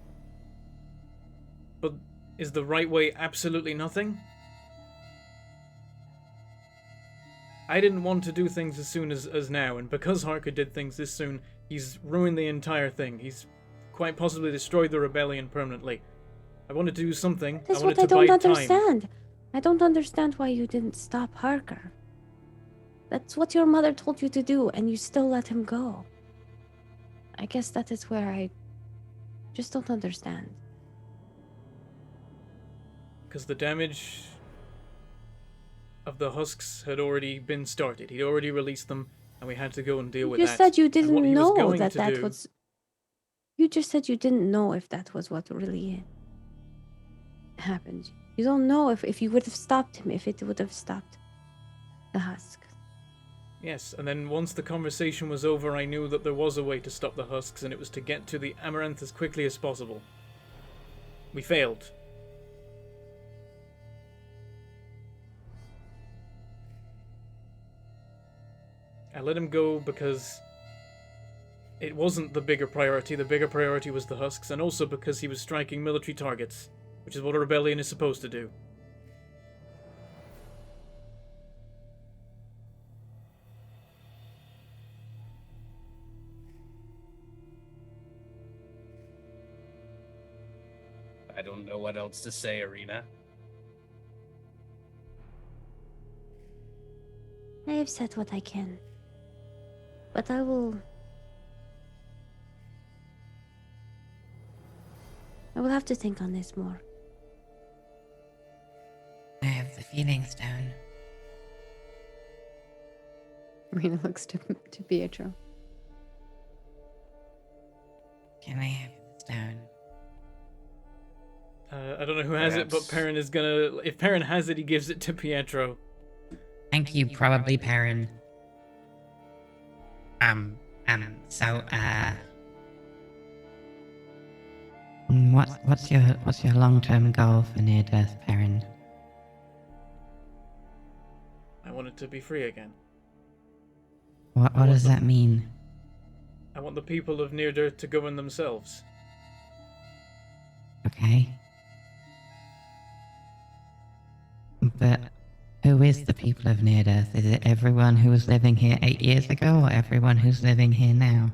But is the right way absolutely nothing? I didn't want to do things as soon as now, and because Harker did things this soon, he's ruined the entire thing. He's quite possibly destroyed the rebellion permanently. I wanted to do something. That's I wanted what I to don't bide time. understand. I don't understand why you didn't stop Harker. That's what your mother told you to do, and you still let him go. I guess that is where I just don't understand. Because the damage of the husks had already been started. He'd already released them, and we had to go and deal with You that. just said you And what didn't he was know going that to that do- was. You just said you didn't know if that was what really happened. You don't know if you would have stopped him, if it would have stopped the husk. Yes, and then once the conversation was over, I knew that there was a way to stop the husks, and it was to get to the Amaranth as quickly as possible. We failed. I let him go because it wasn't the bigger priority. The bigger priority was the husks, and also because he was striking military targets, which is what a rebellion is supposed to do. I don't know what else to say, Arena. I have said what I can. But I will have to think on this more. I have the feeling stone. Rena looks to Pietro. Can I have the stone? I don't know who has it, but Perhaps- Perrin is gonna... If Perrin has it, he gives it to Pietro. Thank you, probably Perrin. So, what's your long-term goal for near death, Perrin? I want it to be free again. What does that mean? I want the people of Near Death to govern themselves. Okay. But who is the people of Near Death? Is it everyone who was living here 8 years ago, or everyone who's living here now?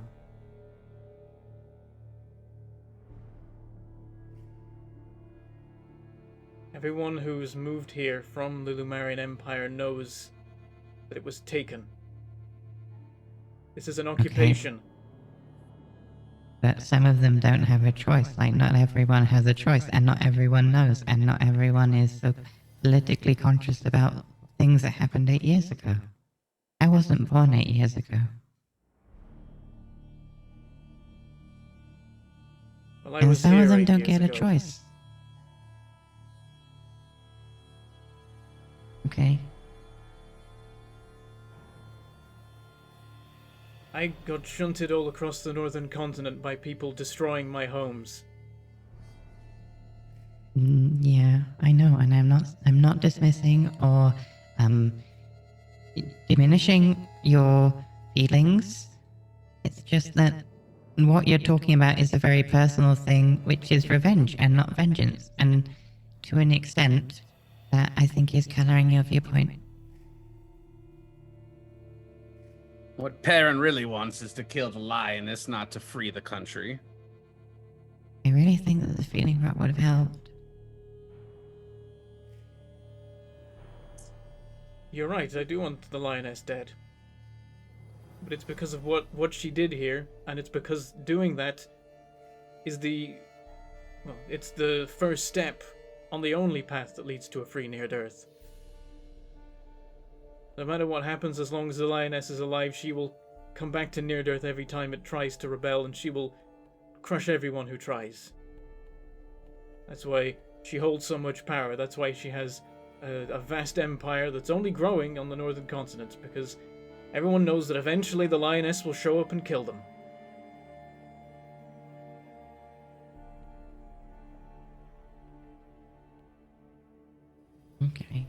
Everyone who's moved here from the Lumarian Empire knows that it was taken. This is an occupation. But some of them don't have a choice. Like, not everyone has a choice, and not everyone knows, and not everyone is so politically conscious about things that happened 8 years ago. I wasn't born 8 years ago. Well, I And was some here of them 8 don't years get a ago. choice. Okay? I got shunted all across the northern continent by people destroying my homes. Yeah, I know, and I'm not dismissing or diminishing your feelings. It's just that what you're talking about is a very personal thing, which is revenge and not vengeance, and to an extent that I think is coloring your viewpoint. What Perrin really wants is to kill the lioness, not to free the country. I really think that the feeling rot would have helped. You're right, I do want the lioness dead. But it's because of what she did here, and it's because doing that is it's the first step on the only path that leads to a free Near-Earth. No matter what happens, as long as the lioness is alive, she will come back to Near-Earth every time it tries to rebel, and she will crush everyone who tries. That's why she holds so much power. That's why she has a vast empire that's only growing on the northern continent, because everyone knows that eventually the lioness will show up and kill them. Okay.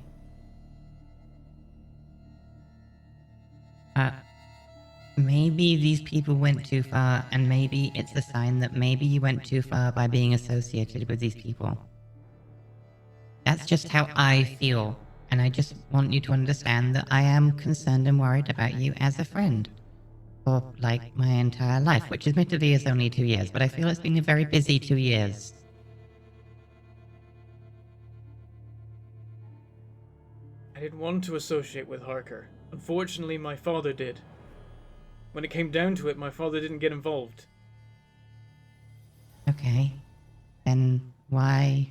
Maybe these people went too far, and maybe it's a sign that maybe you went too far by being associated with these people. That's just how I feel, and I just want you to understand that I am concerned and worried about you as a friend. For, like, my entire life, which admittedly is only 2 years, but I feel it's been a very busy 2 years. I didn't want to associate with Harker. Unfortunately, my father did. When it came down to it, my father didn't get involved. Okay. Then why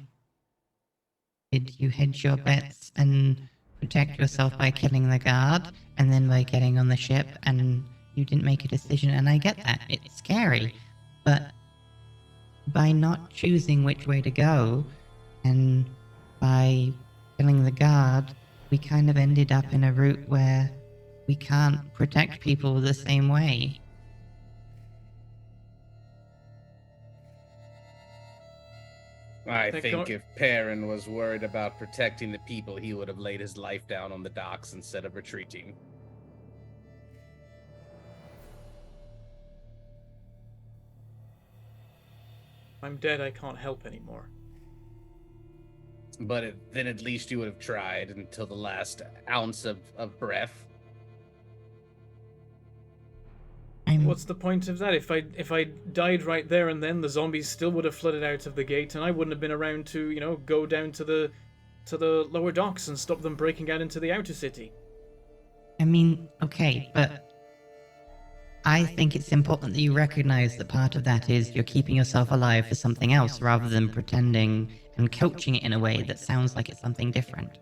did you hedge your bets and protect yourself by killing the guard, and then by getting on the ship, and you didn't make a decision? And I get that, it's scary, but by not choosing which way to go, and by killing the guard, we kind of ended up in a route where we can't protect people the same way. I Thank think God. if Perrin was worried about protecting the people, he would have laid his life down on the docks instead of retreating. I'm dead, I can't help anymore. But then at least you would have tried until the last ounce of breath. What's the point of that? If I died right there and then, the zombies still would have flooded out of the gate, and I wouldn't have been around to, go down to the lower docks and stop them breaking out into the outer city. I mean, okay, but I think it's important that you recognize that part of that is you're keeping yourself alive for something else rather than pretending and coaching it in a way that sounds like it's something different.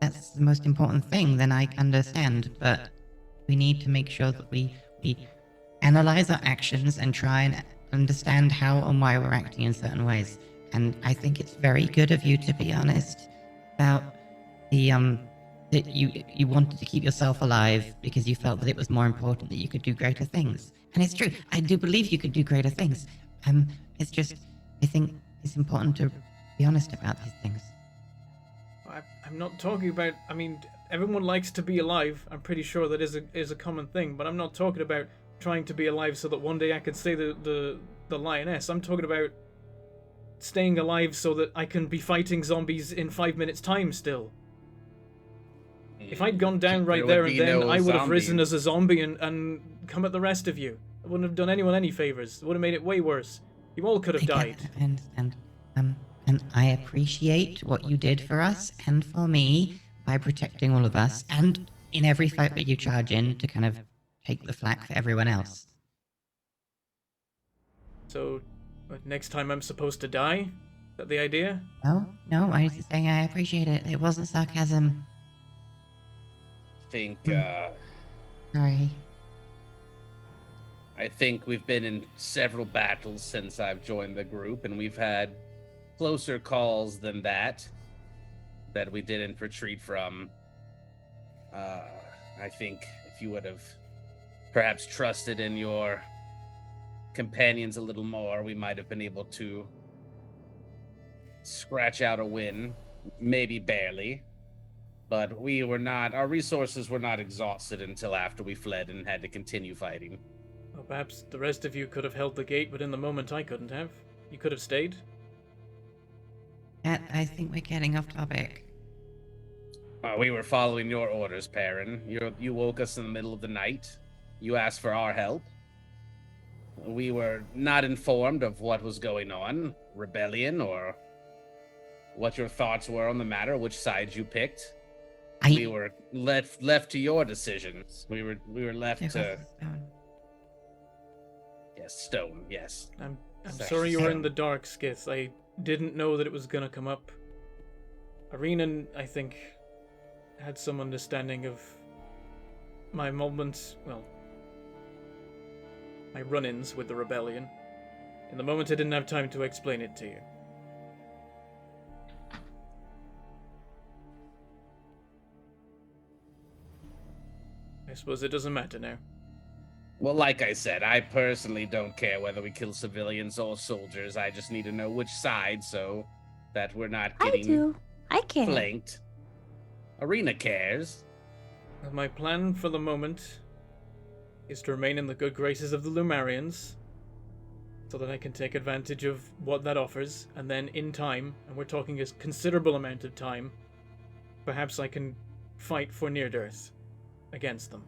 That's the most important thing, then I understand, but we need to make sure that we analyze our actions and try and understand how and why we're acting in certain ways. And I think it's very good of you to be honest about that you wanted to keep yourself alive because you felt that it was more important that you could do greater things. And it's true, I do believe you could do greater things. It's just, I think it's important to be honest about these things. I'm not talking about, everyone likes to be alive. I'm pretty sure that is a common thing, but I'm not talking about trying to be alive so that one day I can say the lioness. I'm talking about staying alive so that I can be fighting zombies in 5 minutes time still. If I'd gone down right there and then, I would have risen as a zombie and come at the rest of you. I wouldn't have done anyone any favors. It would have made it way worse. You all could have died. I understand. And I appreciate what you did for us and for me by protecting all of us, and in every fight that you charge in to kind of take the flak for everyone else. So, next time I'm supposed to die? Is that the idea? No, I was just saying I appreciate it. It wasn't sarcasm. Sorry. I think we've been in several battles since I've joined the group, and we've had closer calls than that we didn't retreat from. I think if you would have perhaps trusted in your companions a little more, we might have been able to scratch out a win, maybe barely. But our resources were not exhausted until after we fled and had to continue fighting. Well, perhaps the rest of you could have held the gate, but in the moment I couldn't have. You could have stayed. I think we're getting off topic. We were following your orders, Perrin. You woke us in the middle of the night. You asked for our help. We were not informed of what was going on, rebellion, or what your thoughts were on the matter, which sides you picked. We were left to your decisions. We were left to... Yes, stone, yes. I'm sorry you were in the dark, Skith. I didn't know that it was gonna come up. Arena, I think, had some understanding of my moments, well, my run-ins with the rebellion. In the moment I didn't have time to explain it to you. I suppose it doesn't matter now. Well, like I said, I personally don't care whether we kill civilians or soldiers. I just need to know which side so that we're not I getting do. I care. flanked. Arena cares. My plan for the moment is to remain in the good graces of the Lumarians, so that I can take advantage of what that offers, and then in time, and we're talking a considerable amount of time, perhaps I can fight for Near-Death against them.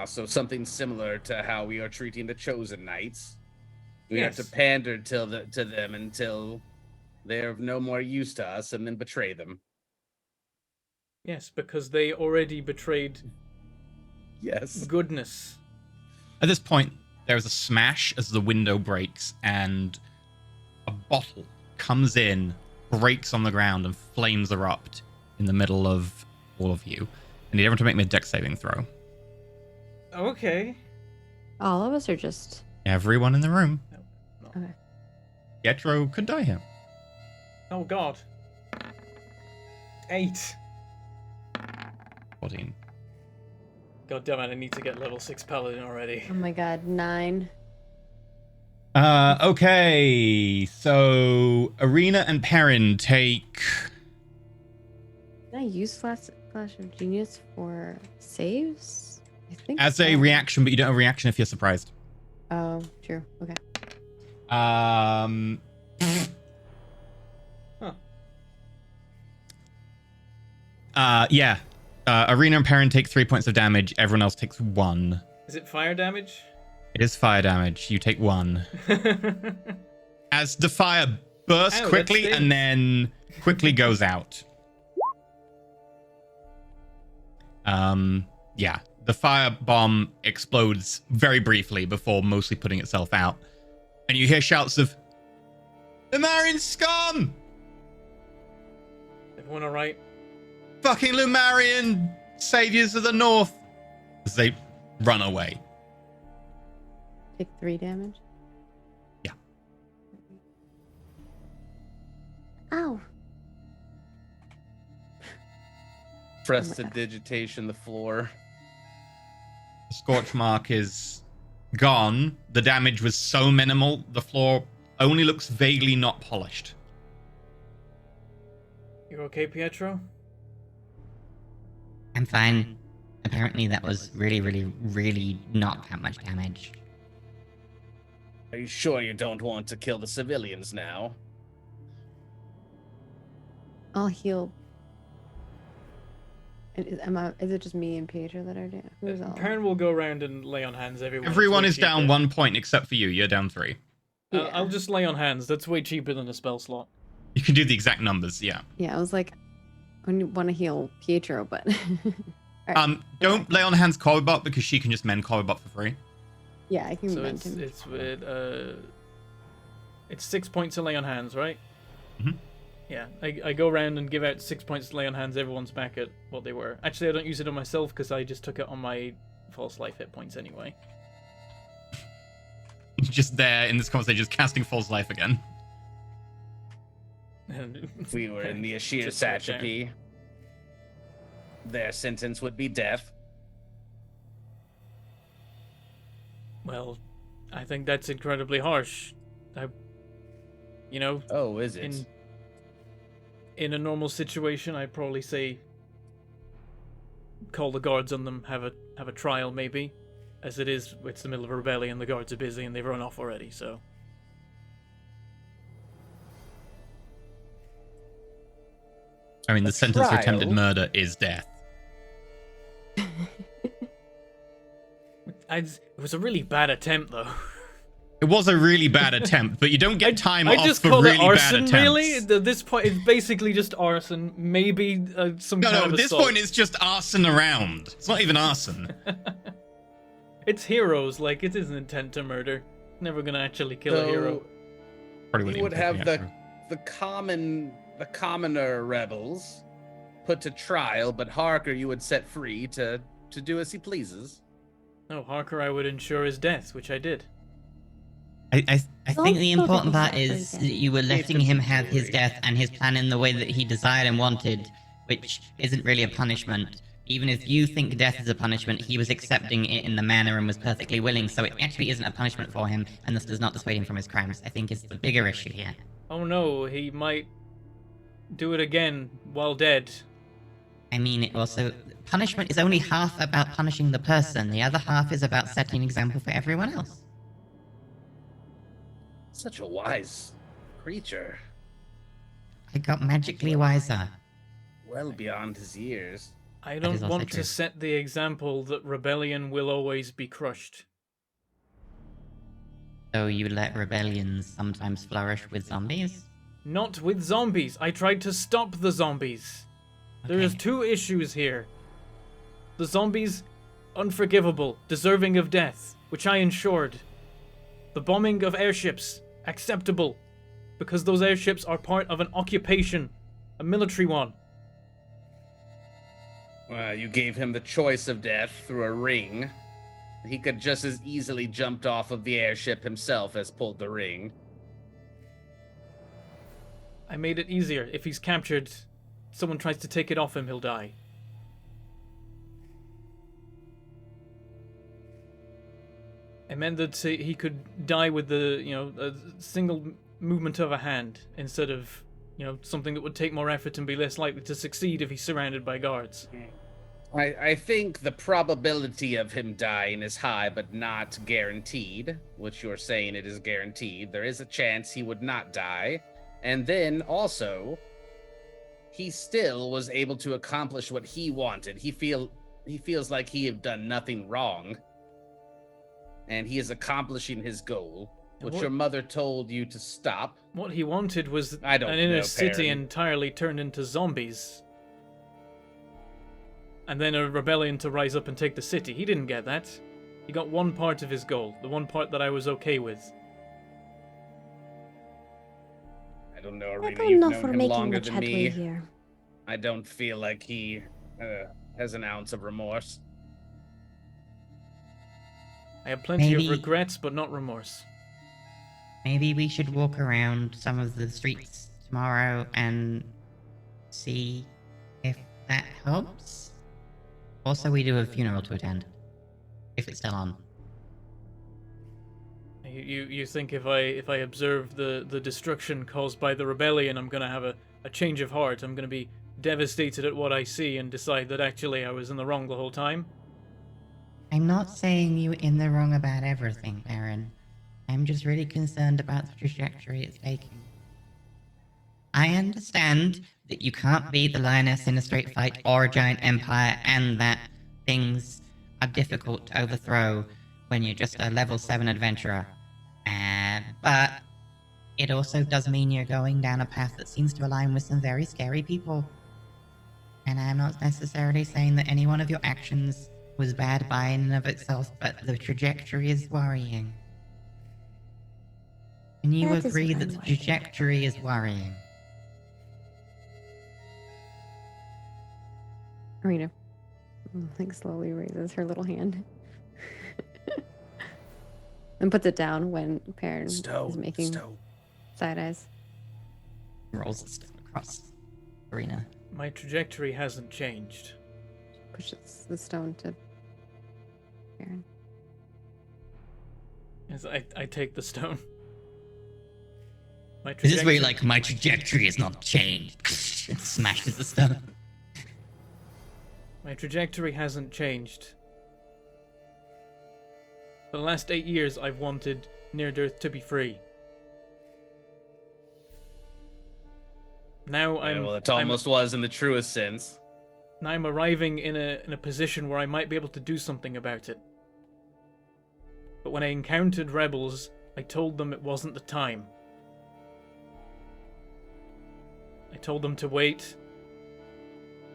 So something similar to how we are treating the Chosen Knights. We Yes. have to pander to them until they're of no more use to us, and then betray them. Yes, because they already betrayed Yes. goodness. At this point, there is a smash as the window breaks and a bottle comes in, breaks on the ground, and flames erupt in the middle of all of you. I need everyone to make me a dex saving throw. Okay. All of us are just. Everyone in the room. No. Okay. Pietro could die here. Oh god. 8. 14. God damn it, I need to get level 6 paladin already. Oh my god, 9. Okay, so Arena and Perrin take... Can I use Flash of Genius for saves? I think as so. a reaction, but you don't have a reaction if you're surprised. Oh, true. Okay. Yeah. Arena and Perrin take 3 points of damage. Everyone else takes 1. Is it fire damage? It is fire damage. You take 1. As the fire bursts Ow, quickly that and then quickly goes out. Yeah. The fire bomb explodes very briefly before mostly putting itself out. And you hear shouts of, "The Lumarian scum! Everyone alright? Fucking Lumarian saviors of the north!" As they run away. Take 3 damage. Ow. Prestidigitation the floor. The scorch mark is gone. The damage was so minimal, the floor only looks vaguely not polished. You okay, Pietro? I'm fine. Apparently that was really, really, really not that much damage. Are you sure you don't want to kill the civilians now? I'll heal. Is it just me and Pietro that are doing? Who's all? Perrin will go around and lay on hands everyone. Everyone It's is way down cheaper. 1 point except for you. You're down 3. Yeah. I'll just lay on hands. That's way cheaper than a spell slot. You can do the exact numbers, yeah. Yeah, I was like, I want to heal Pietro, but. All right. Don't lay on hands Corbett because she can just mend Corbett for free. Yeah, I can So mend him. it's 6 points to lay on hands, right? Mhm. Yeah, I go around and give out 6 points to lay on hands. Everyone's back at what they were. Actually, I don't use it on myself because I just took it on my false life hit points anyway. Just there in this conversation, just casting false life again. And If we were in the Ashir Just switch down. satrapy, their sentence would be death. Well, I think that's incredibly harsh. You know, Oh, is it? in a normal situation, I'd probably say call the guards on them, have a trial maybe. As it is, it's the middle of a rebellion, the guards are busy and they've run off already, so. I mean, the sentence for attempted trial? murder is death. It was a really bad attempt, though. It was a really bad attempt, but you don't get time I off just for call really it arson, bad attempts. really? At this point, it's basically just arson. Maybe some No, kind no, of at this assault. point it's just arson around. It's not even arson. It's heroes, like, it isn't intent to murder. Never gonna actually kill a hero. Probably You would wouldn't have even the commoner rebels put to trial, but Harker you would set free to do as he pleases. No, Harker I would ensure his death, which I did. I Don't think the go important to part his is death. that you were letting him have his death and his plan in the way that he desired and wanted, which isn't really a punishment. Even if you think death is a punishment, he was accepting it in the manner and was perfectly willing, so it actually isn't a punishment for him, and this does not dissuade him from his crimes. I think is the bigger issue here. Oh no, he might do it again while dead. I mean, it also... Punishment is only half about punishing the person, the other half is about setting an example for everyone else. Such a wise creature. I got magically wiser. Well beyond his years. I is don't also want true. to set the example that rebellion will always be crushed. So you let rebellions sometimes flourish with zombies? Not with zombies. I tried to stop the zombies. There is Okay. 2 issues here. The zombies, unforgivable, deserving of death, which I ensured. The bombing of airships, acceptable, because those airships are part of an occupation, a military one. You gave him the choice of death through a ring. He could just as easily jumped off of the airship himself as pulled the ring. I made it easier. If he's captured, someone tries to take it off him, he'll die. I meant that he could die with a single movement of a hand instead of, something that would take more effort and be less likely to succeed if he's surrounded by guards. I think the probability of him dying is high, but not guaranteed, which you're saying it is guaranteed. There is a chance he would not die. And then also, he still was able to accomplish what he wanted. He feels like he had done nothing wrong. And he is accomplishing his goal, which What- your mother told you to stop. What he wanted was I don't an inner know, city Perrin. entirely turned into zombies. And then a rebellion to rise up and take the city. He didn't get that. He got one part of his goal, the one part that I was okay with. I don't know, I Arena. don't You've know known for him making longer much than headway me. here. I don't feel like he has an ounce of remorse. I have plenty Maybe- of regrets, but not remorse. Maybe we should walk around some of the streets tomorrow and see if that helps. Also, we do have a funeral to attend. If it's still on. You think if I observe the destruction caused by the rebellion, I'm gonna have a change of heart. I'm gonna be devastated at what I see and decide that actually I was in the wrong the whole time. I'm not saying you in the wrong about everything, Perrin. I'm just really concerned about the trajectory it's taking. I understand that you can't be the lioness in a straight fight or a giant empire, and that things are difficult to overthrow when you're just a level 7 adventurer. But it also does mean you're going down a path that seems to align with some very scary people. And I'm not necessarily saying that any one of your actions was bad by in and of itself, but the trajectory is worrying. Can you That is agree what that I'm the worried about. trajectory is worrying? Arena, like, slowly raises her little hand. And puts it down when Perrin is making side eyes. Rolls the stone across the arena. My trajectory hasn't changed. Pushes the stone to Perrin. As I take the stone. My This is where you're trajectory- like, my trajectory has not changed. Smashes the stone. My trajectory hasn't changed. For the last 8 years, I've wanted Near-Earth to be free. Now Well, it almost was in the truest sense. now I'm arriving in a position where I might be able to do something about it. But when I encountered rebels, I told them it wasn't the time. I told them to wait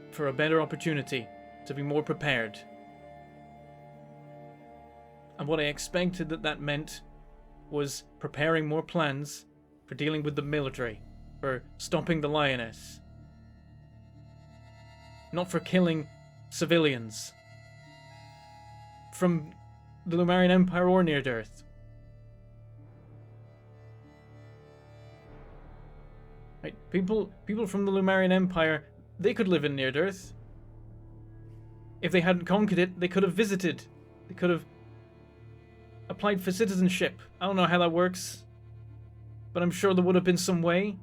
for a better opportunity, to be more prepared. And what I expected that meant was preparing more plans for dealing with the military, for stopping the lioness. Not for killing civilians. From the Lumarian Empire or Near-Earth. Right, people from the Lumarian Empire, they could live in Near-Earth. If they hadn't conquered it, they could have visited. They could have applied for citizenship. I don't know how that works, but I'm sure there would have been some way.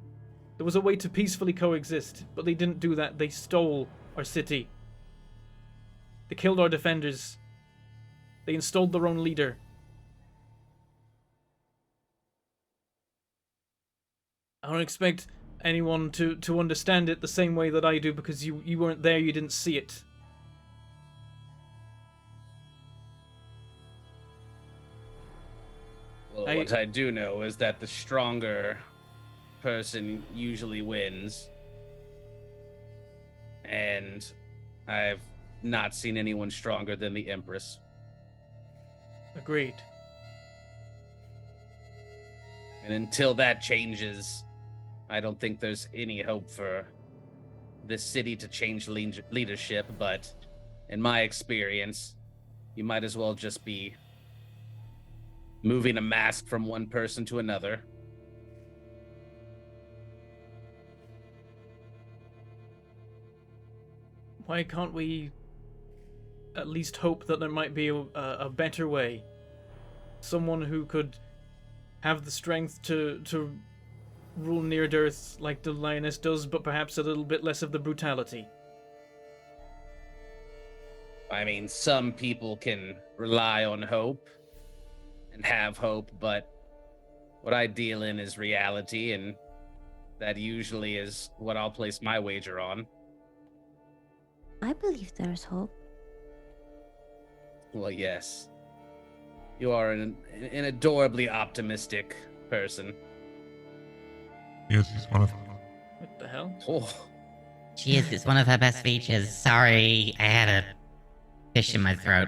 There was a way to peacefully coexist, but they didn't do that. They stole our city. They killed our defenders. They installed their own leader. I don't expect anyone to understand it the same way that I do, because you weren't there, you didn't see it. Well, what I do know is that the stronger person usually wins. And I've not seen anyone stronger than the Empress. Agreed. And until that changes, I don't think there's any hope for this city to change leadership, but in my experience, you might as well just be moving a mask from one person to another. Why can't we at least hope that there might be a better way? Someone who could have the strength to rule Near-Earth like the lioness does, but perhaps a little bit less of the brutality. I mean, some people can rely on hope and have hope, but what I deal in is reality, and that usually is what I'll place my wager on. I believe there's hope. Well, yes. You are an adorably optimistic person. Yes, he's one of them. What the hell? Oh, She is. It's one of her best features. Sorry, I had a fish in my throat.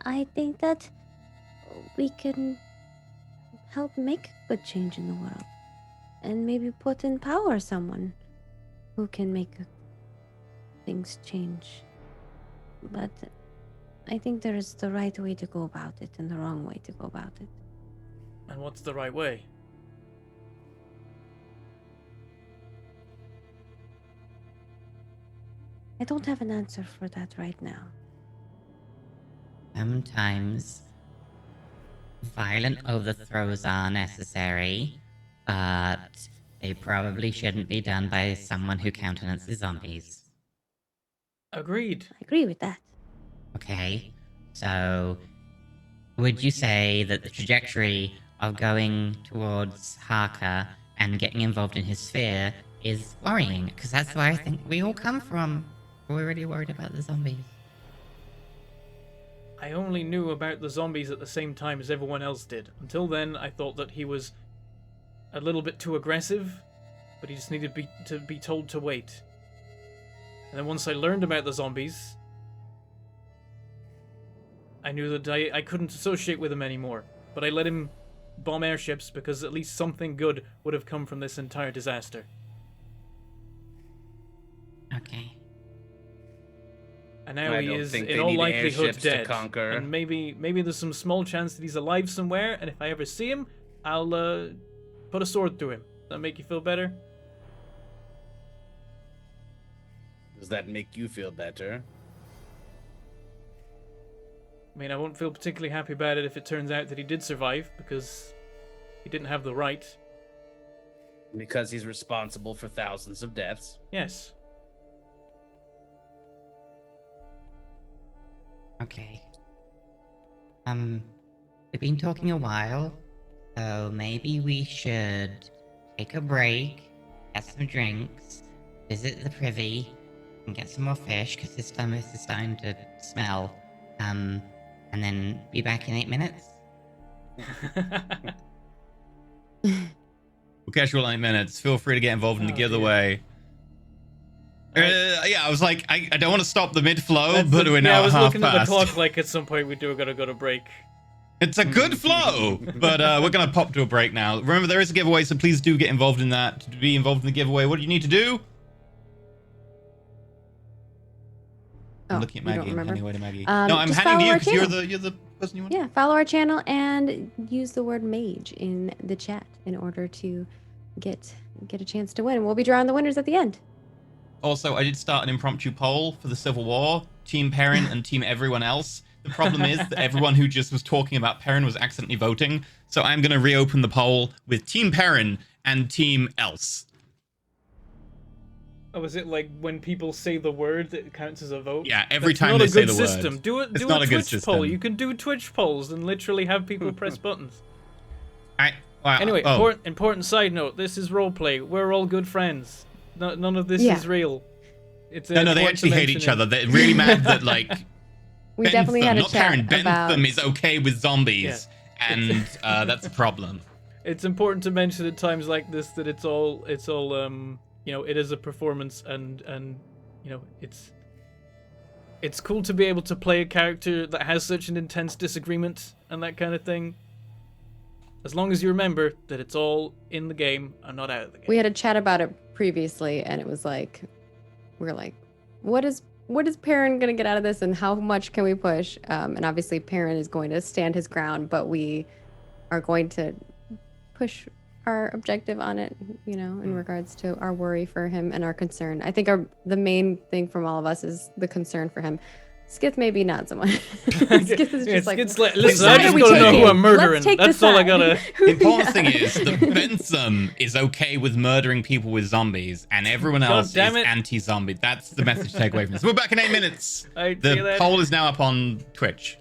I think that we can help make a good change in the world. And maybe put in power someone who can make things change. But I think there is the right way to go about it and the wrong way to go about it. And what's the right way? I don't have an answer for that right now. Sometimes violent overthrows are necessary, but they probably shouldn't be done by someone who countenances zombies. Agreed. I agree with that. Okay, so would you say that the trajectory of going towards Harker and getting involved in his sphere is worrying? Because that's where I think we all come from. We're already worried about the zombies. I only knew about the zombies at the same time as everyone else did. Until then, I thought that he was a little bit too aggressive, but he just needed to be told to wait. And then once I learned about the zombies, I knew that I couldn't associate with him anymore. But I let him bomb airships because at least something good would have come from this entire disaster. Okay. And now I he don't is, think in they all need likelihood, airships to dead. conquer. And maybe there's some small chance that he's alive somewhere, and if I ever see him, I'll put a sword through him. Does that make you feel better? Does that make you feel better? I mean, I won't feel particularly happy about it if it turns out that he did survive, because he didn't have the right. Because he's responsible for thousands of deaths. Yes. Okay. We've been talking a while, so maybe we should take a break, get some drinks, visit the privy, and get some more fish, because his stomach is starting to smell. And then be back in 8 minutes. We'll catch you all in 8 minutes. Feel free to get involved in the Oh, giveaway. Yeah, I was like, I don't want to stop the mid-flow, That's but the- we're yeah, now I was half looking at the past. clock like at some point we do gotta go to break. It's a good flow, but we're going to pop to a break now. Remember, there is a giveaway, so please do get involved in that. To be involved in the giveaway, what do you need to do? I'm looking at you don't Maggie and remember? handing away to Maggie. Um, No, I'm just handing follow you our because channel. you're the person you want. Yeah, follow our channel and use the word mage in the chat in order to get a chance to win. And we'll be drawing the winners at the end. Also, I did start an impromptu poll for the Civil War, Team Perrin and Team everyone else. The problem is that everyone who just was talking about Perrin was accidentally voting, so I'm going to reopen the poll with Team Perrin and Team else. Oh, is it like when people say the word that it counts as a vote? Yeah, every That's time not they a say good the system. word. Do it. It's Do not a a good Twitch poll. system. You can do Twitch polls and literally have people press buttons. Wow, Anyway, oh. important side note. This is roleplay. We're all good friends. None of this Yeah. is real. It's No, they important to actually hate mention each it. other. They're really mad that, like, We definitely had a not chat Perrin, about. Bentham is okay with zombies, Yeah. and that's a problem. It's important to mention at times like this that it's all you know, it is a performance, and you know, it's cool to be able to play a character that has such an intense disagreement and that kind of thing. As long as you remember that it's all in the game and not out of the game. We had a chat about it previously, and it was like, we're like, what is Perrin gonna get out of this, and how much can we push? And obviously, Perrin is going to stand his ground, but we are going to push our objective on it, you know, in regards to our worry for him and our concern. I think the main thing from all of us is the concern for him. Skith maybe not so much. Skith is just like, Skith's which listen, I side just are we gotta know who taking? I'm murdering. Let's take That's the all I side. gotta. The important thing is that Bentham is okay with murdering people with zombies, and everyone God else is damn it. anti-zombie. That's the message to take away from this. We're back in 8 minutes. I see The that. poll is now up on Twitch.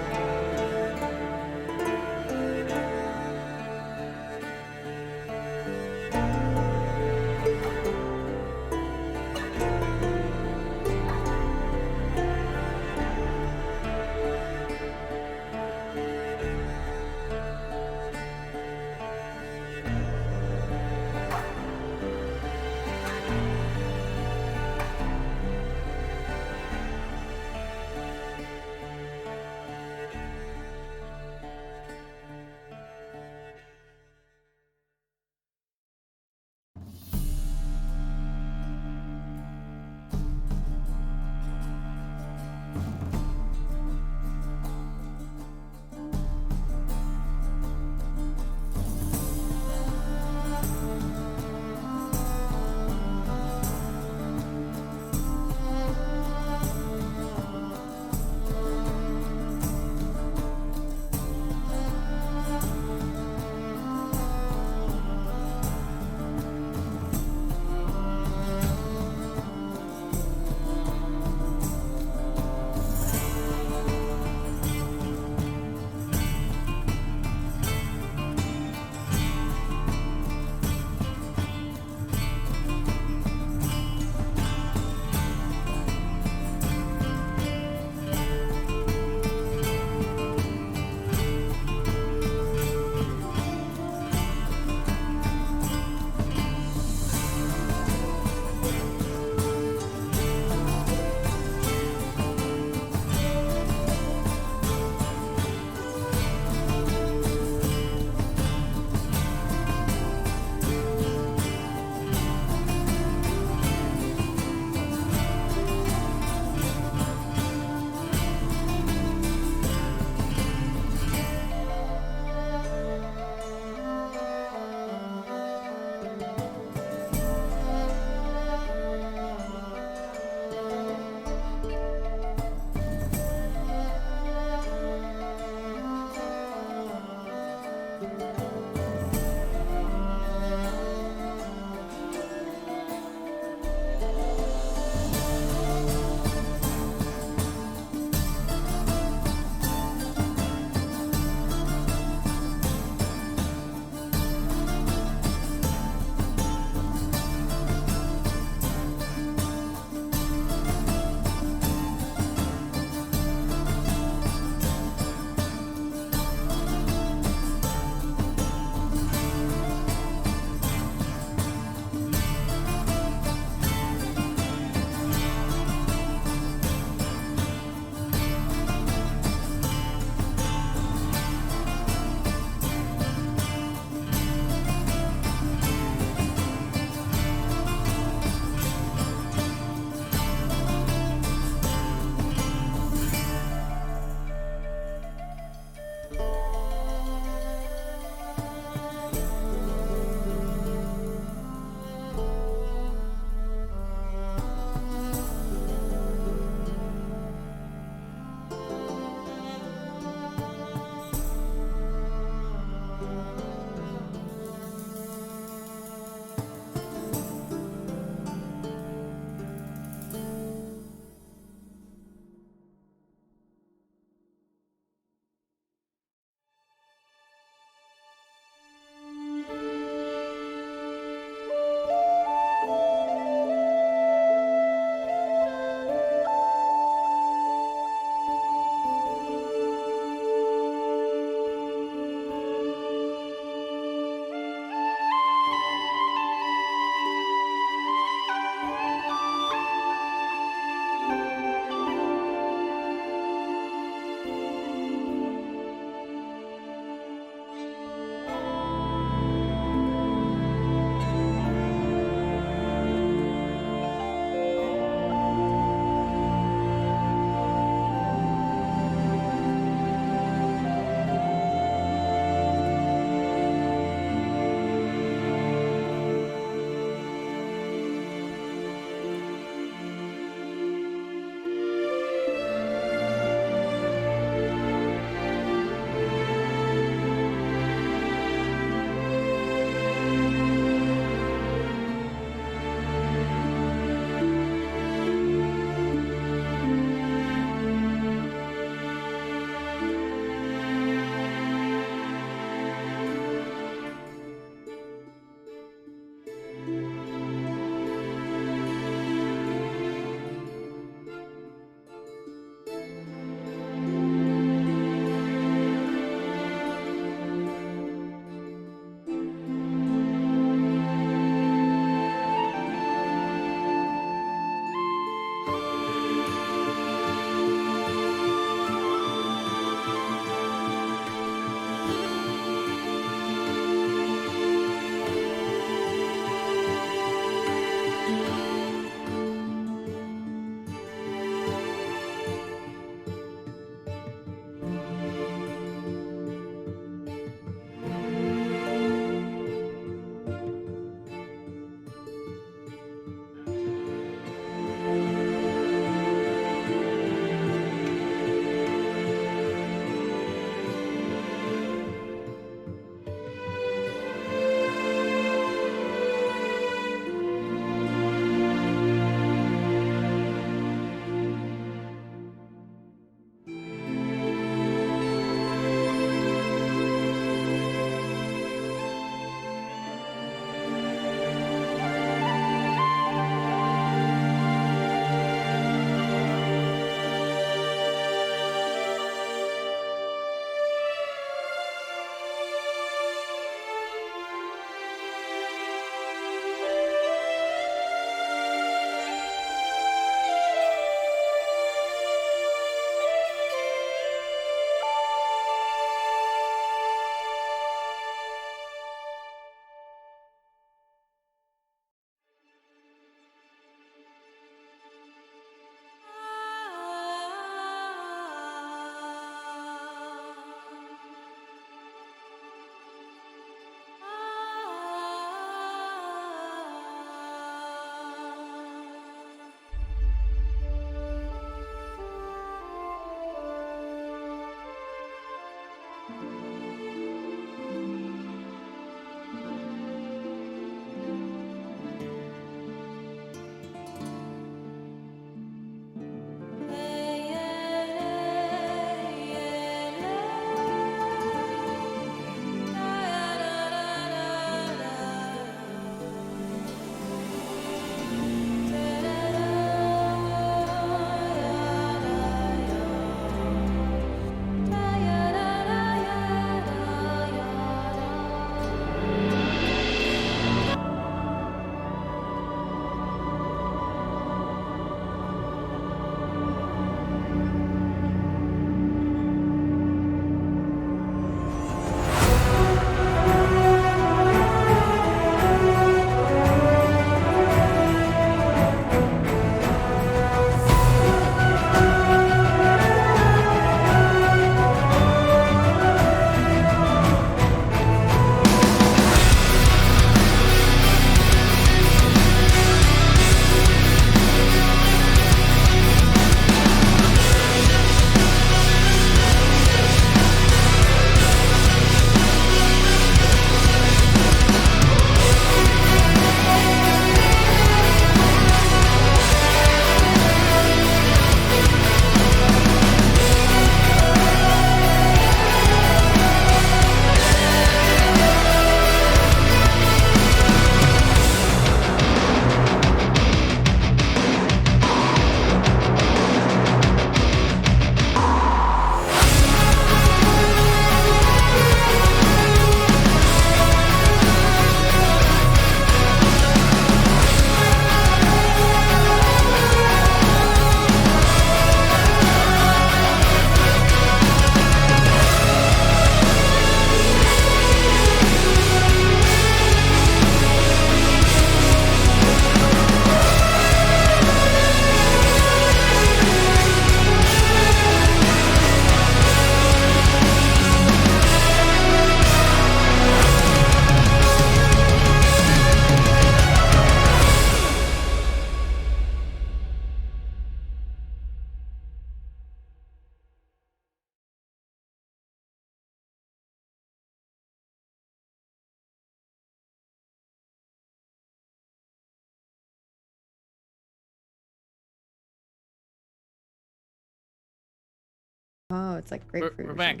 Oh, it's like grapefruit. We're or back.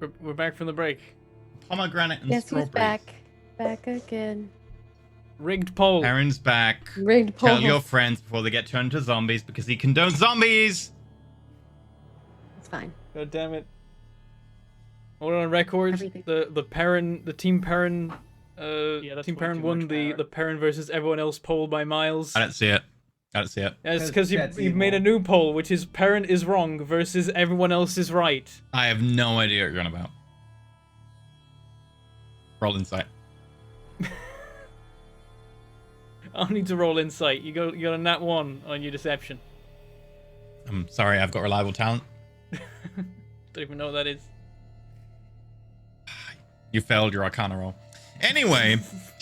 something. We're back from the break. Pomegranate and Yes, strawberries. he's back. Back again. Rigged poll. Perrin's back. Rigged Tell polls. your friends before they get turned into zombies because he condones zombies. It's fine. God damn it. We're on record. Everything. The team Perrin that's Team way Perrin too won much the power. Perrin versus everyone else poll by miles. I don't see it. I don't see it. It's because That's you've made a evil. new poll, which is Perrin is wrong versus everyone else is right. I have no idea what you're on about. Roll insight. I'll need to roll insight. You got a nat 1 on your deception. I'm sorry, I've got reliable talent. Don't even know what that is. You failed your Arcana roll. Anyway,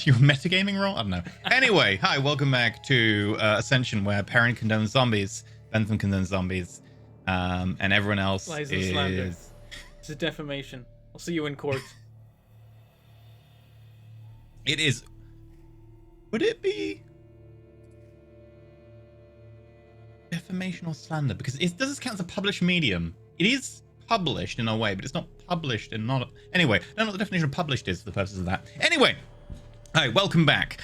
your metagaming roll? I don't know. Anyway, hi, welcome back to Ascension, where Perrin condones zombies, Bentham condones zombies, and everyone else Lies and slander. It's a defamation. I'll see you in court. It is. Would it be defamation or slander? Because does this count as a published medium? It is published in a way, but it's not published in not. Anyway, I don't know what the definition of published is for the purposes of that. Anyway, hi, welcome back.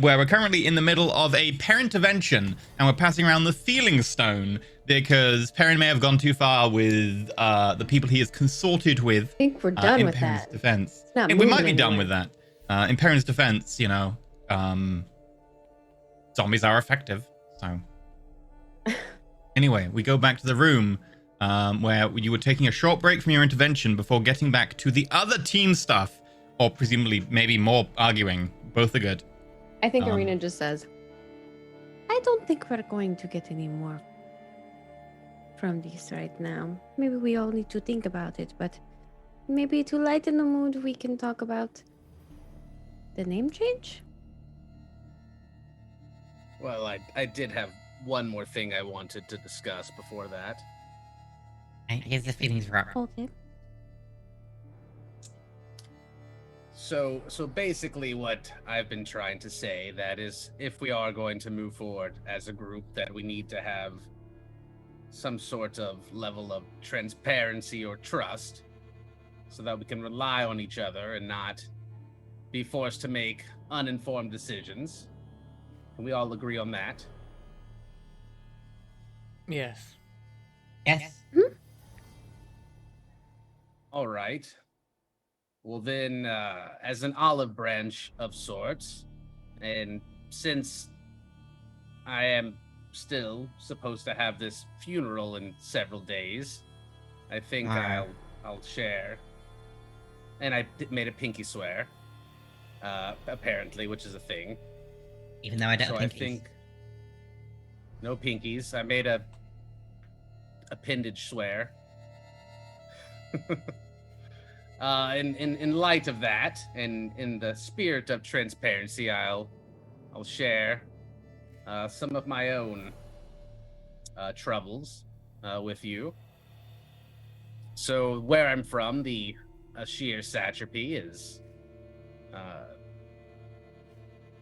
Where we're currently in the middle of a Perrintervention, and we're passing around the Feeling Stone because Perrin may have gone too far with the people he has consorted with. I think we're done in with Perrin's that. defense. It's not And we might be moving done anywhere. with that. In Perrin's defense, you know, zombies are effective. So anyway, we go back to the room where you were taking a short break from your intervention before getting back to the other team stuff, or presumably maybe more arguing. Both are good. I think Um, Arena just says, I don't think we're going to get any more from this right now. Maybe we all need to think about it, but maybe to lighten the mood, we can talk about the name change? Well, I did have one more thing I wanted to discuss before that. Here's the feelings were up. Okay. So basically what I've been trying to say, that is, if we are going to move forward as a group, that we need to have some sort of level of transparency or trust so that we can rely on each other and not be forced to make uninformed decisions. Can we all agree on that? Yes. Yes. All right. Well then, as an olive branch of sorts, and since I am still supposed to have this funeral in several days, I think Wow. I'll share. And I made a pinky swear, apparently, which is a thing. Even though I don't So I think. think no pinkies. I made a appendage swear. In light of that, and in the spirit of transparency, I'll share some of my own troubles with you. So where I'm from, the sheer satrapy is.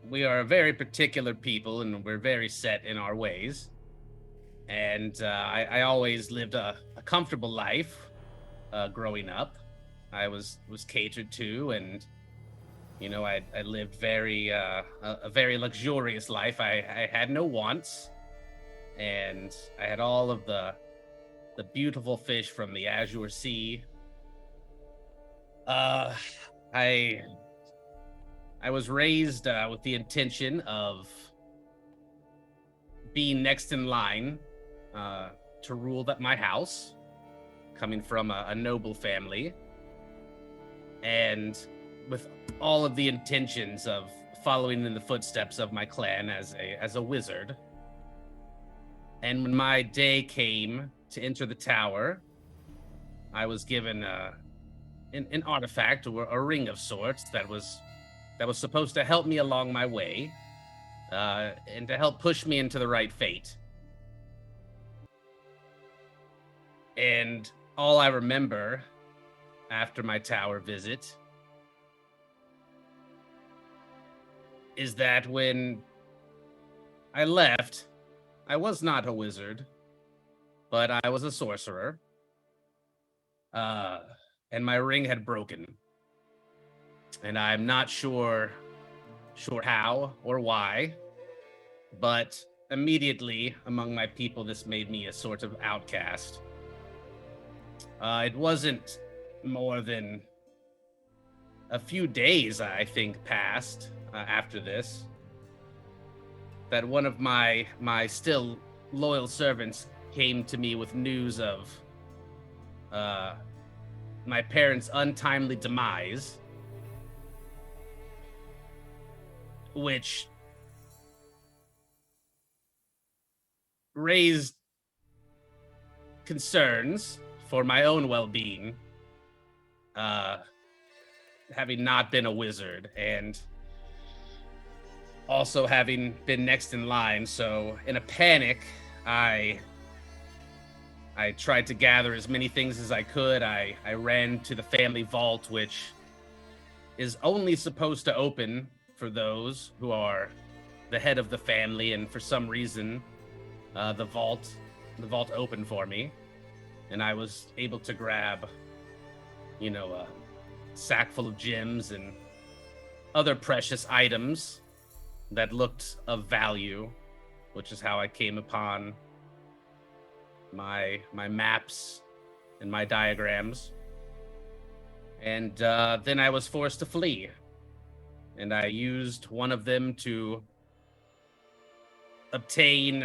We are a very particular people, and we're very set in our ways. And I always lived a comfortable life growing up. I was catered to, and you know, I lived a very luxurious life. I had no wants, and I had all of the beautiful fish from the azure sea. I was raised with the intention of being next in line to rule my house, coming from a noble family, and with all of the intentions of following in the footsteps of my clan as a wizard. And when my day came to enter the tower, I was given an artifact, or a ring of sorts, that was supposed to help me along my way, and to help push me into the right fate. And all I remember after my tower visit is that when I left, I was not a wizard, but I was a sorcerer. and my ring had broken. And I'm not sure how or why, but immediately among my people, this made me a sort of outcast. It wasn't more than a few days, I think, passed after this, that one of my still loyal servants came to me with news of my parents' untimely demise, which raised concerns for my own well-being, having not been a wizard and also having been next in line. So in a panic, I tried to gather as many things as I could. I ran to the family vault, which is only supposed to open for those who are the head of the family, and for some reason, the vault opened for me, and I was able to grab, a sack full of gems and other precious items that looked of value, which is how I came upon my maps and my diagrams. And then I was forced to flee, and I used one of them to obtain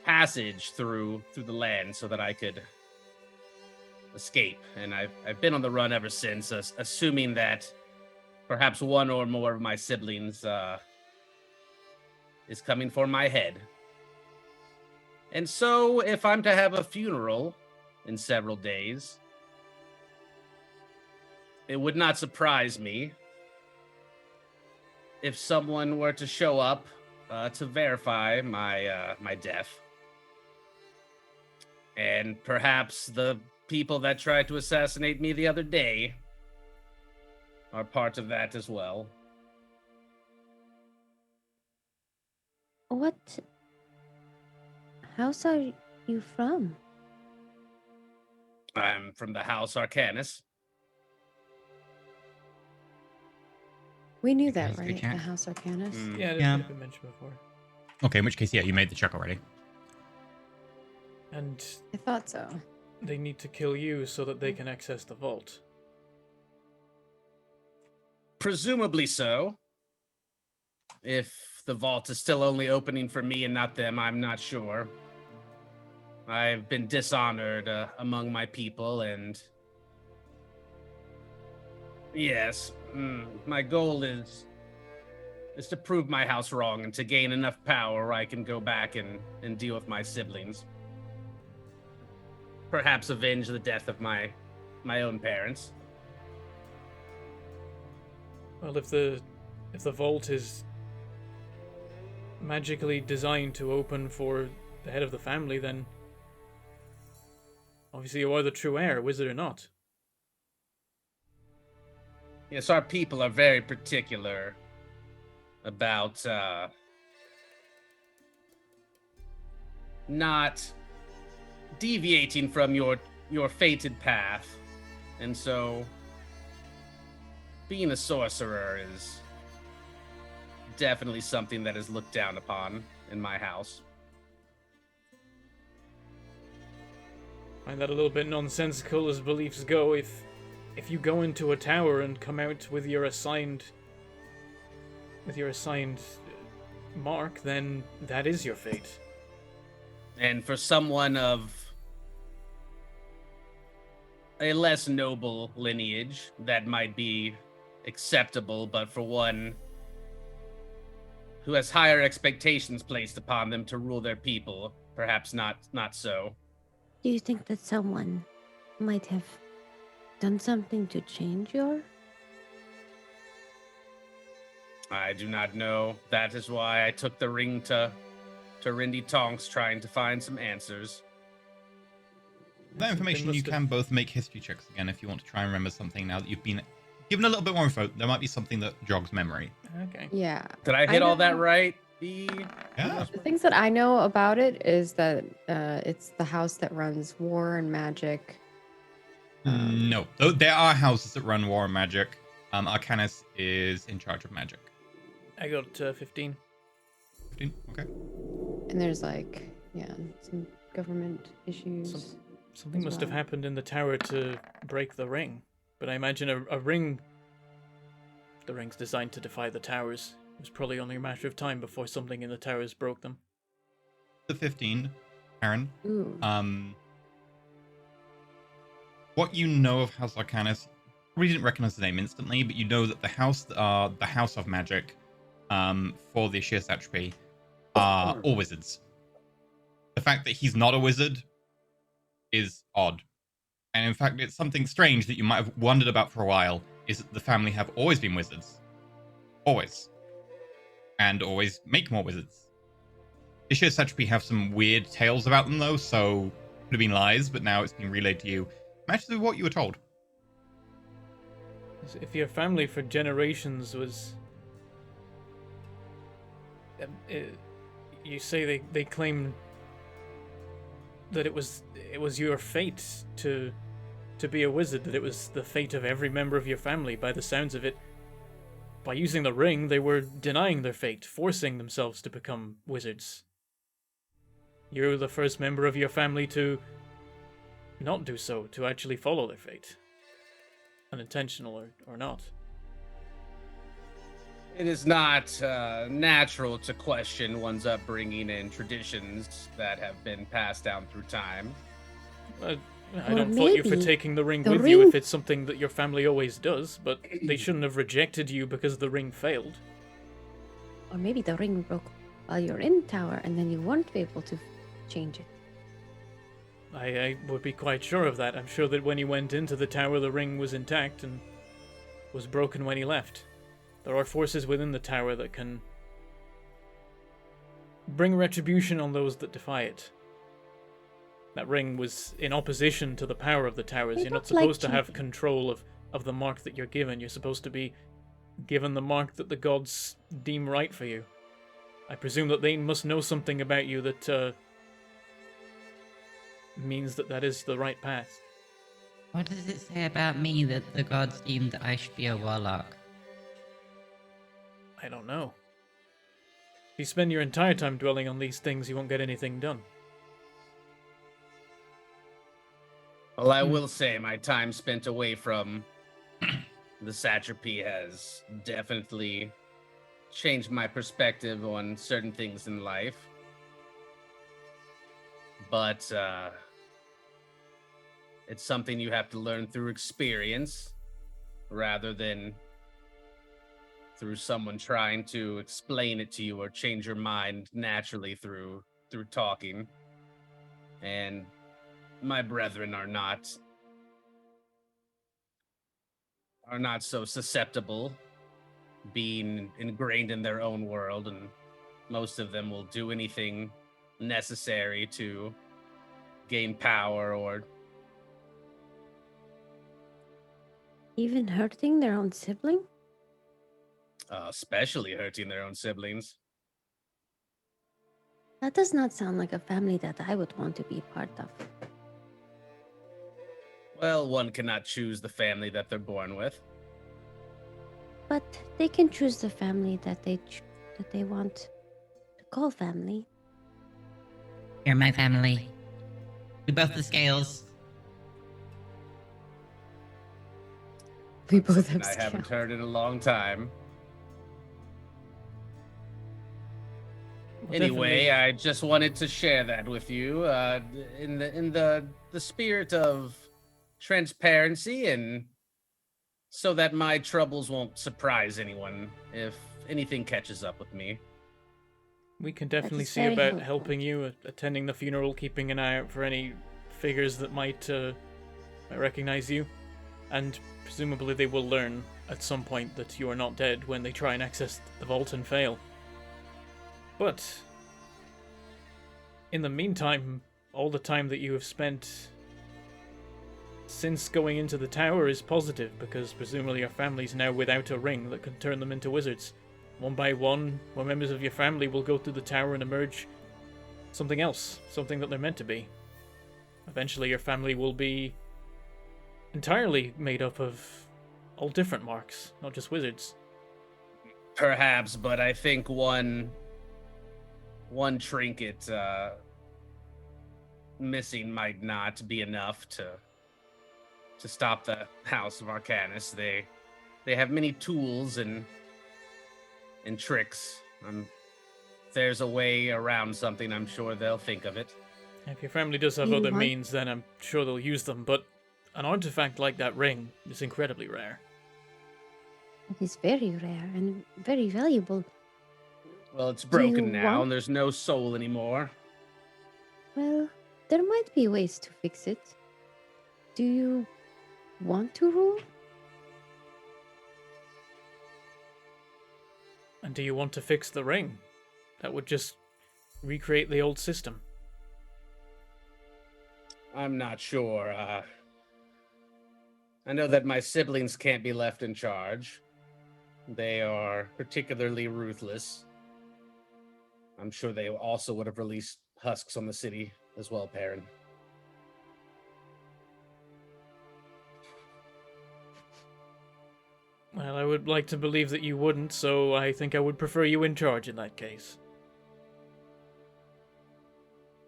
passage through the land so that I could escape. And I've been on the run ever since, assuming that perhaps one or more of my siblings is coming for my head. And so if I'm to have a funeral in several days, it would not surprise me if someone were to show up to verify my death. And perhaps the people that tried to assassinate me the other day are part of that as well. What house are you from? I'm from the House Arcanus. We knew that, Guys, good right? chat. The House Arcanus. Yeah, Yeah. that's been mentioned before. Okay, in which case, yeah, you made the check already. And I thought so. they need to kill you so that they can access the vault. Presumably so. If the vault is still only opening for me and not them, I'm not sure. I've been dishonored among my people, and yes, my goal is to prove my house wrong and to gain enough power where I can go back and deal with my siblings. Perhaps avenge the death of my own parents. Well, if the vault is magically designed to open for the head of the family, then obviously you are the true heir, wizard or not. Yes, our people are very particular about not deviating from your fated path, and so being a sorcerer is definitely something that is looked down upon in my house. I find that a little bit nonsensical as beliefs go. If you go into a tower and come out with your assigned mark, then that is your fate. And for someone of a less noble lineage, that might be acceptable, but for one who has higher expectations placed upon them to rule their people, perhaps not so. Do you think that someone might have done something to change your? I do not know. That is why I took the ring to Rindy Tonks, trying to find some answers. That information, you must have- can both make history checks again if you want to try and remember something now that you've been given a little bit more info. There might be something that jogs memory. Okay. Yeah. Did I hit all that know- right? Yeah. The things that I know about it is that it's the house that runs war and magic. No. Though there are houses that run war and magic. Arcanus is in charge of magic. I got 15. 15? Okay. And there's like, yeah, some government issues. Something as must have well. happened in the tower to break the ring. But I imagine a ring... The ring's designed to defy the towers. It was probably only a matter of time before something in the towers broke them. The 15, Perrin. Ooh. What you know of House Arcanus, probably didn't recognize the name instantly, but you know that the house of magic for the sheer satrapy are all wizards. The fact that he's not a wizard is odd. And in fact, it's something strange that you might have wondered about for a while, is that the family have always been wizards. Always. And always make more wizards. The sheer satrapy have some weird tales about them, though, so could have been lies, but now it's been relayed to you. Matches with what you were told. If your family for generations was... you say they claim that it was your fate to be a wizard, that it was the fate of every member of your family. By the sounds of it, by using the ring, they were denying their fate, forcing themselves to become wizards. You're the first member of your family to not do so, to actually follow their fate. Unintentional or not. It is not natural to question one's upbringing and traditions that have been passed down through time. I Or don't fault you for maybe taking the ring the with you if ring- it's something that your family always does, but they shouldn't have rejected you because the ring failed. Or maybe the ring broke while you're in tower and then you weren't able to change it. I would be quite sure of that. I'm sure that when he went into the tower, the ring was intact and was broken when he left. There are forces within the tower that can bring retribution on those that defy it. That ring was in opposition to the power of the towers. They You're not don't like supposed to have cheating. control of the mark that you're given. You're supposed to be given the mark that the gods deem right for you. I presume that they must know something about you that means that is the right path. What does it say about me that the gods deemed that I should be a warlock? I don't know. If you spend your entire time dwelling on these things, you won't get anything done. Well, I will say my time spent away from the satrapy has definitely changed my perspective on certain things in life. But it's something you have to learn through experience rather than through someone trying to explain it to you or change your mind naturally through talking. And my brethren are not so susceptible, being ingrained in their own world, and most of them will do anything necessary to gain power or Even hurting their own sibling? especially hurting their own siblings. That does not sound like a family that I would want to be part of. Well, one cannot choose the family that they're born with. But they can choose the family that they want to call family. You're my family. We both the scales. We both And have I haven't scale. heard in a long time. Well, Anyway, definitely- I just wanted to share that with you in the spirit of transparency, and so that my troubles won't surprise anyone if anything catches up with me. we can definitely is see very about helpful. helping you, attending the funeral, keeping an eye out for any figures that might recognize you, and presumably they will learn at some point that you are not dead when they try and access the vault and fail. But in the meantime, all the time that you have spent since going into the tower is positive, because presumably your family's now without a ring that can turn them into wizards. one by one, more members of your family will go through the tower and emerge something else, something that they're meant to be. Eventually your family will be entirely made up of all different marks, not just wizards. Perhaps, but I think one trinket missing might not be enough to stop the House of Arcanus. They have many tools and tricks. If there's a way around something, I'm sure they'll think of it. If your family does have You other want- means, then I'm sure they'll use them, but an artifact like that ring is incredibly rare. It is very rare and very valuable. Well, it's you broken now, want- and there's no soul anymore. Well, there might be ways to fix it. Do you want to rule? And do you want to fix the ring? That would just recreate the old system. I'm not sure. I know that my siblings can't be left in charge. They are particularly ruthless. I'm sure they also would have released husks on the city as well, Perrin. Well, I would like to believe that you wouldn't, so I think I would prefer you in charge in that case.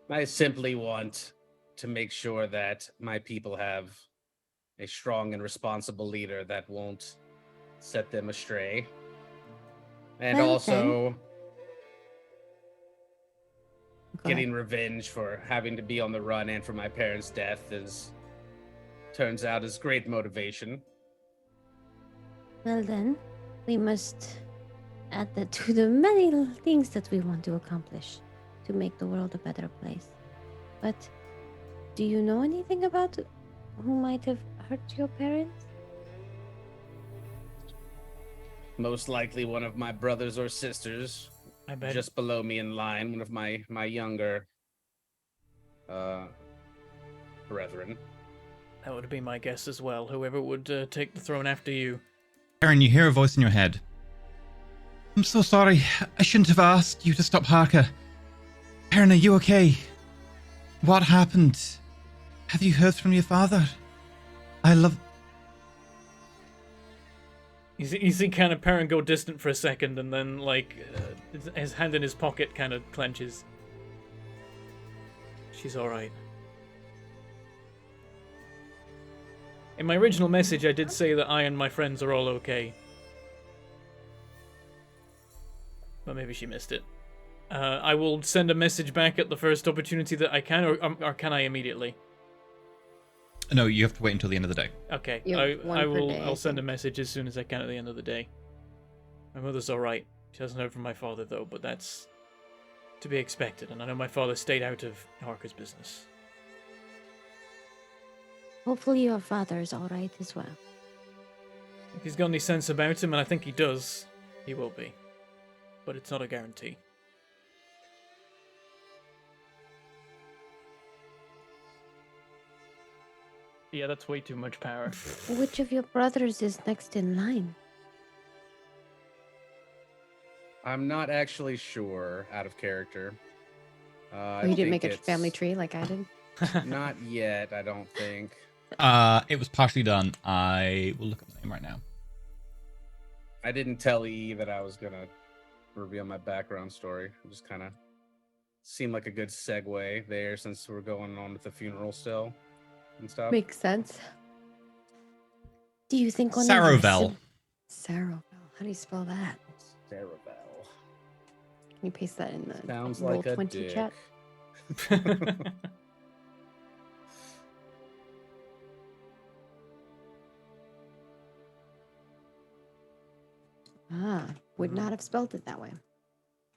I simply want to make sure that my people have a strong and responsible leader that won't set them astray. And Well, also Go ahead. getting revenge for having to be on the run and for my parents' death turns out is great motivation. Well then, we must add that to the many things that we want to accomplish to make the world a better place. But do you know anything about who might have hurt your parents? Most likely one of my brothers or sisters, I bet. just below me in line, one of my younger brethren. That would be my guess as well. Whoever would take the throne after you. Perrin, you hear a voice in your head. I'm so sorry. I shouldn't have asked you to stop Harker. Perrin, are you okay? What happened? Have you heard from your father? You see kind of Perrin go distant for a second, and then, like, his hand in his pocket kind of clenches. She's alright. In my original message, I did say that I and my friends are all okay. But maybe she missed it. I will send a message back at the first opportunity that I can, or can I immediately? No, you have to wait until the end of the day. Okay, You have one I per will. day, I I'll send a think. message as soon as I can at the end of the day. My mother's all right. She hasn't heard from my father though, but that's to be expected. And I know my father stayed out of Harker's business. Hopefully your father is all right as well. If he's got any sense about him, and I think he does, he will be. But it's not a guarantee. Yeah, that's way too much power. Which of your brothers is next in line? I'm not actually sure, out of character. Oh, you didn't make a family tree like I did? Not yet, I don't think. It was partially done. I will look up the name right now. I didn't tell EE that I was gonna reveal my background story. It just kind of seemed like a good segue there, since we're going on with the funeral still and stuff. Makes sense. Do you think one of your Saravel. Saravel. How do you spell that? Saravel. Can you paste that in the Sounds roll like a 20 dick. chat? Ah, would not have spelled it that way.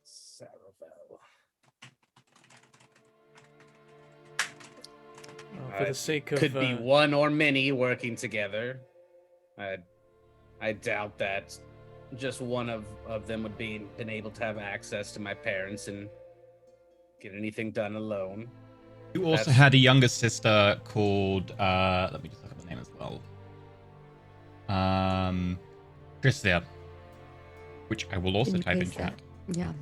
Saravel. Well, for the sake of Could be one or many working together. I doubt that just one of them would been able to have access to my parents and get anything done alone. You also That's- had a younger sister called, let me just look up the name as well. Trisia. which I will also Can you type in paste chat. that? Yeah.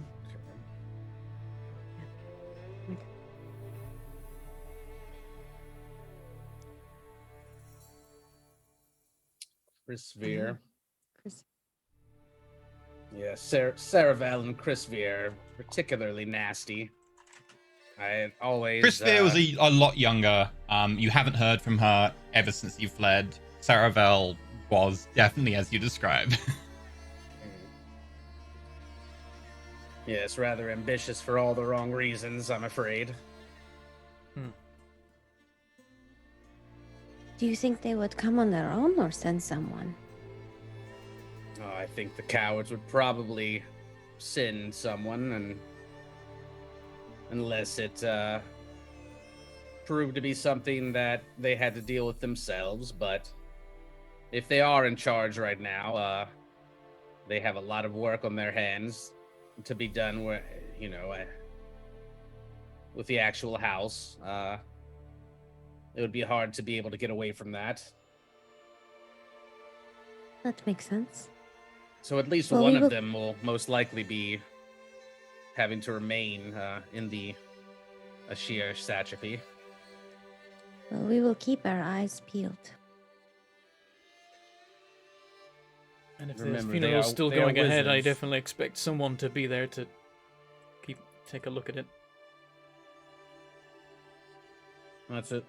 Chris Veer. Chris. Yeah, Saravel and Chris Veer, particularly nasty. I always. Chris Veer was a lot younger. You haven't heard from her ever since you fled. Saravel was definitely as you describe. Yes, rather ambitious for all the wrong reasons, I'm afraid. Do you think they would come on their own or send someone? Oh, I think the cowards would probably send someone, and unless it proved to be something that they had to deal with themselves. But if they are in charge right now, they have a lot of work on their hands to be done with, with the actual house. It would be hard to be able to get away from that. That makes sense. So at least Well, one we of will- them will most likely be having to remain in the Ashir satrapy. Well, we will keep our eyes peeled. And if Remember, the they funeral's are- still they are going ahead, I wizards. definitely expect someone to be there to take a look at it.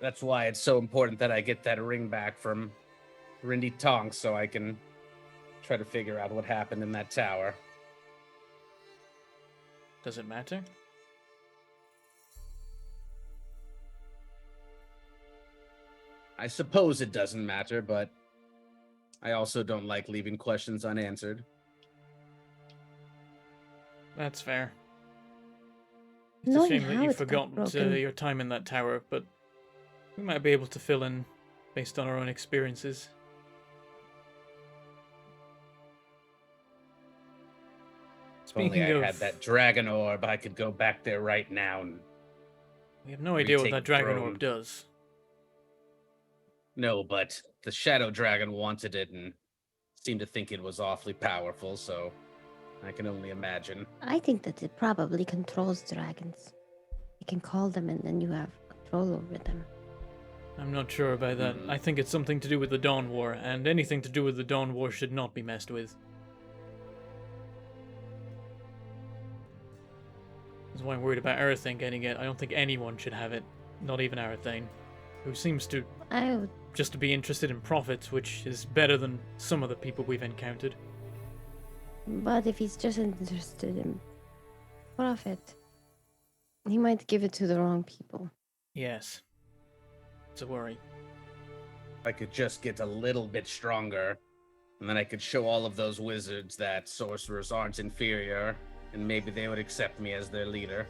That's why it's so important that I get that ring back from Rindy Tonks so I can try to figure out what happened in that tower. Does it matter? I suppose it doesn't matter, but I also don't like leaving questions unanswered. That's fair. It's a Knowing shame that how you it got forgot broken. your time in that tower, but we might be able to fill in based on our own experiences. If only Speaking I of, had that dragon orb, I could go back there right now and we have no idea what retake that the dragon throne. orb does. No, but the shadow dragon wanted it and seemed to think it was awfully powerful, so I can only imagine. I think that it probably controls dragons. You can call them and then you have control over them. I'm not sure about that. I think it's something to do with the Dawn War, and anything to do with the Dawn War should not be messed with. That's why I'm worried about Arathane getting it. I don't think anyone should have it, not even Arathane, who seems to I would, just to be interested in profits, which is better than some of the people we've encountered. but if he's just interested in profit, he might give it to the wrong people. Yes. It's a worry. I could just get a little bit stronger, and then I could show all of those wizards that sorcerers aren't inferior, and maybe they would accept me as their leader.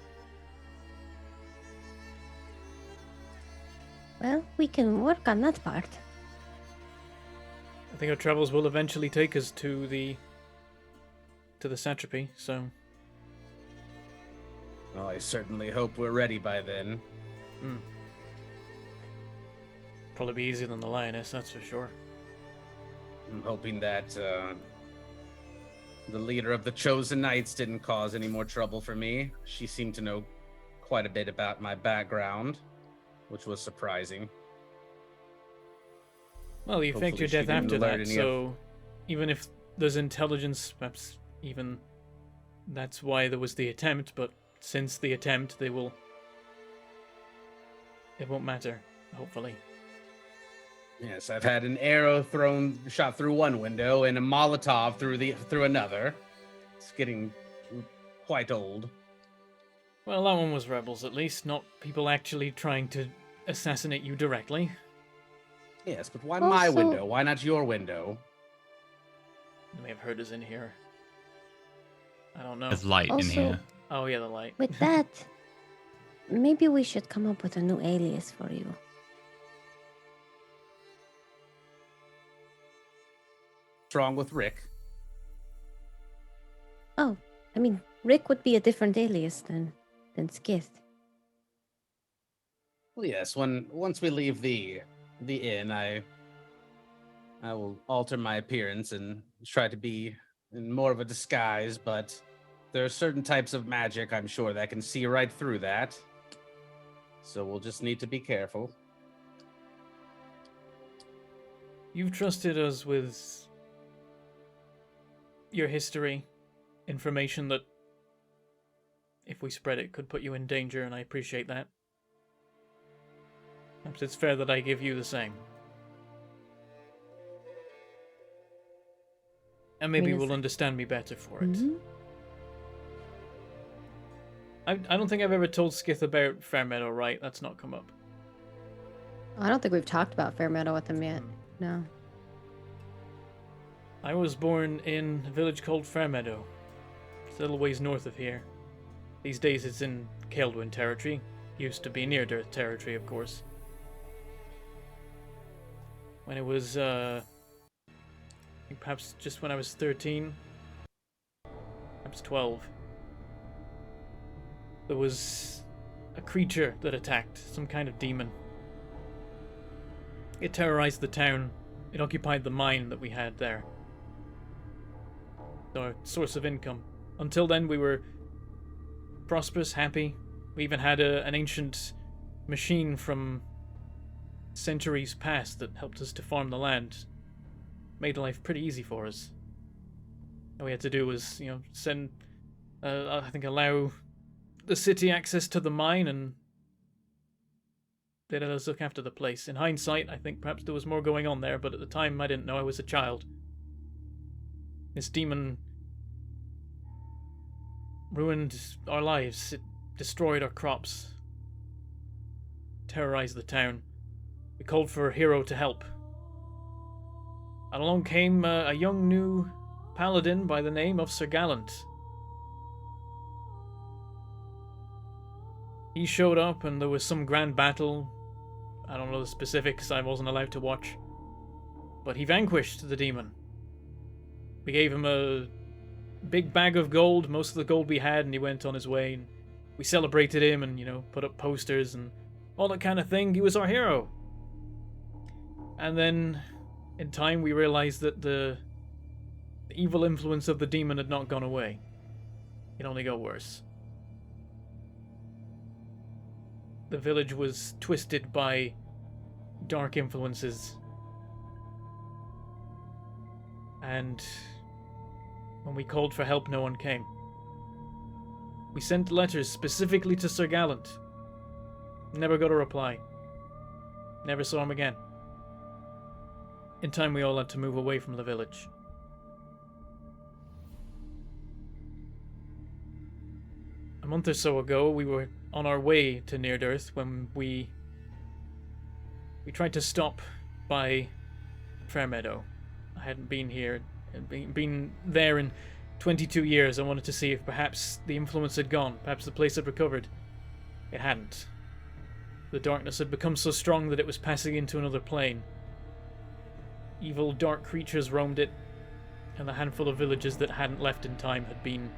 Well, we can work on that part. I think our travels will eventually take us to the satrapy, so Well, I certainly hope we're ready by then. probably be easier than the lioness, that's for sure. I'm hoping that the leader of the Chosen Knights didn't cause any more trouble for me. She seemed to know quite a bit about my background, which was surprising. Well, you faked your Hopefully she death didn't after alert that, any so even if there's intelligence, perhaps even that's why there was the attempt, but since the attempt, it won't matter, hopefully. Yes, I've had an arrow shot through one window and a Molotov through another. It's getting quite old. Well, that one was rebels, at least, not people actually trying to assassinate you directly. Yes, but why my Also- window? Why not your window? They may have heard us in here. I don't know. There's light in Also- here. Oh yeah, the light. With that, maybe we should come up with a new alias for you. What's wrong with Rick? Oh, I mean, Rick would be a different alias than Skith. Well, yes. Once we leave the inn, I will alter my appearance and try to be in more of a disguise, but there are certain types of magic, I'm sure, that can see right through that. So we'll just need to be careful. You've trusted us with your history, information that, if we spread it, could put you in danger, and I appreciate that. Perhaps it's fair that I give you the same. And maybe Yes. you'll understand me better for it. Mhm. I don't think I've ever told Skith about Fair Meadow, right? That's not come up. I don't think we've talked about Fair Meadow with them yet. Hmm. No. I was born in a village called Fair Meadow. It's a little ways north of here. These days it's in Kael'dwyn territory. Used to be near Death territory, of course. When it was, I think perhaps just when I was 13, perhaps 12, there was a creature that attacked, some kind of demon. It terrorized the town. It occupied the mine that we had there. Our source of income. Until then, we were prosperous, happy. We even had an ancient machine from centuries past that helped us to farm the land. Made life pretty easy for us. All we had to do was, send, I think, allow the city access to the mine, and they let us look after the place. In hindsight, I think perhaps there was more going on there, but at the time I didn't know. I was a child. This demon ruined our lives. It destroyed our crops. Terrorized the town. We called for a hero to help. And along came a young new paladin by the name of Sir Gallant. He showed up and there was some grand battle. I don't know the specifics, I wasn't allowed to watch. But he vanquished the demon. We gave him a big bag of gold, most of the gold we had, and he went on his way. And we celebrated him and, put up posters and all that kind of thing. He was our hero. And then, in time, we realized that the evil influence of the demon had not gone away. It only got worse. The village was twisted by dark influences. And when we called for help, no one came. We sent letters specifically to Sir Gallant. Never got a reply. Never saw him again. In time, we all had to move away from the village. A month or so ago, we were on our way to Near-Earth when we tried to stop by Fair Meadow. I hadn't been here, been there in 22 years. I wanted to see if perhaps the influence had gone, perhaps the place had recovered. It hadn't. The darkness had become so strong that it was passing into another plane. Evil, dark creatures roamed it, and the handful of villagers that hadn't left in time had been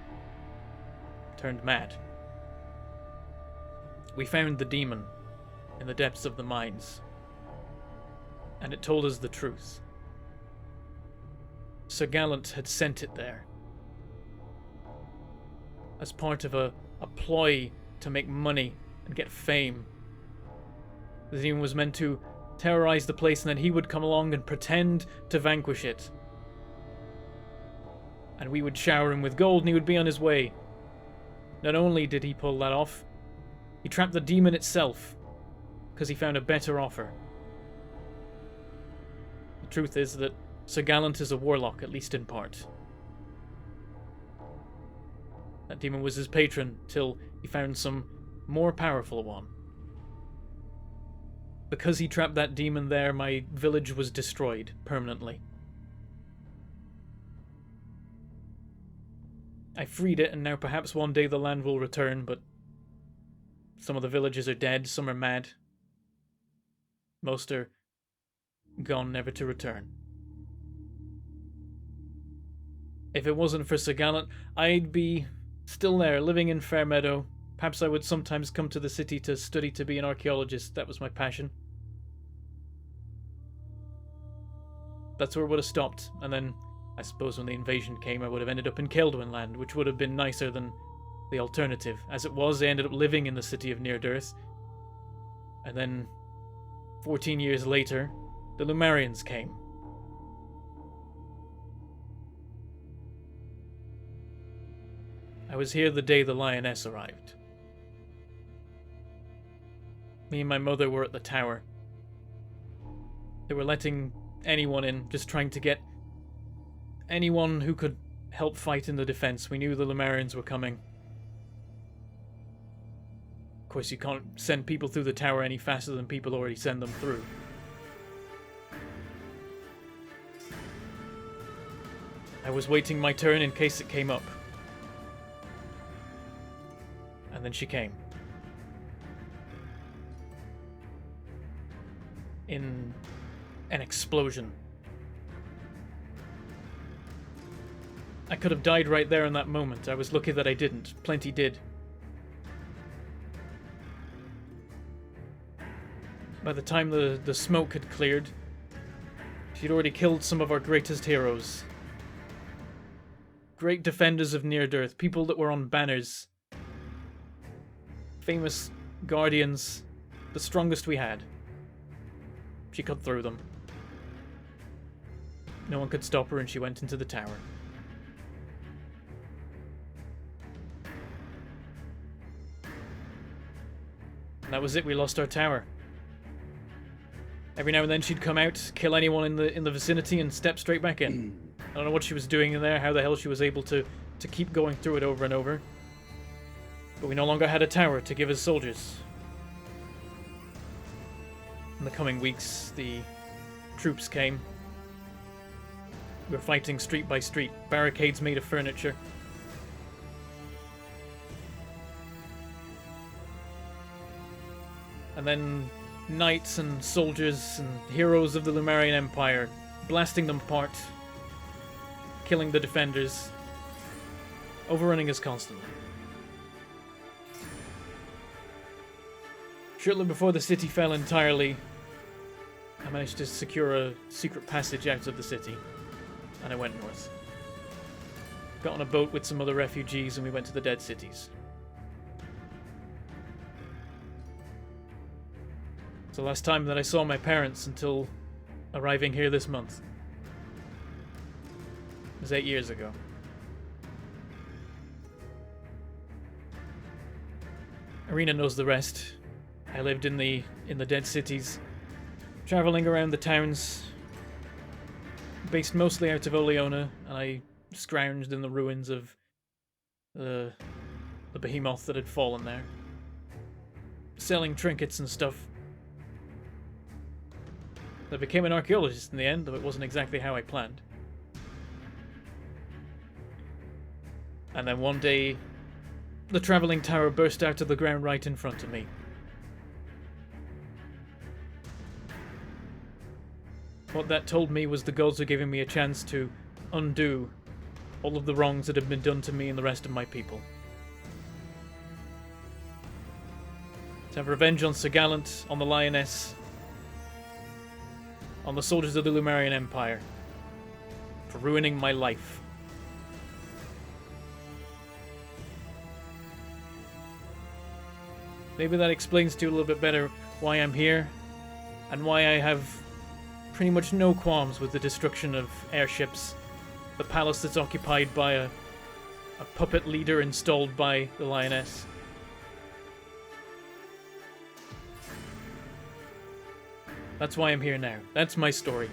turned mad. We found the demon in the depths of the mines, and it told us the truth. Sir Gallant had sent it there as part of a ploy to make money and get fame. The demon was meant to terrorize the place, and then he would come along and pretend to vanquish it. And we would shower him with gold and he would be on his way. Not only did he pull that off, he trapped the demon itself, because he found a better offer. The truth is that Sir Gallant is a warlock, at least in part. That demon was his patron till he found some more powerful one. Because he trapped that demon there, my village was destroyed permanently. I freed it, and now perhaps one day the land will return, but some of the villagers are dead, some are mad. Most are gone, never to return. If it wasn't for Sir Gallant, I'd be still there, living in Fair Meadow. Perhaps I would sometimes come to the city to study to be an archaeologist. That was my passion. That's where it would have stopped, and then I suppose when the invasion came, I would have ended up in Keldwin land, which would have been nicer than the alternative. As it was, I ended up living in the city of Near-Dearth. And then, 14 years later, the Lumarians came. I was here the day the lioness arrived. Me and my mother were at the tower. They were letting anyone in, just trying to get anyone who could help fight in the defense. We knew the Lumarians were coming. Of course, you can't send people through the tower any faster than people already send them through. I was waiting my turn in case it came up. And then she came. In an explosion. I could have died right there in that moment. I was lucky that I didn't. Plenty did. By the time the smoke had cleared, she'd already killed some of our greatest heroes. Great defenders of Near-Dearth, people that were on banners. Famous guardians, the strongest we had. She cut through them. No one could stop her, and she went into the tower. And that was it, we lost our tower. Every now and then she'd come out, kill anyone in the vicinity, and step straight back in. I don't know what she was doing in there, how the hell she was able to keep going through it over and over. But we no longer had a tower to give us soldiers. In the coming weeks, the troops came. We were fighting street by street, barricades made of furniture. And then knights and soldiers and heroes of the Lumarian Empire, blasting them apart, killing the defenders, overrunning us constantly. Shortly before the city fell entirely, I managed to secure a secret passage out of the city, and I went north. Got on a boat with some other refugees, and we went to the Dead Cities. It's the last time that I saw my parents until arriving here this month. It was 8 years ago. Irina knows the rest. I lived in the Dead Cities, traveling around the towns, based mostly out of Oleona, and I scrounged in the ruins of the behemoth that had fallen there, selling trinkets and stuff. I became an archaeologist in the end, though it wasn't exactly how I planned. And then one day, the traveling tower burst out of the ground right in front of me. What that told me was the gods were giving me a chance to undo all of the wrongs that had been done to me and the rest of my people. To have revenge on Sir Gallant, on the Lioness, on the soldiers of the Lumarian Empire, for ruining my life. Maybe that explains to you a little bit better why I'm here, and why I have pretty much no qualms with the destruction of airships, the palace that's occupied by a puppet leader installed by the Lioness. That's why I'm here now. That's my story.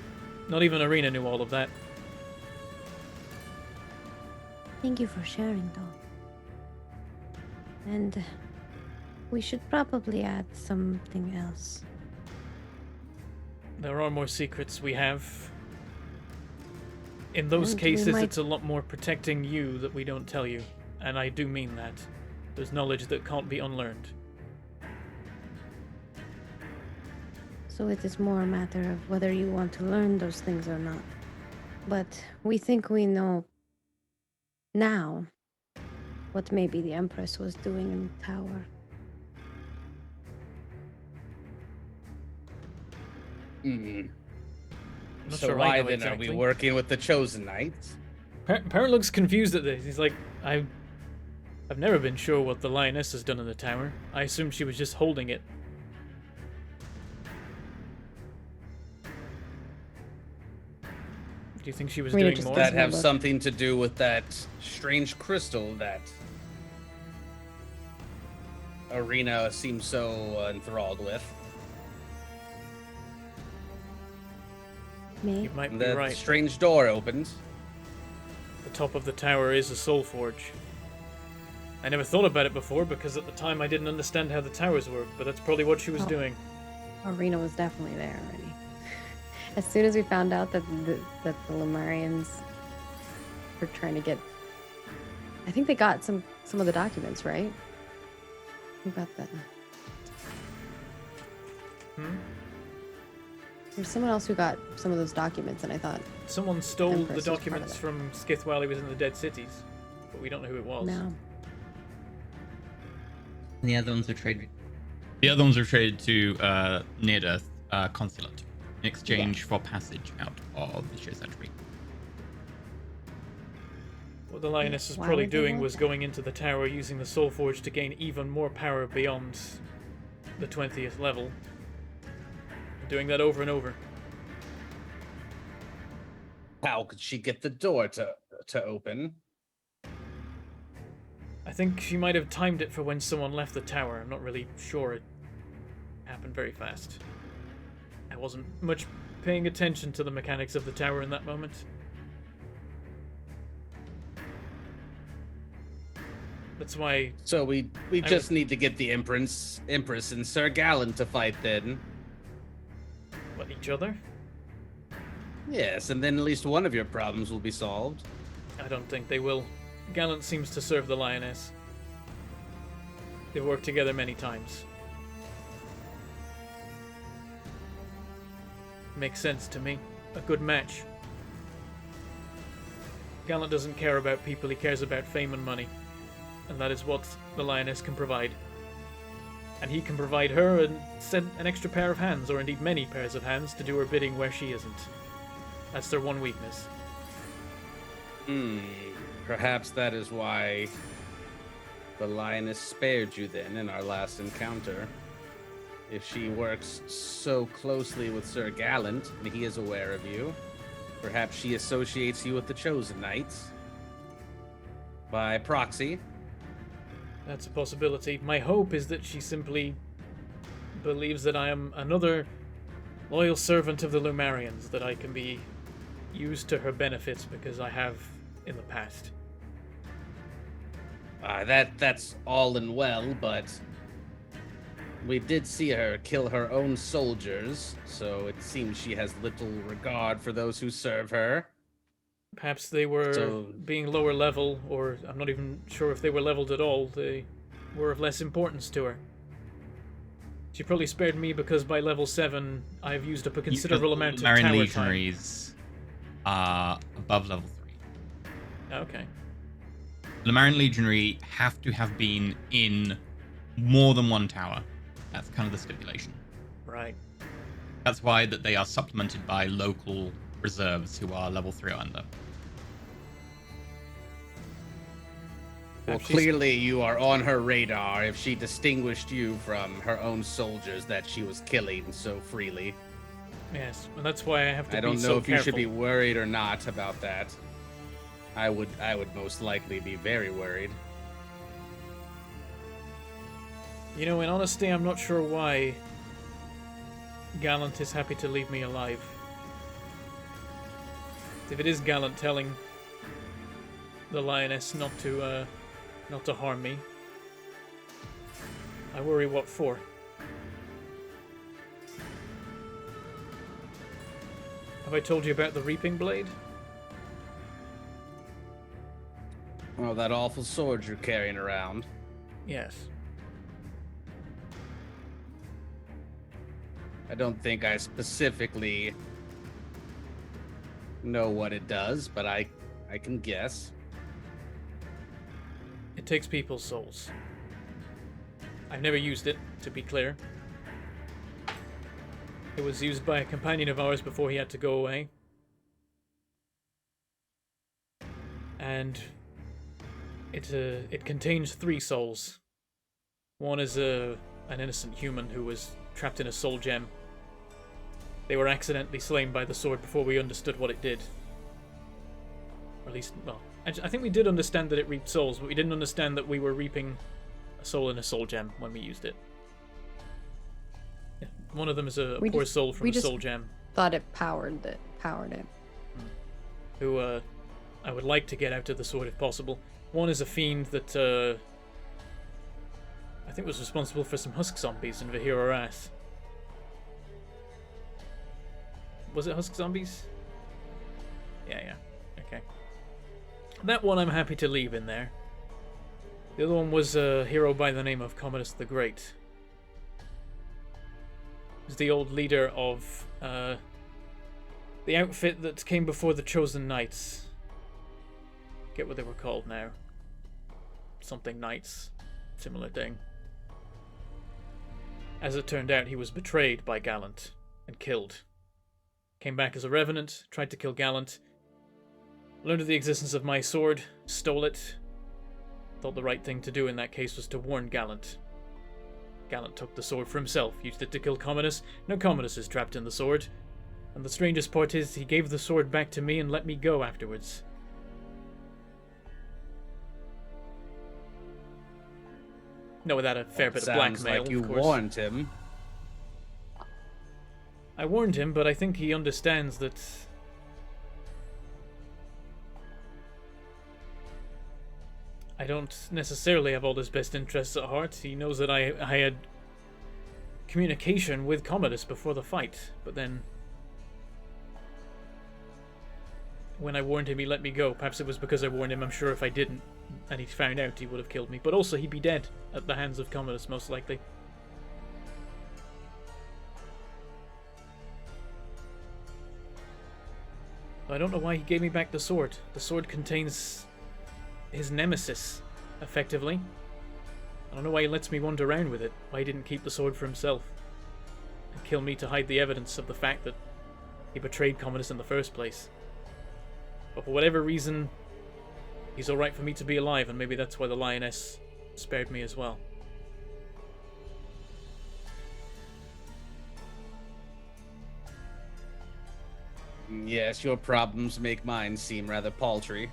Not even Irina knew all of that. Thank you for sharing, though. And we should probably add something else. There are more secrets we have. In those And we cases, might- it's a lot more protecting you that we don't tell you. And I do mean that. There's knowledge that can't be unlearned. So it is more a matter of whether you want to learn those things or not. But we think we know now what maybe the Empress was doing in the tower. I'm not So sure why I know then exactly. are we working with the Chosen Knights? Perrin looks confused at this. He's like, I've never been sure what the lioness has done in the tower. I assumed she was just holding it. Do you think she was Rena doing just more? does That have look. something to do with that strange crystal that Arena seems so enthralled with? Me? You might be The right. strange door opened. The top of the tower is a soul forge. I never thought about it before because at the time I didn't understand how the towers work, but that's probably what she was Oh. doing. Arena was definitely there already. As soon as we found out that the Lemurians were trying to get, I think they got some of the documents, right? Who got that? Hmm? There's someone else who got some of those documents, and I thought, Someone stole Empress the was part of documents it. from Skith while he was in the Dead Cities, but we don't know who it was. no. And the other ones are traded. The other ones are traded to Near-Earth Consulate in exchange for passage out of the Shared Sanctuary. What the lioness was Why probably would they doing want was that? going into the tower using the soul forge to gain even more power beyond the 20th level. Doing that over and over. How could she get the door to open? I think she might have timed it for when someone left the tower. I'm not really sure. It happened very fast. I wasn't much paying attention to the mechanics of the tower in that moment. That's why So we I just need to get the Empress and Sir Gallen to fight then. what, each other? Yes, and then at least one of your problems will be solved. I don't think they will. Gallant seems to serve the lioness. They've worked together many times. Makes sense to me. A good match. Gallant doesn't care about people, he cares about fame and money. And that is what the lioness can provide. And he can provide her an extra pair of hands, or indeed many pairs of hands, to do her bidding where she isn't. That's their one weakness. Perhaps that is why the lioness spared you then in our last encounter. If she works so closely with Sir Gallant, and he is aware of you, perhaps she associates you with the Chosen Knights. By proxy. That's a possibility. My hope is that she simply believes that I am another loyal servant of the Lumarians, that I can be used to her benefit because I have in the past. That's all and well, but we did see her kill her own soldiers, so it seems she has little regard for those who serve her. Perhaps they were So- being lower level, or I'm not even sure if they were leveled at all. They were of less importance to her. She probably spared me because by level 7, I've used up a considerable amount of Marin tower Legionaries are above level 3. time. Okay. The Marin Legionary have to have been in more than one tower. That's kind of the stipulation. Right. That's why that they are supplemented by local reserves who are level 3 or under. Well, She's- clearly you are on her radar if she distinguished you from her own soldiers that she was killing so freely. Yes, and that's why I have to I don't be know so if careful. you should be worried or not about that. I would most likely be very worried. You know, in honesty, I'm not sure why Gallant is happy to leave me alive. If it is Gallant telling the lioness not to harm me, I worry what for. Have I told you about the reaping blade? Oh, that awful sword you're carrying around. Yes. I don't think I specifically know what it does, but I can guess. It takes people's souls. I've never used it, to be clear. It was used by a companion of ours before he had to go away. And it contains 3 souls. One is an innocent human who was trapped in a soul gem. They were accidentally slain by the sword before we understood what it did. Or at least, well, I think we did understand that it reaped souls, but we didn't understand that we were reaping a soul in a soul gem when we used it. Yeah, one of them is a poor soul from a soul gem. Thought it powered it. Who I would like to get out of the sword if possible. One is a fiend that I think was responsible for some husk zombies in Vahira Wrath. Was it husk zombies? Yeah. Okay. That one I'm happy to leave in there. The other one was a hero by the name of Commodus the Great. He's the old leader of the outfit that came before the Chosen Knights. Get what they were called now. Something Knights. Similar thing. As it turned out, he was betrayed by Gallant and killed. Came back as a revenant, tried to kill Gallant. Learned of the existence of my sword, stole it. Thought the right thing to do in that case was to warn Gallant. Gallant took the sword for himself, used it to kill Commodus. Now Commodus is trapped in the sword. And the strangest part is, he gave the sword back to me and let me go afterwards. No, without a fair bit of blackmail, like you of course. warned him. I warned him, but I think he understands that I don't necessarily have all his best interests at heart. He knows that I had communication with Commodus before the fight, but then when I warned him, he let me go. Perhaps it was because I warned him. I'm sure if I didn't, and he found out, he would have killed me. But also, he'd be dead at the hands of Commodus, most likely. I don't know why he gave me back the sword. The sword contains his nemesis, effectively. I don't know why he lets me wander around with it. Why he didn't keep the sword for himself. And kill me to hide the evidence of the fact that he betrayed Commodus in the first place. But for whatever reason, he's alright for me to be alive, and maybe that's why the lioness spared me as well. Yes, your problems make mine seem rather paltry.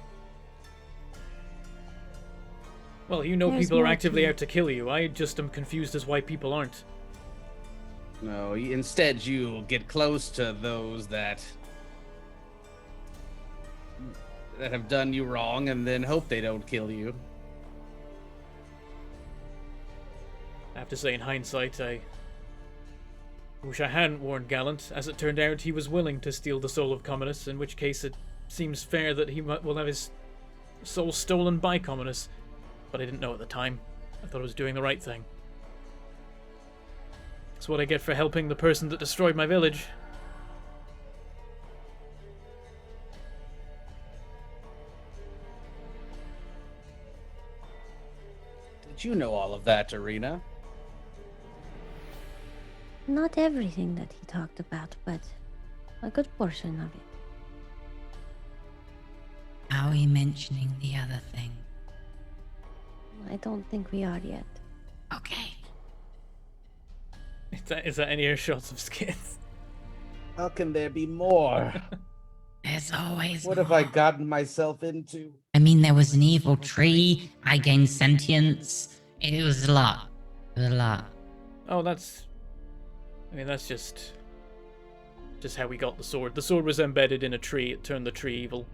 Well, you know There's people are more actively to it. out to kill you. I just am confused as why people aren't. No, instead you get close to those that have done you wrong and then hope they don't kill you. I have to say, in hindsight, I wish I hadn't warned Gallant. As it turned out, he was willing to steal the soul of Commodus, in which case it seems fair that he will have his soul stolen by Commodus. But I didn't know at the time. I thought I was doing the right thing. That's what I get for helping the person that destroyed my village. Did you know all of that, Arena? Not everything that he talked about, but a good portion of it. Are we mentioning the other thing? I don't think we are yet. Okay. Is that any shots of skins? How can there be more? There's always What have I more. gotten myself into? I mean, there was an evil tree. I gained sentience. It was a lot. It was a lot. Oh, that's just how we got the sword. The sword was embedded in a tree. It turned the tree evil.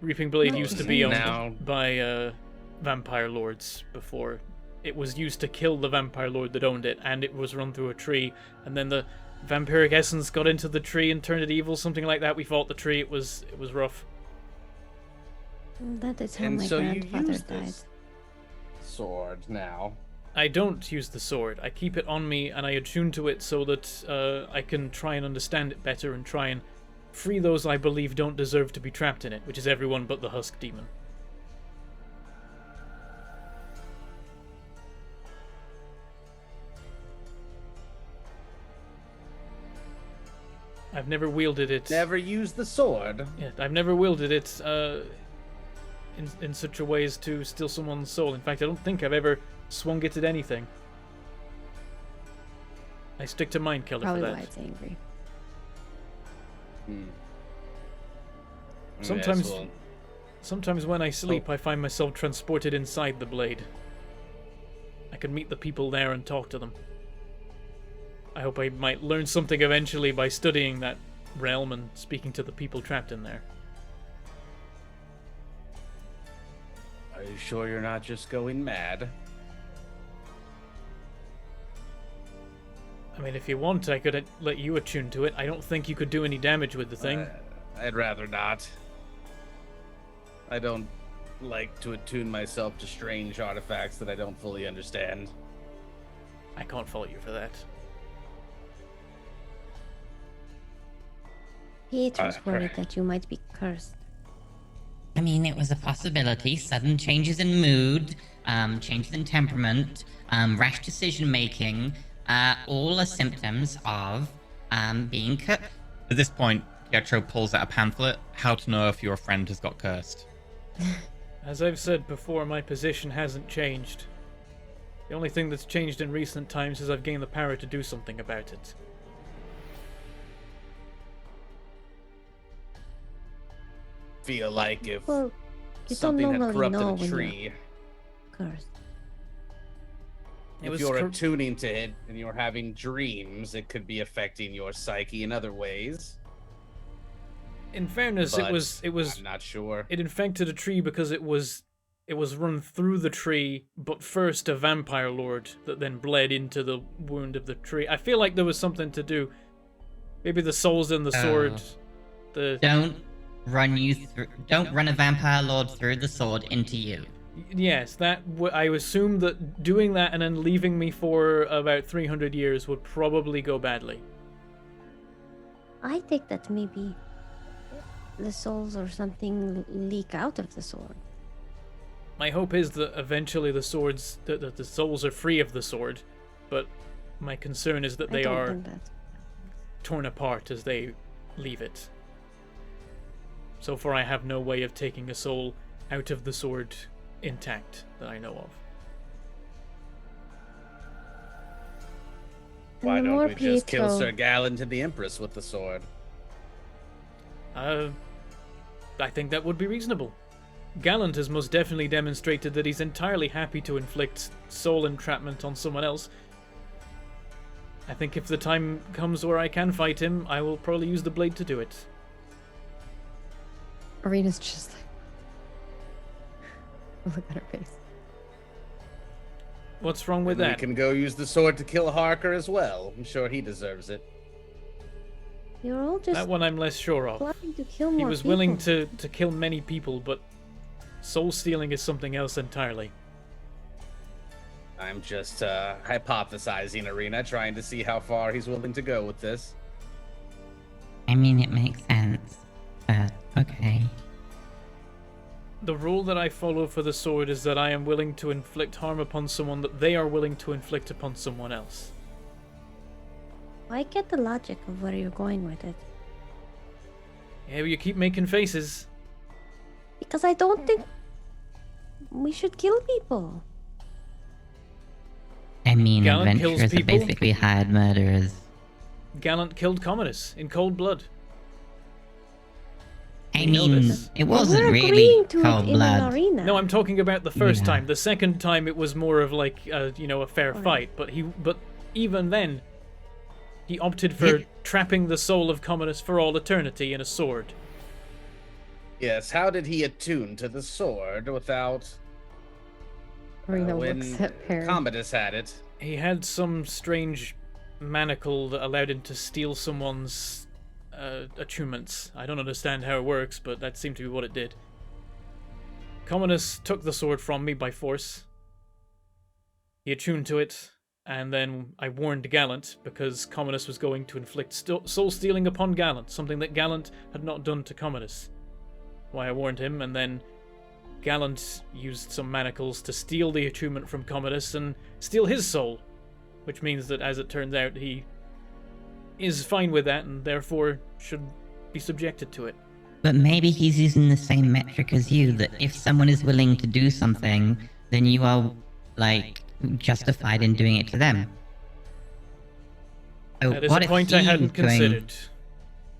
Reaping Blade used to be owned Now- by vampire lords before. It was used to kill the vampire lord that owned it, and it was run through a tree, and then the vampiric essence got into the tree and turned it evil, something like that. We fought the tree. It was rough. That is how And my so you grandfather use died. this sword now. I don't use the sword. I keep it on me and I attune to it so that I can try and understand it better and try and free those I believe don't deserve to be trapped in it, which is everyone but the Husk Demon. I've never wielded it. Never used the sword. Yeah, I've never wielded it in such a way as to steal someone's soul. In fact, I don't think I've ever swung it at anything. I stick to Mind Killer Probably for why that. it's angry. Sometimes, Yes, well, sometimes when I sleep, I find myself transported inside the blade. I can meet the people there and talk to them. I hope I might learn something eventually by studying that realm and speaking to the people trapped in there. are you sure you're not just going mad? I mean, if you want, I could let you attune to it. I don't think you could do any damage with the thing. I'd rather not. I don't like to attune myself to strange artifacts that I don't fully understand. I can't fault you for that. Pete was worried that you might be cursed. I mean, it was a possibility. Sudden changes in mood, changes in temperament, rash decision making, all are symptoms of being cursed. At this point, Pietro pulls out a pamphlet, How to Know If Your Friend Has Got Cursed. As I've said before, my position hasn't changed. The only thing that's changed in recent times is I've gained the power to do something about it. Feel like if Well, you don't something had normally know corrupted a when tree, you're cursed. It if was you're attuning to it and you're having dreams, it could be affecting your psyche in other ways. In fairness, But it was I'm not sure. it infected a tree because it was run through the tree, but first a vampire lord that then bled into the wound of the tree. I feel like there was something to do. Maybe the souls in the sword. Don't run a vampire lord through the sword into you. Yes, I assume that doing that and then leaving me for about 300 years would probably go badly. I think that maybe the souls or something leak out of the sword. My hope is that eventually the souls are free of the sword, but my concern is that I they don't are think that. torn apart as they leave it. So far I have no way of taking a soul out of the sword intact that I know of. And Why the don't more we just kill Pietro- Sir Gallant and the Empress with the sword? I think that would be reasonable. Gallant has most definitely demonstrated that he's entirely happy to inflict soul entrapment on someone else. I think if the time comes where I can fight him, I will probably use the blade to do it. Arena's just like, look at her face. What's wrong with And that? we can go use the sword to kill Harker as well. I'm sure he deserves it. You're all just That one I'm less sure of. plotting to kill more He was willing people. to kill many people, but soul stealing is something else entirely. I'm just hypothesizing, Arena, trying to see how far he's willing to go with this. I mean, it makes sense, but okay. The rule that I follow for the sword is that I am willing to inflict harm upon someone that they are willing to inflict upon someone else. I get the logic of where you're going with it. Yeah, but you keep making faces. Because I don't think we should kill people. I mean, Gallant kills adventurers are people. basically hired murderers. Gallant killed Commodus in cold blood. I We know mean, this. it wasn't We're really agreeing to cold it in blood. an arena. No, I'm talking about the first Yeah. time. The second time, it was more of like, a fair Alright. fight. But even then, he opted for trapping the soul of Commodus for all eternity in a sword. Yes, how did he attune to the sword without Arena when looks at Perrin. Commodus had it? He had some strange manacle that allowed him to steal someone's attunements. I don't understand how it works, but that seemed to be what it did. Commodus took the sword from me by force. He attuned to it, and then I warned Gallant because Commodus was going to inflict soul stealing upon Gallant, something that Gallant had not done to Commodus. Why I warned him, and then Gallant used some manacles to steal the attunement from Commodus and steal his soul, which means that, as it turns out, he is fine with that and therefore should be subjected to it. But maybe he's using the same metric as you, that if someone is willing to do something, then you are, like, justified in doing it to them. So That is a point I hadn't considered.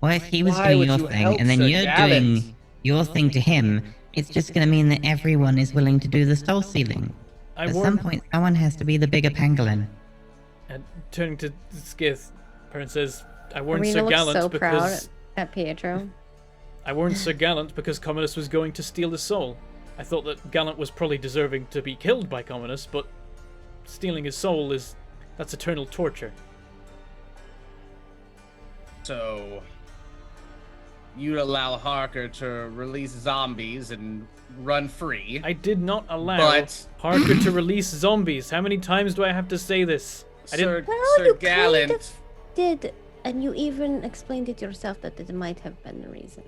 What if he was Why doing would your you thing, help and then Sir you're Gallant? doing your thing to him? It's just going to mean that everyone is willing to do the soul stealing. At some point, someone has to be the bigger pangolin. And turning to Skith, Perrin says, I warned Arena Sir looks Gallant so proud because... at Pietro. I warned Sir Gallant because Commodus was going to steal his soul. I thought that Gallant was probably deserving to be killed by Commodus, but stealing his soul that's eternal torture. So, you'd allow Harker to release zombies and run free. I did not allow But- Harker to release zombies. How many times do I have to say this? Sir, Well, Sir you Gallant. kind of did, and you even explained it yourself that it might have been the reason.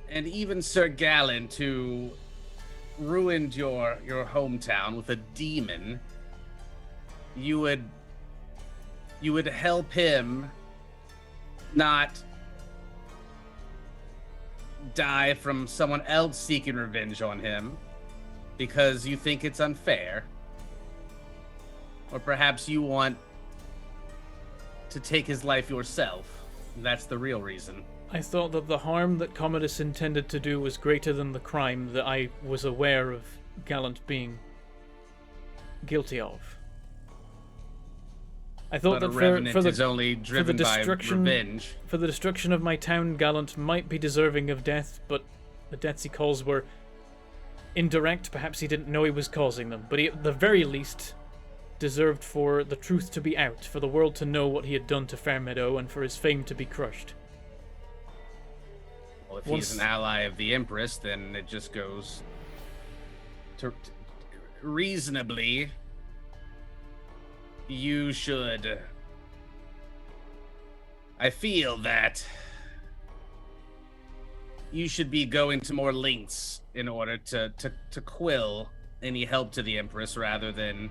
And even Sir Gallant, who ruined your hometown with a demon, you would help him not die from someone else seeking revenge on him because you think it's unfair. Or perhaps you want to take his life yourself. That's the real reason. I thought that the harm that Commodus intended to do was greater than the crime that I was aware of Gallant being guilty of. I thought But a that revenant for the is only driven by destruction- revenge. For the destruction of my town, Gallant might be deserving of death, but the deaths he caused were indirect. Perhaps he didn't know he was causing them, but he, at the very least, deserved for the truth to be out, for the world to know what he had done to Fair Meadow, and for his fame to be crushed. Well, if Once- he's an ally of the Empress, then it just goes to reasonably. You should. I feel that you should be going to more lengths in order to quill any help to the Empress rather than.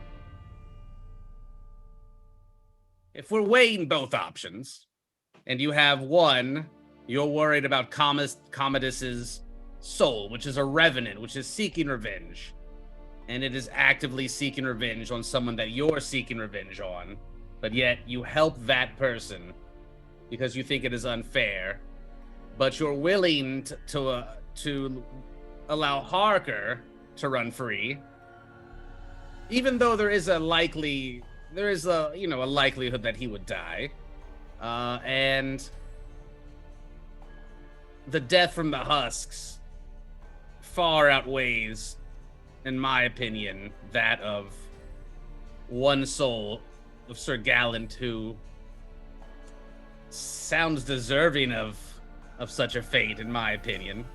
If we're weighing both options, and you have one, you're worried about Commodus's soul, which is a revenant, which is seeking revenge. And it is actively seeking revenge on someone that you're seeking revenge on. But yet you help that person because you think it is unfair. But you're willing to allow Harker to run free. Even though there is a likelihood that he would die. And the death from the husks far outweighs, in my opinion, that of one soul of Sir Gallant, who sounds deserving of such a fate, in my opinion.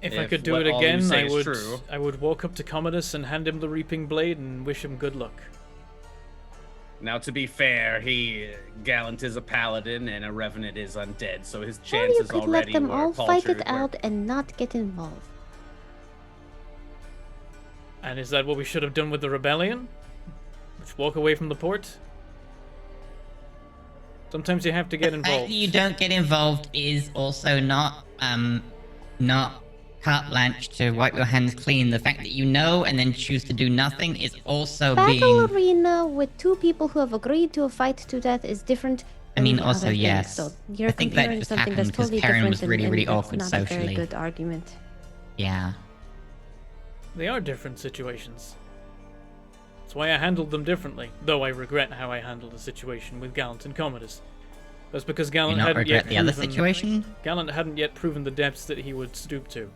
If I could do what it all you again, say is true. I would walk up to Commodus and hand him the reaping blade and wish him good luck. Now, to be fair, Gallant is a paladin and a revenant is undead, so his Or you chances could let already them were all fight paltry. it out and not get involved. And is that what we should have done with the rebellion? Just walk away from the port? Sometimes you have to get The fact involved. that you don't get involved is also not carte blanche to wipe your hands clean. The fact that you know and then choose to do nothing is also Battle being. arena with two people who have agreed to a fight to death is different. I mean, than also, other things. yes. So you're I think that comparing just something that's happened 'cause totally Perrin different, was really, really and awkward that's not a socially. very good argument. Yeah. They are different situations. That's why I handled them differently, though I regret how I handled the situation with Gallant and Commodus. That's because You Gallant not hadn't yet regret the other proven- situation? Gallant hadn't yet proven the depths that he would stoop to. You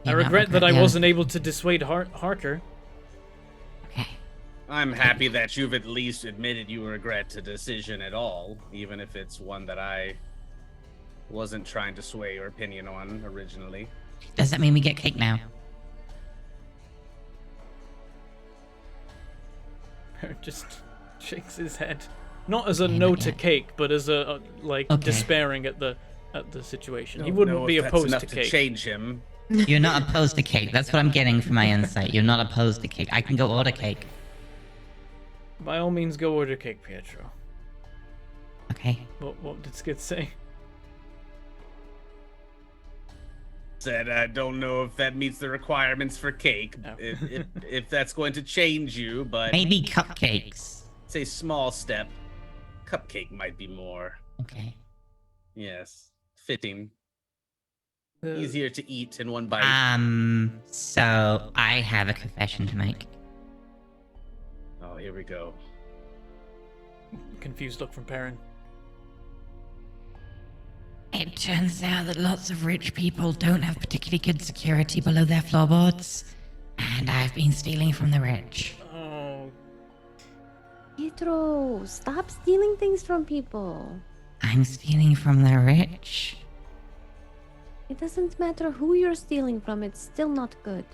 I not regret that I the other- wasn't able to dissuade Harker. Okay. I'm happy that you've at least admitted you regret the decision at all, even if it's one that I wasn't trying to sway your opinion on originally. Does that mean we get cake now? Just shakes his head, not as a Okay, no not to yet. cake, but as a like Okay. despairing at the situation. He Don't wouldn't know be if that's opposed enough to to cake. change him. You're not opposed to cake. That's what I'm getting from my insight. You're not opposed to cake. I can go order cake. By all means, go order cake, Pietro. Okay. Okay. What did Skid say? Said I don't know if that meets the requirements for cake. No. If that's going to change you, but Maybe cupcakes. it's a small step. Cupcake might be more. Okay. Yes, fitting. Uh, Easier to eat in one bite. So I have a confession to make. Oh, here we go. Confused look from Perrin. It turns out that lots of rich people don't have particularly good security below their floorboards, and I've been stealing from the rich. Oh, Pietro, stop stealing things from people. I'm stealing from the rich. It doesn't matter who you're stealing from, it's still not good.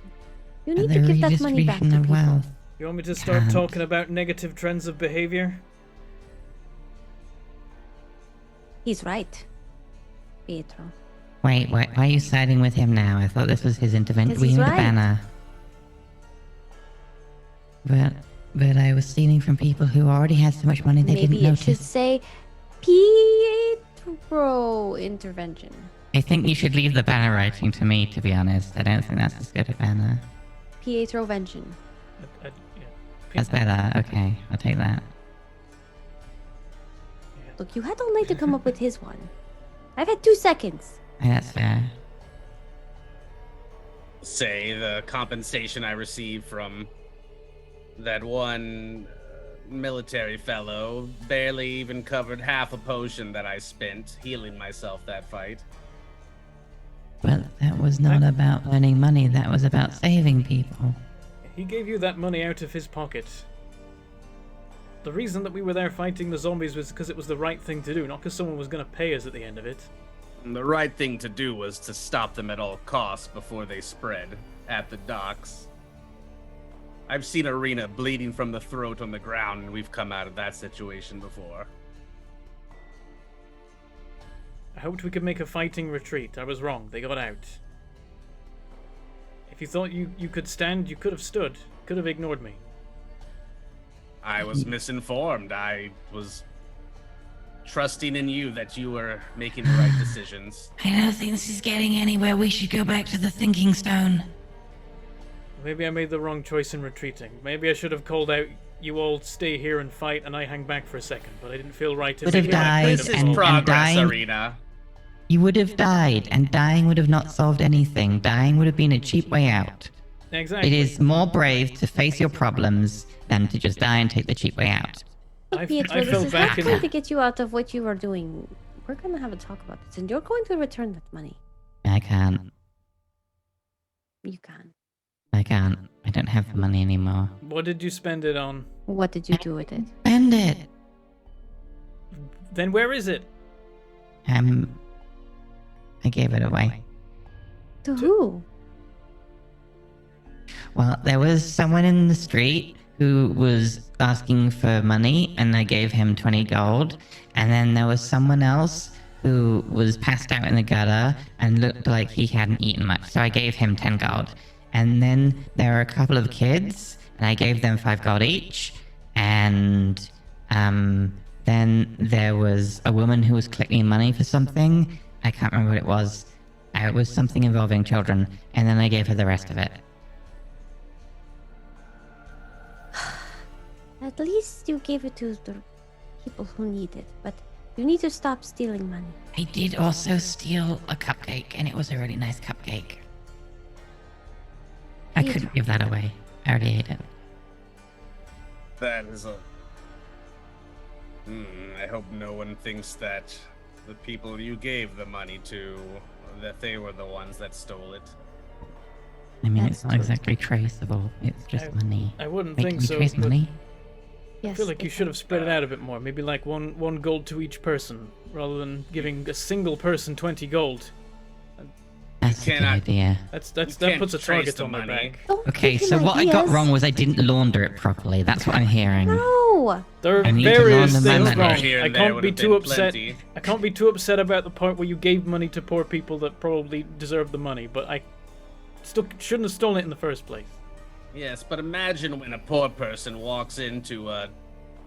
You And need the to give that money back to redistribution of people. wealth. you want me to start Can't. talking about negative trends of behavior? He's right, Pietro. Wait, why are you siding with him now? I thought this was his intervention. 'Cause We he's need a right. banner. But I was stealing from people who already had so much money they Maybe didn't it should notice. say Pietro intervention. I think you should leave the banner writing to me, to be honest. I don't think that's as good a banner. Pietrovention. Yeah. That's better. Okay, I'll take that. Look, you had all night to come up with his one. I've had 2 seconds. Yeah, that's fair. Say the compensation I received from that one military fellow barely even covered half a potion that I spent healing myself that fight. But that was not about earning money. That was about saving people. He gave you that money out of his pocket. The reason that we were there fighting the zombies was because it was the right thing to do, not because someone was going to pay us at the end of it. And the right thing to do was to stop them at all costs before they spread at the docks. I've seen Arena bleeding from the throat on the ground, and we've come out of that situation before. I hoped we could make a fighting retreat. I was wrong. They got out. If you thought you could stand, you could have stood. Could have ignored me. I was misinformed. I was trusting in you that you were making the right decisions. I don't think this is getting anywhere. We should go back to the thinking stone. Maybe I made the wrong choice in retreating. Maybe I should have called out, you all stay here and fight, and I hang back for a second, but I didn't feel right to Would have do that. died This is and progress, dying. Arena. You would have died, and dying would have not solved anything. Dying would have been a cheap way out. Exactly. It is more brave to face your problems than to just die and take the cheap way out. I Pietro, fell this is back not in going the- to get you out of what you are doing. We're going to have a talk about this, and you're going to return that money. I can't. You can. I can't. I don't have the money anymore. What did you spend it on? What did you do with it? Spend it. Then where is it? I gave it away. To who? Well, there was someone in the street who was asking for money, and I gave him 20 gold. And then there was someone else who was passed out in the gutter and looked like he hadn't eaten much, so I gave him 10 gold. And then there were a couple of kids, and I gave them 5 gold each. And then there was a woman who was collecting money for something. I can't remember what it was. It was something involving children, and then I gave her the rest of it. At least you gave it to the people who need it, but you need to stop stealing money. I did also steal a cupcake, and it was a really nice cupcake. I couldn't give that away. I already ate it. That is a... I hope no one thinks that the people you gave the money to, that they were the ones that stole it. I mean, That's it's not true. exactly traceable. It's just money. I wouldn't Wait, think can we so. trace but money? I Yes. feel like you should have spread it out a bit more. Maybe like one gold to each person, rather than giving a single person 20 gold. That's a good cannot- idea. That can't puts a trace target the on their money. back. Don't Okay, give so him what I got ideas. wrong was I didn't launder it properly. That's what I'm hearing. No! There are I need to various learn the things manner. wrong. Here and I there can't would be have too been upset. plenty. I can't be too upset about the part where you gave money to poor people that probably deserve the money, but I still shouldn't have stolen it in the first place. Yes, but imagine when a poor person walks into a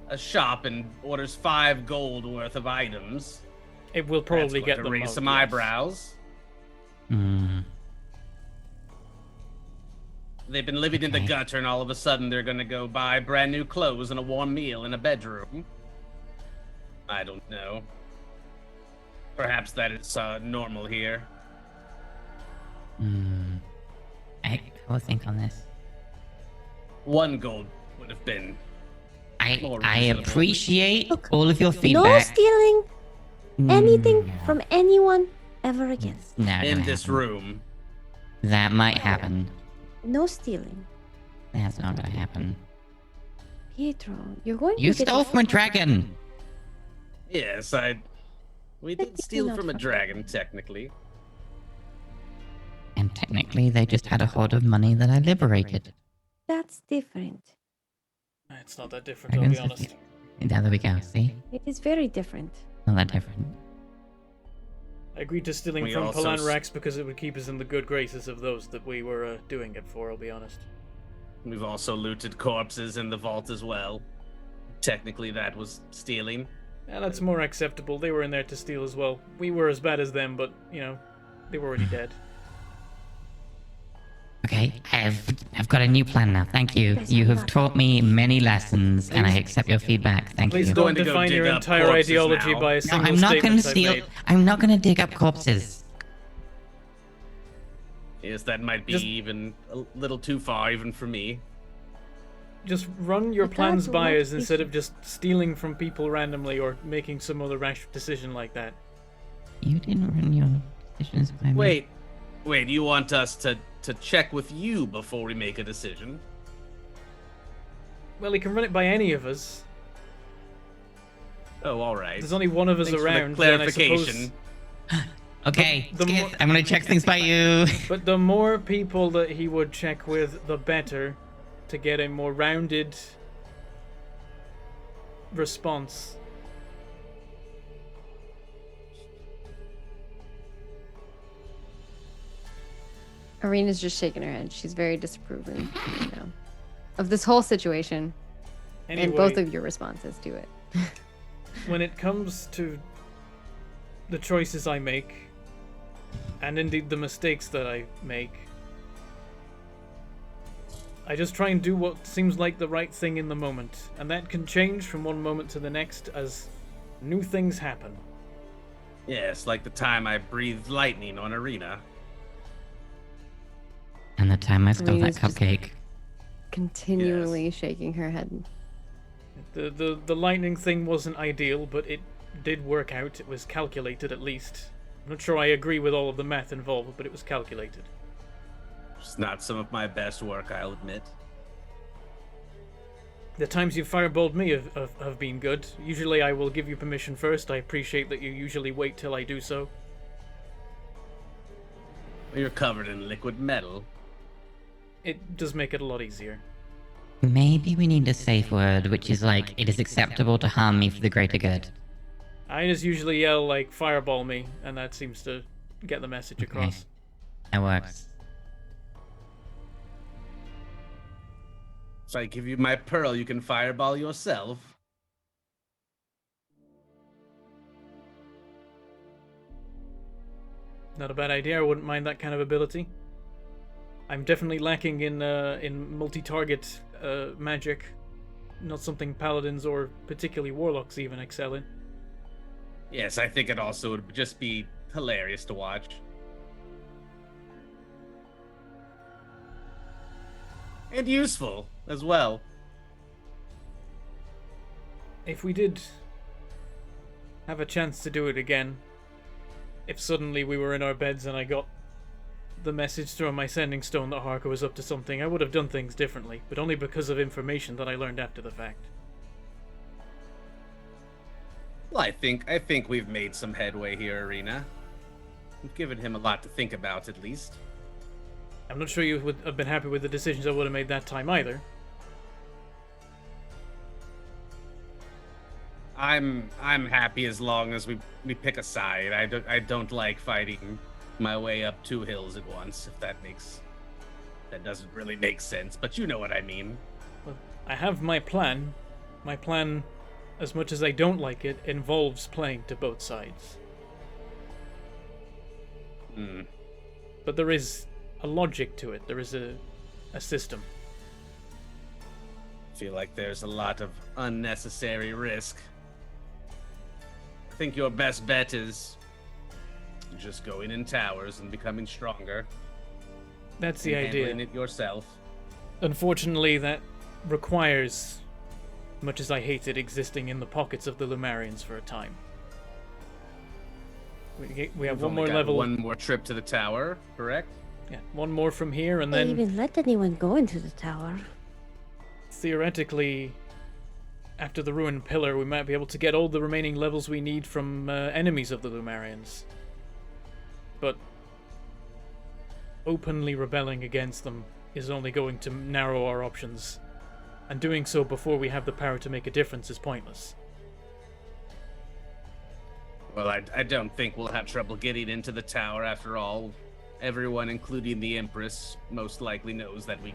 a shop and orders 5 gold worth of items, It will probably that's get going to them raise out, some yes. eyebrows. Hmm. They've been living in the Okay. gutter, and all of a sudden they're going to go buy brand new clothes and a warm meal in a bedroom. I don't know. Perhaps that is normal here. Hmm. I will think on this. 1 gold would have been more I reasonable. appreciate Look, all of your No feedback. stealing anything No. from anyone ever again. It's not in gonna this happen. room. That might happen. No stealing. That's not gonna happen. Pietro, you're going You to get... stole from a dragon. Yes, we did steal not from a from- dragon, technically. And technically, they just had a hoard of money that I liberated. That's different. It's not that different, I'll be honest. There we go. See? It is very different. Not that different. I agreed to stealing We from also Palanrax because it would keep us in the good graces of those that we were doing it for, I'll be honest. We've also looted corpses in the vault as well. Technically, that was stealing. And that's more acceptable. They were in there to steal as well. We were as bad as them, but, you know, they were already dead. Okay, I've got a new plan now. Thank you. Yes, You I'm have not- taught me many lessons, and I accept your feedback. Thank Please you. don't Going to go define dig your up entire corpses ideology now. by a No, single I'm not gonna statement I've steal. made. I'm not gonna dig up corpses. Yes, that might be Just- even a little too far, even for me. Just run your The plans gods will by not us instead be- of just stealing from people randomly or making some other rash decision like that. You didn't run your decisions by me. Wait, you want us to check with you before we make a decision? Well, he can run it by any of us. Oh, all right. There's only one of us Thanks for the around. then I suppose- clarification. Okay, the Skith, more- I'm gonna check things by you. But the more people that he would check with, the better, to get a more rounded response. Arena's just shaking her head. She's very disapproving, you know, of this whole situation Anyway, and both of your responses to it. when it comes to the choices I make, and indeed the mistakes that I make, I just try and do what seems like the right thing in the moment, and that can change from one moment to the next as new things happen. Yes, like the time I breathed lightning on Arena. And the time I stole that Arena's just- cupcake. Continually shaking her head. The lightning thing wasn't ideal, but it did work out. It was calculated at least. I'm not sure I agree with all of the math involved, but it was calculated. It's not some of my best work, I'll admit. The times you've fireballed me have been good. Usually I will give you permission first. I appreciate that you usually wait till I do so. You're covered in liquid metal. It does make it a lot easier. Maybe we need a safe word, which is like, it is acceptable to harm me for the greater good. I just usually yell, like, fireball me, and that seems to get the message across. That works. So I give you my pearl, you can fireball yourself. Not a bad idea. I wouldn't mind that kind of ability. I'm definitely lacking in multi-target magic. Not something paladins or particularly warlocks even excel in. Yes, I think it also would just be hilarious to watch. And useful as well. If we did have a chance to do it again, if suddenly we were in our beds and I got the message through on my sending stone that Harker was up to something, I would have done things differently, but only because of information that I learned after the fact. Well, I think we've made some headway here, Arena. We've given him a lot to think about, at least. I'm not sure you would have been happy with the decisions I would have made that time either. I'm happy as long as we pick a side. I don't like fighting my way up 2 hills at once, if that doesn't really make sense, but you know what I mean. Well, I have my plan. My plan as much as I don't like it, involves playing to both sides. But there is a logic to it. There is a system. I feel like there's a lot of unnecessary risk. I think your best bet is just going in towers and becoming stronger. That's the and idea. handling it yourself. Unfortunately, that requires, much as I hate it, existing in the pockets of the Lumarians for a time. We have You've one only more got level. One more trip to the tower, correct? Yeah, one more from here, and They then even let anyone go into the tower. theoretically, after the ruined pillar, we might be able to get all the remaining levels we need from enemies of the Lumarians. But openly rebelling against them is only going to narrow our options, and doing so before we have the power to make a difference is pointless. Well, I don't think we'll have trouble getting into the tower after all. Everyone, including the Empress, most likely knows that we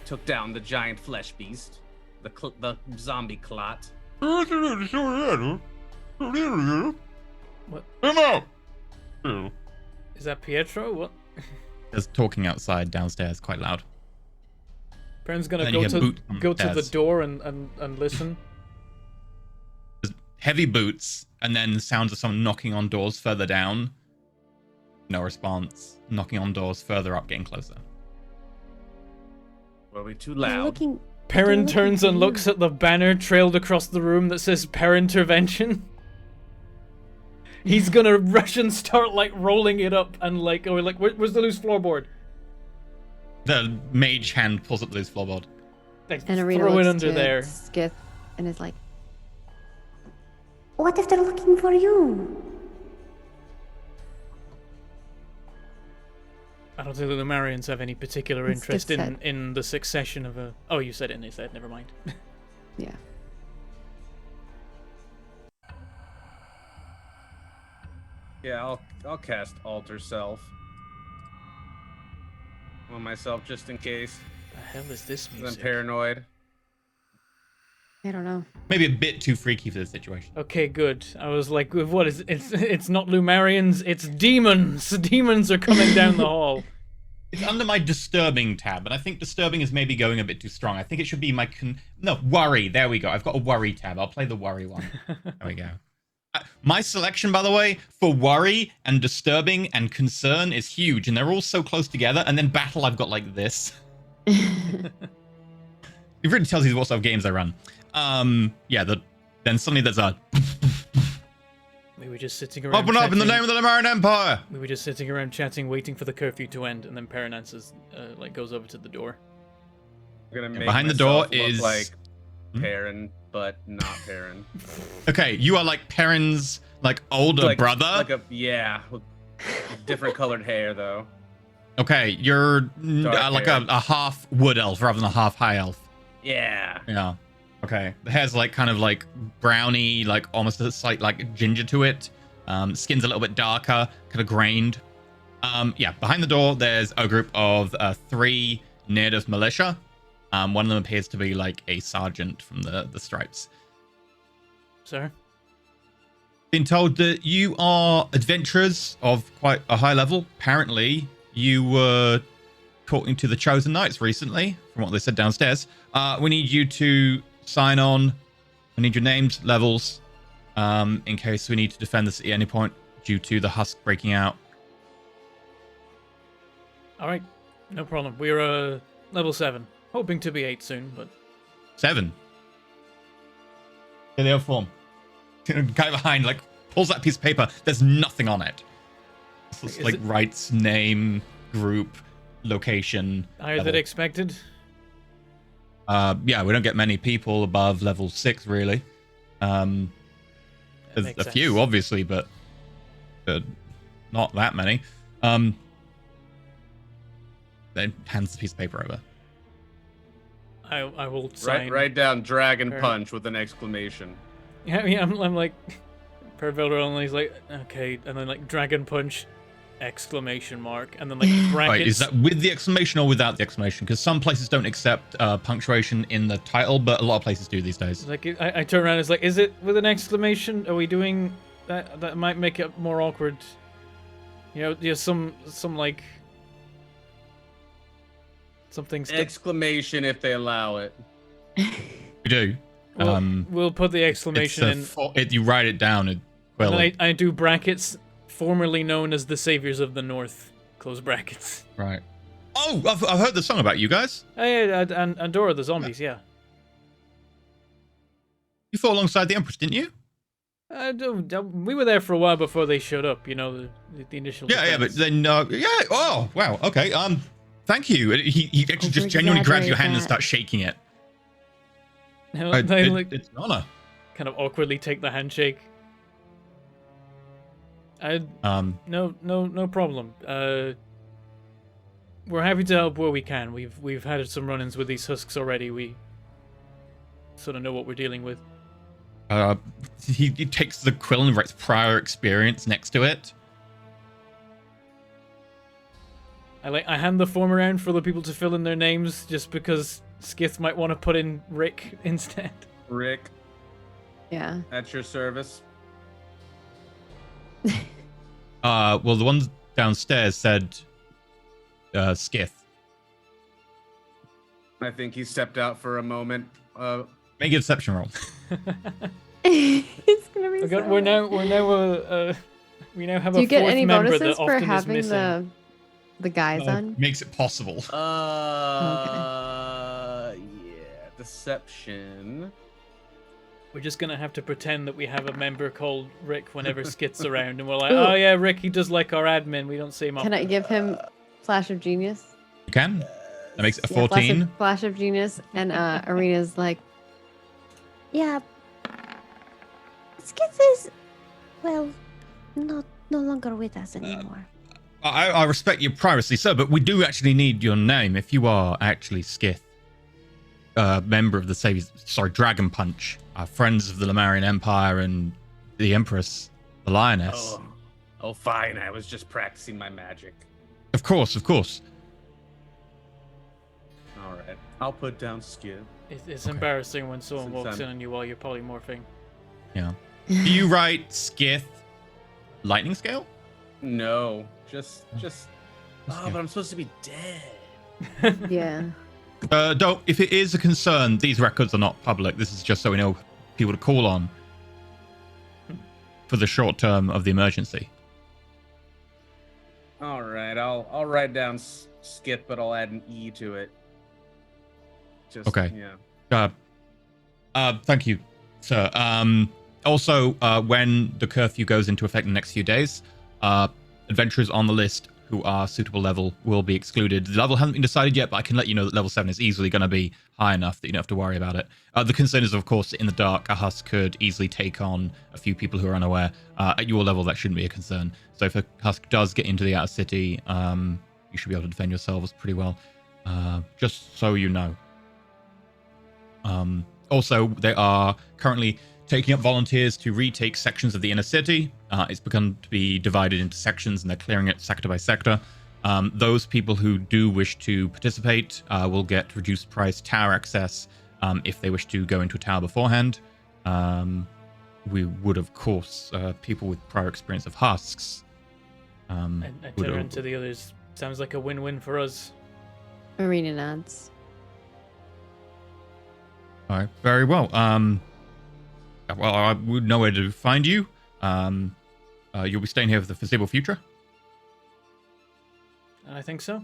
took down the giant flesh beast, the zombie clot. What? Is that Pietro? What? There's talking outside downstairs, quite loud. Perrin's gonna And then go you hear boot to the stairs. door and listen. There's heavy boots, and then sounds of someone knocking on doors further down. No response. Knocking on doors further up, getting closer. Were we too They're loud? looking. Perrin looking turns for and you. looks at the banner trailed across the room that says Perrintervention. He's gonna rush and start like rolling it up and where's the loose floorboard? The mage hand pulls up the loose floorboard. Like, And Arena throw it looks under to there. Skith and is like, What if they're looking for you? I don't think the Lumarians have any particular It's interest just in the succession of a. Oh, you said it in his head. Never mind. yeah. Yeah, I'll cast Alter Self on myself just in case. The hell is this I'm music? paranoid. I don't know. Maybe a bit too freaky for this situation. Okay, good. I was like, what is it's not Lumarians, it's demons. Demons are coming down the hall. It's under my disturbing tab, and I think disturbing is maybe going a bit too strong. I think it should be my worry. There we go. I've got a worry tab. I'll play the worry one. There we go. My selection, by the way, for worry and disturbing and concern is huge, and they're all so close together. And then battle, I've got like this. It really tells you what sort of games I run. Yeah. Then suddenly there's a. We were just sitting around. Open up in the chatting- name of the Lamarian Empire. We were just sitting around chatting, waiting for the curfew to end, and then Perrin answers, goes over to the door. I'm gonna Yeah, make behind the door myself look is- like Hmm? Perrin, but not Perrin. Okay, you are like Perrin's like older brother. Like with different colored hair though. Okay, you're Dark like hair. a half wood elf rather than a half high elf. Yeah. Yeah. Okay. The hair's like kind of like browny, like almost a slight like ginger to it. Skin's a little bit darker, kind of grained. Yeah. Behind the door, there's a group of 3 native militia. One of them appears to be like a sergeant from the Stripes. Sir? Been told that you are adventurers of quite a high level. Apparently, you were talking to the Chosen Knights recently, from what they said downstairs. We need you to sign on. I need your names, levels, in case we need to defend the city at any point due to the husk breaking out. All right, no problem. We're level 7, hoping to be 8 soon, but 7. Yeah, they have form. Guy behind, like, pulls that piece of paper. There's nothing on it. It's just, Is like, it- writes name, group, location. higher level. than expected. Yeah, we don't get many people above level 6, really. There's a makes few, sense. obviously, but not that many. Then hands the piece of paper over. I will sign. Write down Dragon Perrin. Punch with an exclamation. Yeah, I'm like, Pervilder, and he's like, okay, and then like Dragon Punch, exclamation mark, and then like brackets. Right, is that with the exclamation or without the exclamation? Because some places don't accept punctuation in the title, but a lot of places do these days. Like I turn around, it's like, is it with an exclamation? Are we doing that? That might make it more awkward. You know, there's some like something. Exclamation if they allow it. We do. We'll put the exclamation in. You write it down. And then I do brackets, formerly known as the Saviors of the North. Close brackets. Right. Oh, I've heard the song about you guys. Yeah, and Dora the zombies. Yeah. You fought alongside the Empress, didn't you? We were there for a while before they showed up. You know, the initial. Yeah, defense. but then Oh, wow. Okay. Thank you. He actually just genuinely grabs your hand and starts shaking it. No, It's an honor. Kind of awkwardly take the handshake. No problem. We're happy to help where we can. We've had some run-ins with these husks already. We sort of know what we're dealing with. He takes the quill and writes prior experience next to it. I hand the form around for the people to fill in their names, just because Skith might want to put in Rick instead. Rick. Yeah. At your service. Well, the ones downstairs said Skith. I think he stepped out for a moment. Make a deception roll. It's gonna be. So we now have Do a you get fourth any member bonuses that for often is having missing. the guys on? Makes it possible. Yeah, deception. We're just gonna have to pretend that we have a member called Rick whenever Skith's around, and we're like, oh yeah, Rick, he does like our admin. We don't see him. Can I give him Flash of Genius? You can. That makes it a Yeah, 14. Flash of Genius, and Arena's like, Yeah. Skith is, well, no longer with us anymore. I respect your privacy, sir, but we do actually need your name if you are actually Skith, member of the Dragon Punch, friends of the Lemurian Empire and the Empress, the Lioness. Oh, fine. I was just practicing my magic. Of course. All right. I'll put down Skith. It's embarrassing when someone Since walks I'm- in on you while you're polymorphing. Yeah. Do you write Skith lightning scale? No, just. Okay. Oh, but I'm supposed to be dead. yeah. Don't. If it is a concern, these records are not public. This is just so we know people to call on for the short term of the emergency. All right, I'll write down Skith, but I'll add an E to it. Just, Okay. Yeah. Thank you, sir. Also, when the curfew goes into effect in the next few days, adventurers on the list who are suitable level will be excluded. The level hasn't been decided yet, but I can let you know that level 7 is easily going to be high enough that you don't have to worry about it. The concern is, of course, in the dark, a husk could easily take on a few people who are unaware. At your level, that shouldn't be a concern. So if a husk does get into the outer city, you should be able to defend yourselves pretty well. Just so you know. Also, they are currently taking up volunteers to retake sections of the inner city. It's begun to be divided into sections, and they're clearing it sector by sector. Those people who do wish to participate will get reduced price tower access if they wish to go into a tower beforehand. We would, of course, people with prior experience of husks. I turn to the others. Sounds like a win-win for us. Arena nods. All right, very well. Well, I would know where to find you. You'll be staying here for the foreseeable future. I think so.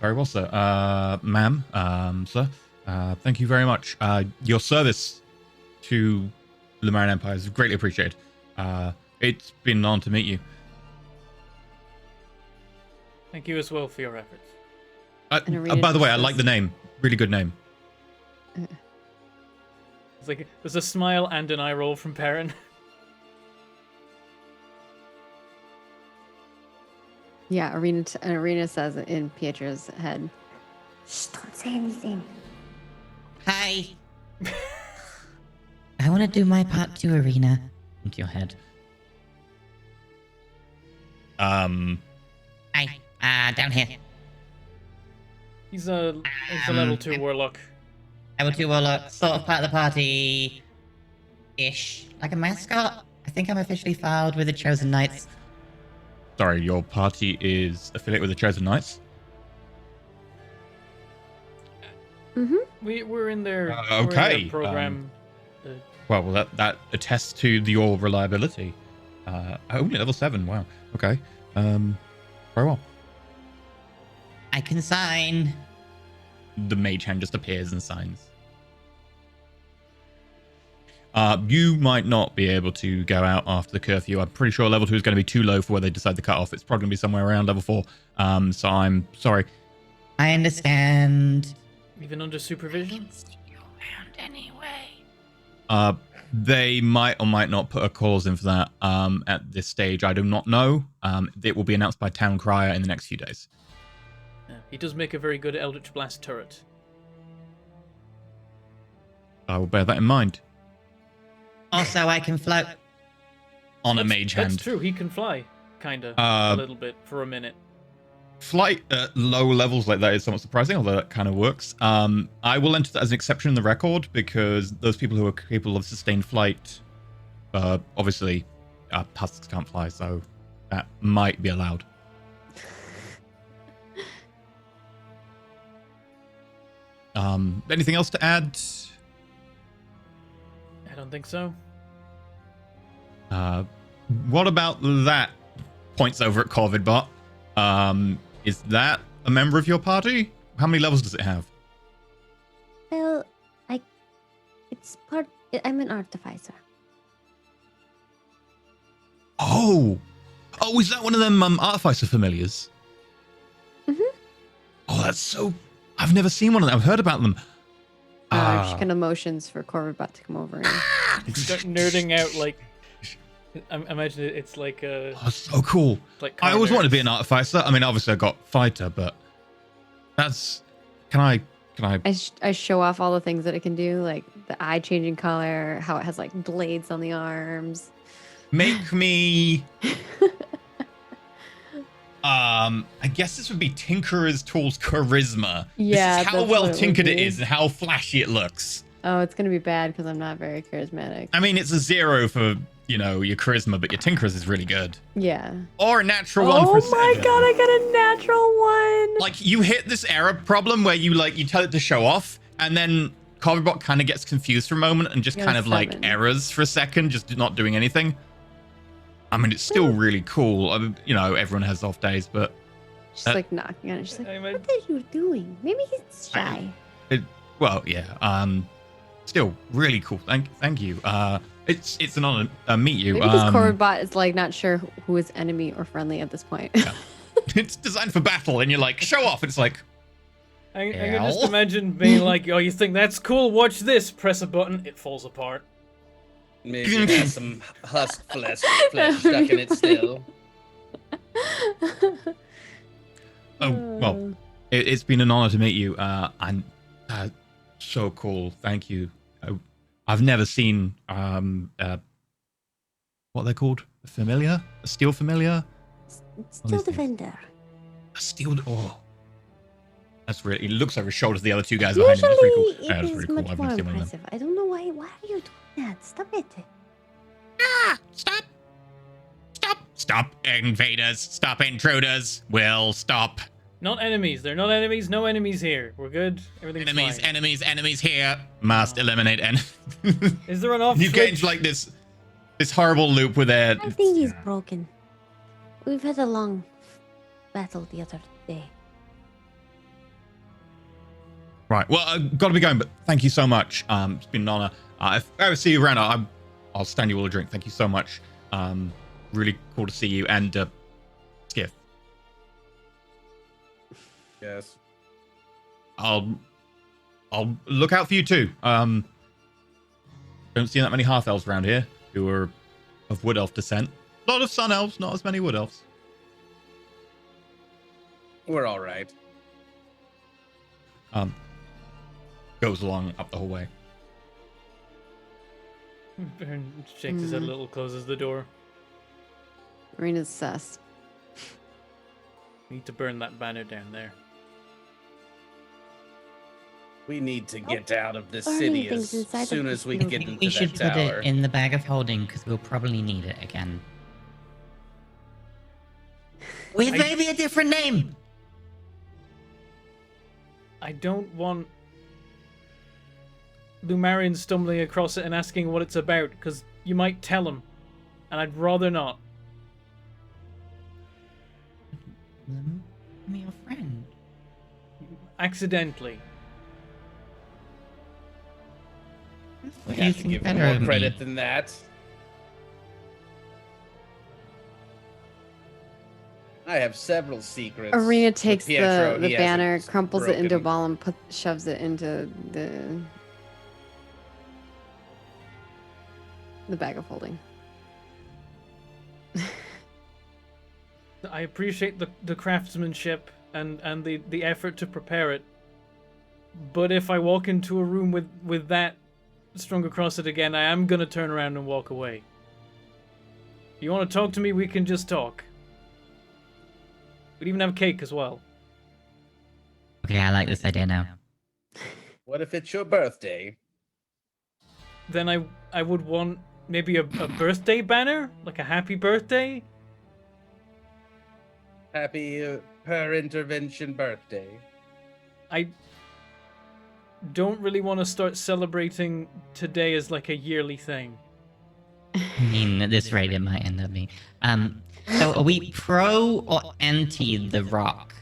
Very well, sir. Ma'am, sir, thank you very much. Your service to the Lemurian Empire is greatly appreciated. It's been an honor to meet you. Thank you as well for your efforts. By the way, I like the name. Really good name. It's like there's a smile and an eye roll from Perrin. Yeah, Arena says it in Pietro's head. Shh, don't say anything. Hi. I want to do my part too, Arena. Into your head. Hi. Down here. He's a level 2 warlock. Level 2 warlock, sort of part of the party... ish. Like a mascot? I think I'm officially filed with the Chosen Knights. Sorry, your party is affiliated with the Chosen Knights? We're in their, okay. we're in their program. Well, that attests to your reliability. Only level 7, wow. Okay. Very well. I can sign. The mage hand just appears and signs. You might not be able to go out after the curfew. I'm pretty sure level 2 is going to be too low for where they decide to cut off. It's probably going to be somewhere around level 4. So I'm sorry. I understand. Even under supervision? They might or might not put a cause in for that at this stage. I do not know. It will be announced by Town Crier in the next few days. Yeah, he does make a very good Eldritch Blast turret. I will bear that in mind. Also, I can float. On a mage hand. That's true, he can fly. Kinda. A little bit, for a minute. Flight at low levels like that is somewhat surprising, although that kind of works. I will enter that as an exception in the record because those people who are capable of sustained flight, obviously, husks can't fly, so that might be allowed. Anything else to add? I don't think so. What about that? Points over at Corvidbot. Is that a member of your party? How many levels does it have? Well, it's part. I'm an artificer. Oh, is that one of them artificer familiars? Oh, that's so. I've never seen one of them. I've heard about them. Just kind of motions for Corvidbot to come over and Start nerding out like. I imagine it's like a. Oh, so cool. Like I always wanted to be an nerds. artificer. I mean, obviously I got fighter, but that's. Can I? I show off all the things that it can do, like the eye changing color, how it has like blades on the arms. Make me. I guess this would be Tinkerer's Tools Charisma. Yeah, This is how that's well what it would tinkered it be. is and how flashy it looks. Oh, it's gonna be bad because I'm not very charismatic. I mean, it's a 0 for, your charisma, but your Tinkerer's is really good. Yeah. Or a natural 1 for Oh 7. my god, I got a natural one. Like, you hit this error problem where you tell it to show off, and then Corvidbot kind of gets confused for a moment and just Got kind a of like 7. errors for a second, just not doing anything. I mean, it's still really cool. I mean, everyone has off days, but She's like knocking on it. She's like, I What mean, are you doing? Maybe he's shy. well, yeah. Still really cool. Thank you. It's an honor to meet you. maybe this Corvidbot is like not sure who is enemy or friendly at this point. It's designed for battle, and you're like, show off. It's like, I can just Ow. imagine being like, oh, you think that's cool? Watch this. Press a button, it falls apart. Maybe it has some husk flesh stuck in it still. oh well. It's been an honor to meet you. And so cool. Thank you. I've never seen what are they called? A familiar? A steel familiar? Still these the things? vendor. A steel. Oh, that's really. It looks over his shoulder to the other two guys behind him. That's pretty cool. Usually, Yeah, it that's is really cool. much I've more never seen one of them. impressive. I don't know why. Why are you doing that? Stop it. Stop, invaders. Stop, intruders. Will stop. Not enemies. They're not enemies. No enemies here. We're good. Everything's fine. Enemies here. Must eliminate enemies. Is there an off You get switch? into like this horrible loop with it. I think he's broken. We've had a long battle the other day. Right. Well, I've got to be going, but thank you so much. It's been an honor. If I ever see you around, I'll stand you all a drink. Thank you so much. Really cool to see you. And Skiff, Yes. I'll look out for you too. Don't see that many half elves around here who are of wood elf descent. A lot of sun elves, not as many wood elves. We're all right. Goes along up the whole way. Perrin shakes his head a little, closes the door. Marina's sus. Need to burn that banner down there. We need to get out of this Burning city things as inside of soon the as we building. get I think into we should that put tower. it in the bag of holding because we'll probably need it again. With maybe a different name. I don't want Lumarian stumbling across it and asking what it's about, because you might tell him, and I'd rather not. I'm your friend. Accidentally. We You have to think give him better more of me. credit than that. I have several secrets. Arena With takes Pietro, the he banner, hasn't crumples it into a broken. ball, and shoves it into the bag of holding. I appreciate the craftsmanship and the effort to prepare it. But if I walk into a room with that strung across it again, I am gonna turn around and walk away. If you want to talk to me, we can just talk. We'd even have cake as well. Okay, I like this idea now. What if it's your birthday? Then I would want maybe a birthday banner? Like a happy birthday? Happy Perrintervention birthday. I don't really want to start celebrating today as like a yearly thing. I mean, at this rate, it might end up being. So are we pro or anti the rock?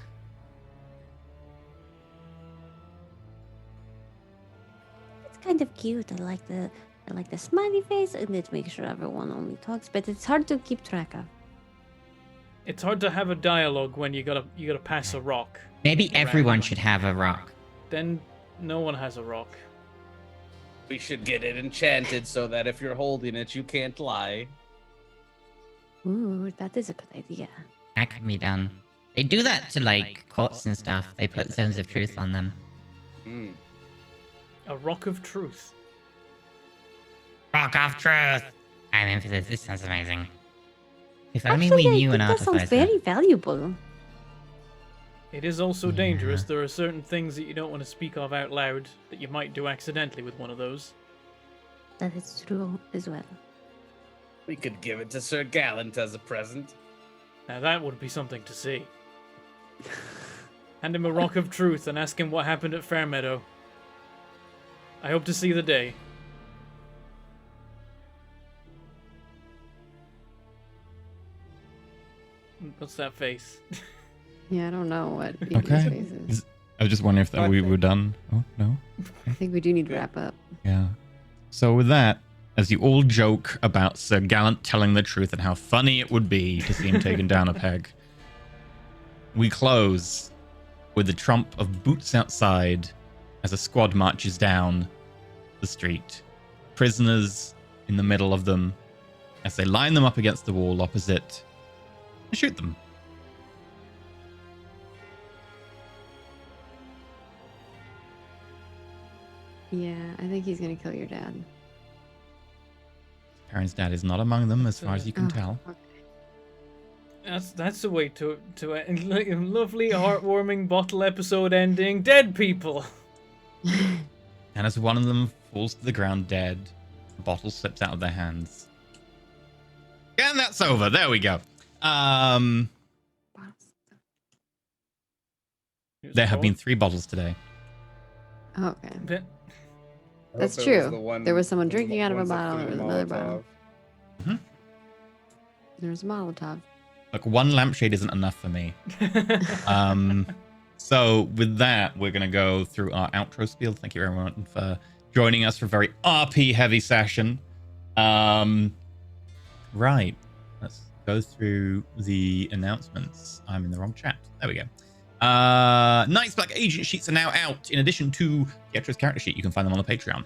It's kind of cute. I like the smiley face, and it makes sure everyone only talks, but it's hard to keep track of. It's hard to have a dialogue when you gotta pass a rock. Maybe around. everyone should have a rock. Then no one has a rock. We should get it enchanted so that if you're holding it, you can't lie. Ooh, that is a good idea. That can be done. They do that to like courts and stuff. They put zones of truth on them. Mm. A rock of truth. Rock of truth. I'm in for this. This sounds amazing. If only Actually, we knew I an think that sounds artificer. very valuable. It is also Yeah. dangerous. There are certain things that you don't want to speak of out loud that you might do accidentally with one of those. That is true as well. We could give it to Sir Gallant as a present. Now that would be something to see. Hand him a rock of truth and ask him what happened at Fairmeadow. I hope to see the day. What's that face? Yeah, I don't know what Okay. Ethan's face is. I was just wondering if that we were done. Oh, no? I think we do need to wrap up. Yeah. So with that, as you all joke about Sir Gallant telling the truth and how funny it would be to see him taken down a peg, we close with the trump of boots outside as a squad marches down the street. Prisoners in the middle of them as they line them up against the wall opposite and shoot them. Yeah, I think he's gonna kill your dad. Perrin's dad is not among them as far as you can Oh, tell. okay. That's the way to end. Lovely, heartwarming bottle episode ending. Dead people. And as one of them falls to the ground dead, the bottle slips out of their hands. And that's over. There we go. There have been 3 bottles today. Oh, okay. Bit- I That's hope it was true. the one- There was someone the drinking out of a ones that bottle, threw there was the another bottle. Molotov. There was a Molotov. Look, one lampshade isn't enough for me. So with that, we're going to go through our outro spiel. Thank you everyone for joining us for a very RP heavy session. Right. Let's go through the announcements. I'm in the wrong chat. There we go. Night's Black agent sheets are now out. In addition to Pietro's character sheet, you can find them on the Patreon.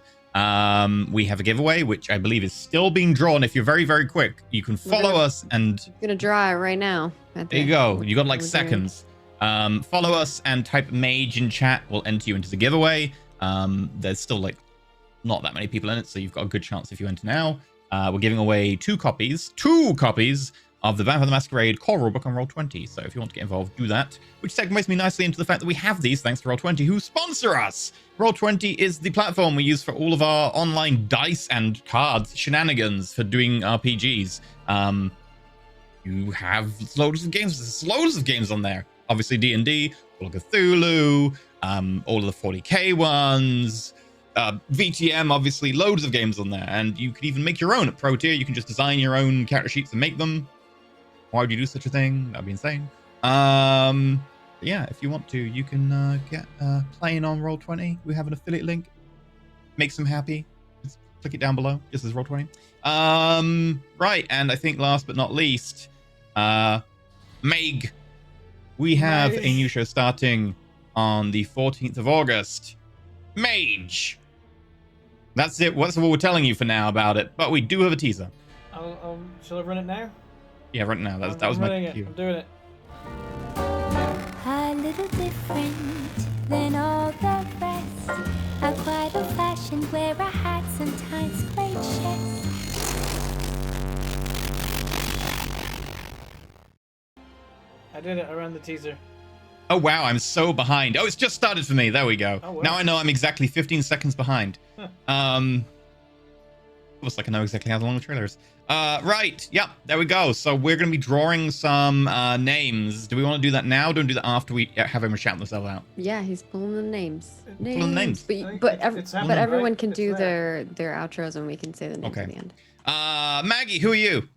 We have a giveaway, which I believe is still being drawn. If you're very, very quick, you can follow us and I'm gonna draw it right now. there you go. You got like We're seconds. Follow us and type mage in chat. We'll enter you into the giveaway. There's still like not that many people in it, so you've got a good chance if you enter now. We're giving away two copies of the Vampire the Masquerade core rulebook on Roll20. So if you want to get involved, do that. Which segues me nicely into the fact that we have these thanks to Roll20, who sponsor us. Roll20 is the platform we use for all of our online dice and cards shenanigans for doing RPGs. You have loads of games. There's loads of games on there. Obviously D&D, Call of Cthulhu, all of the 40k ones, VTM, obviously loads of games on there. And you could even make your own at Pro Tier. You can just design your own character sheets and make them. Why would you do such a thing? That'd be insane. Yeah, if you want to, you can get playing on Roll20. We have an affiliate link. Makes them happy. Just click it down below. Just as Roll20. Right, and I think last but not least, Meg. We have a new show starting on the 14th of August. Mage. That's it. That's what we're telling you for now about it. But we do have a teaser. Shall I run it now? Yeah, run it now. That was my cue. I'm doing it. A little different than all the rest. A quite old-fashioned, wear a hat, sometimes great chest. I did it. I ran the teaser. Oh, wow. I'm so behind. Oh, it's just started for me. There we go. Oh, wow. Now I know I'm exactly 15 seconds behind. Looks like I know exactly how long the trailer is. Right. Yep. There we go. So we're going to be drawing some names. Do we want to do that now? Don't do that after we have him shout themselves out. Yeah, he's pulling the names. Pulling names. But It's happening, everyone right? can It's do there. their outros and we can say the names Okay. at the end. Maggie, who are you?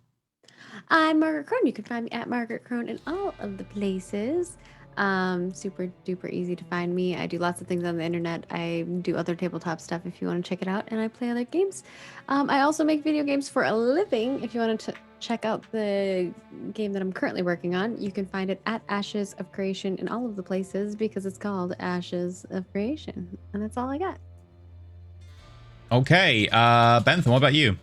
I'm Margaret Crone. You can find me at Margaret Crone in all of the places. Super duper easy to find me. I do lots of things on the internet. I do other tabletop stuff if you want to check it out, and I play other games. I also make video games for a living. If you want to check out the game that I'm currently working on, you can find it at Ashes of Creation in all of the places because it's called Ashes of Creation, and that's all I got. Okay. Bentham, what about you?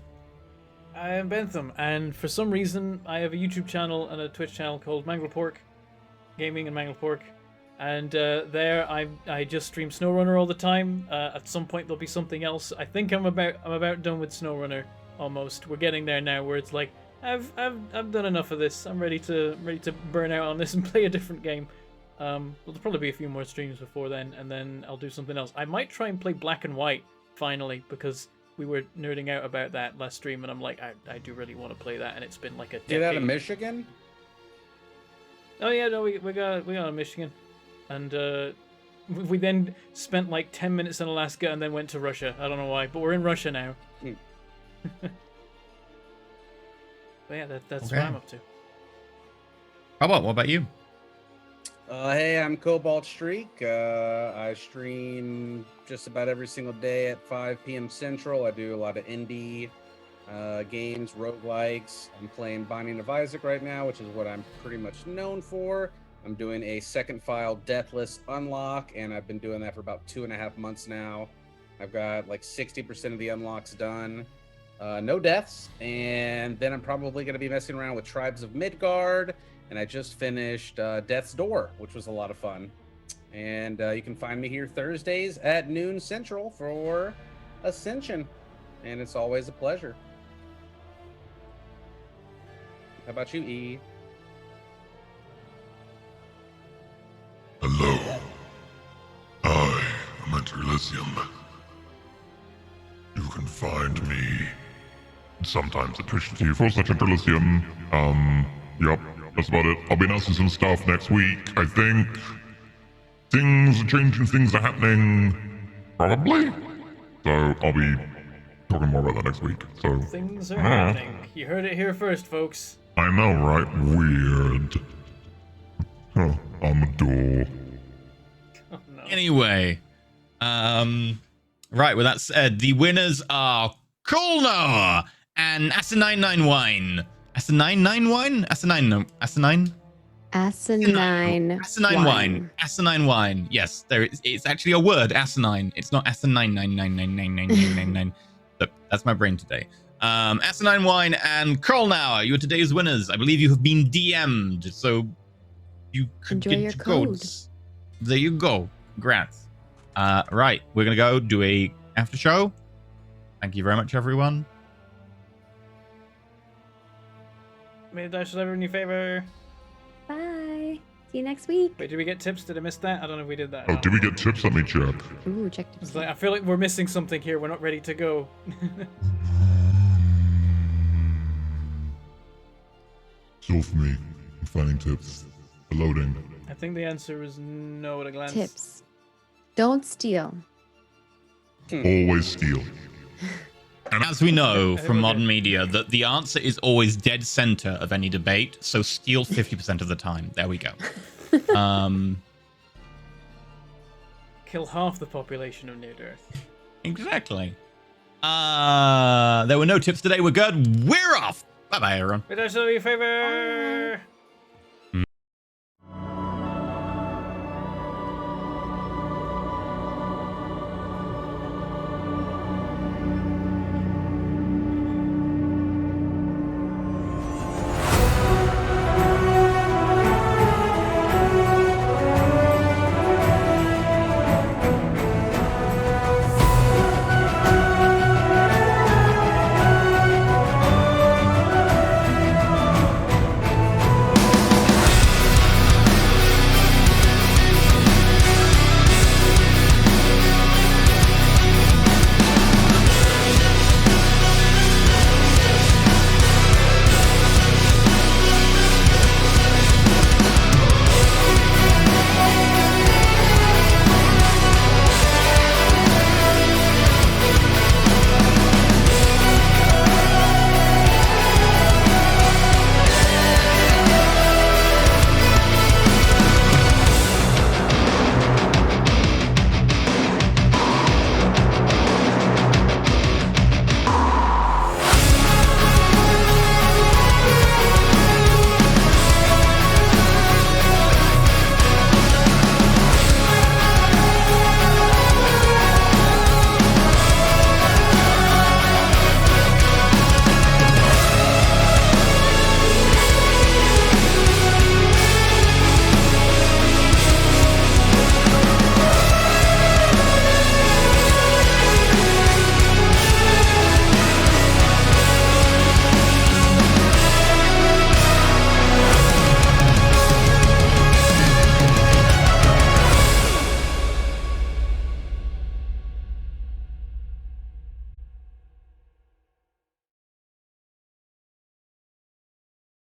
I am Bentham, and for some reason, I have a YouTube channel and a Twitch channel called Mangle Pork Gaming and Mangle Pork, and there I just stream SnowRunner all the time. At some point there'll be something else. I think I'm about done with SnowRunner almost. We're getting there now, where it's like I've done enough of this. I'm ready to burn out on this and play a different game. There'll probably be a few more streams before then, and then I'll do something else. I might try and play Black and White finally, because we were nerding out about that last stream, and I'm like, I do really want to play that, and it's been like a decade. Get out of Michigan? Oh yeah, no, we got a Michigan, and we then spent like 10 minutes in Alaska and then went to Russia. I don't know why, but we're in Russia now. But yeah, that's Okay. what I'm up to. What about you? Hey, I'm Cobalt Streak. I stream just about every single day at 5 p.m. Central. I do a lot of indie games, roguelikes. I'm playing Binding of Isaac right now, which is what I'm pretty much known for. I'm doing a second file Deathless unlock, and I've been doing that for about 2.5 months now. I've got like 60% of the unlocks done. No deaths, and then I'm probably going to be messing around with Tribes of Midgard, and I just finished Death's Door, which was a lot of fun. And you can find me here Thursdays at noon Central for Ascension, and it's always a pleasure. How about you, E? Hello. I am at Elysium. You can find me sometimes at Twitch TV/Elysium. Yep, that's about it. I'll be announcing some stuff next week, I think. Things are changing, things are happening. Probably. So I'll be talking more about that next week. So Things are happening. You heard it here first, folks. I know, right? Weird. Huh, I'm a door. Oh no. Anyway, right, with that said, the winners are Kulnar and Asinine Wine. Asinine Wine? Asinine Wine. Asinine Wine. Yes, it's actually a word, asinine. It's not asinine 9999999. That's my brain today. Asinine Wine and Kulnar, you are today's winners. I believe you have been DM'd, so you could Enjoy get your your codes. There you go. Congrats. Right, we're gonna go do a after show. Thank you very much, everyone. May the dice ever in your favor. Bye. See you next week. Wait, did we get tips? Did I miss that? I don't know if we did that. Oh, did we get tips? Let me check. Ooh, check tips. It's like, I feel like we're missing something here. We're not ready to go. Still for me. I'm finding tips. Loading. I think the answer is no at a glance. Tips. Don't steal. Always steal. And as we know from modern media, that the answer is always dead center of any debate, so steal 50% of the time. There we go. Kill half the population of Near Earth. Exactly. There were no tips today. We're good. We're off. Bye-bye, everyone. May the dice ever in your favor.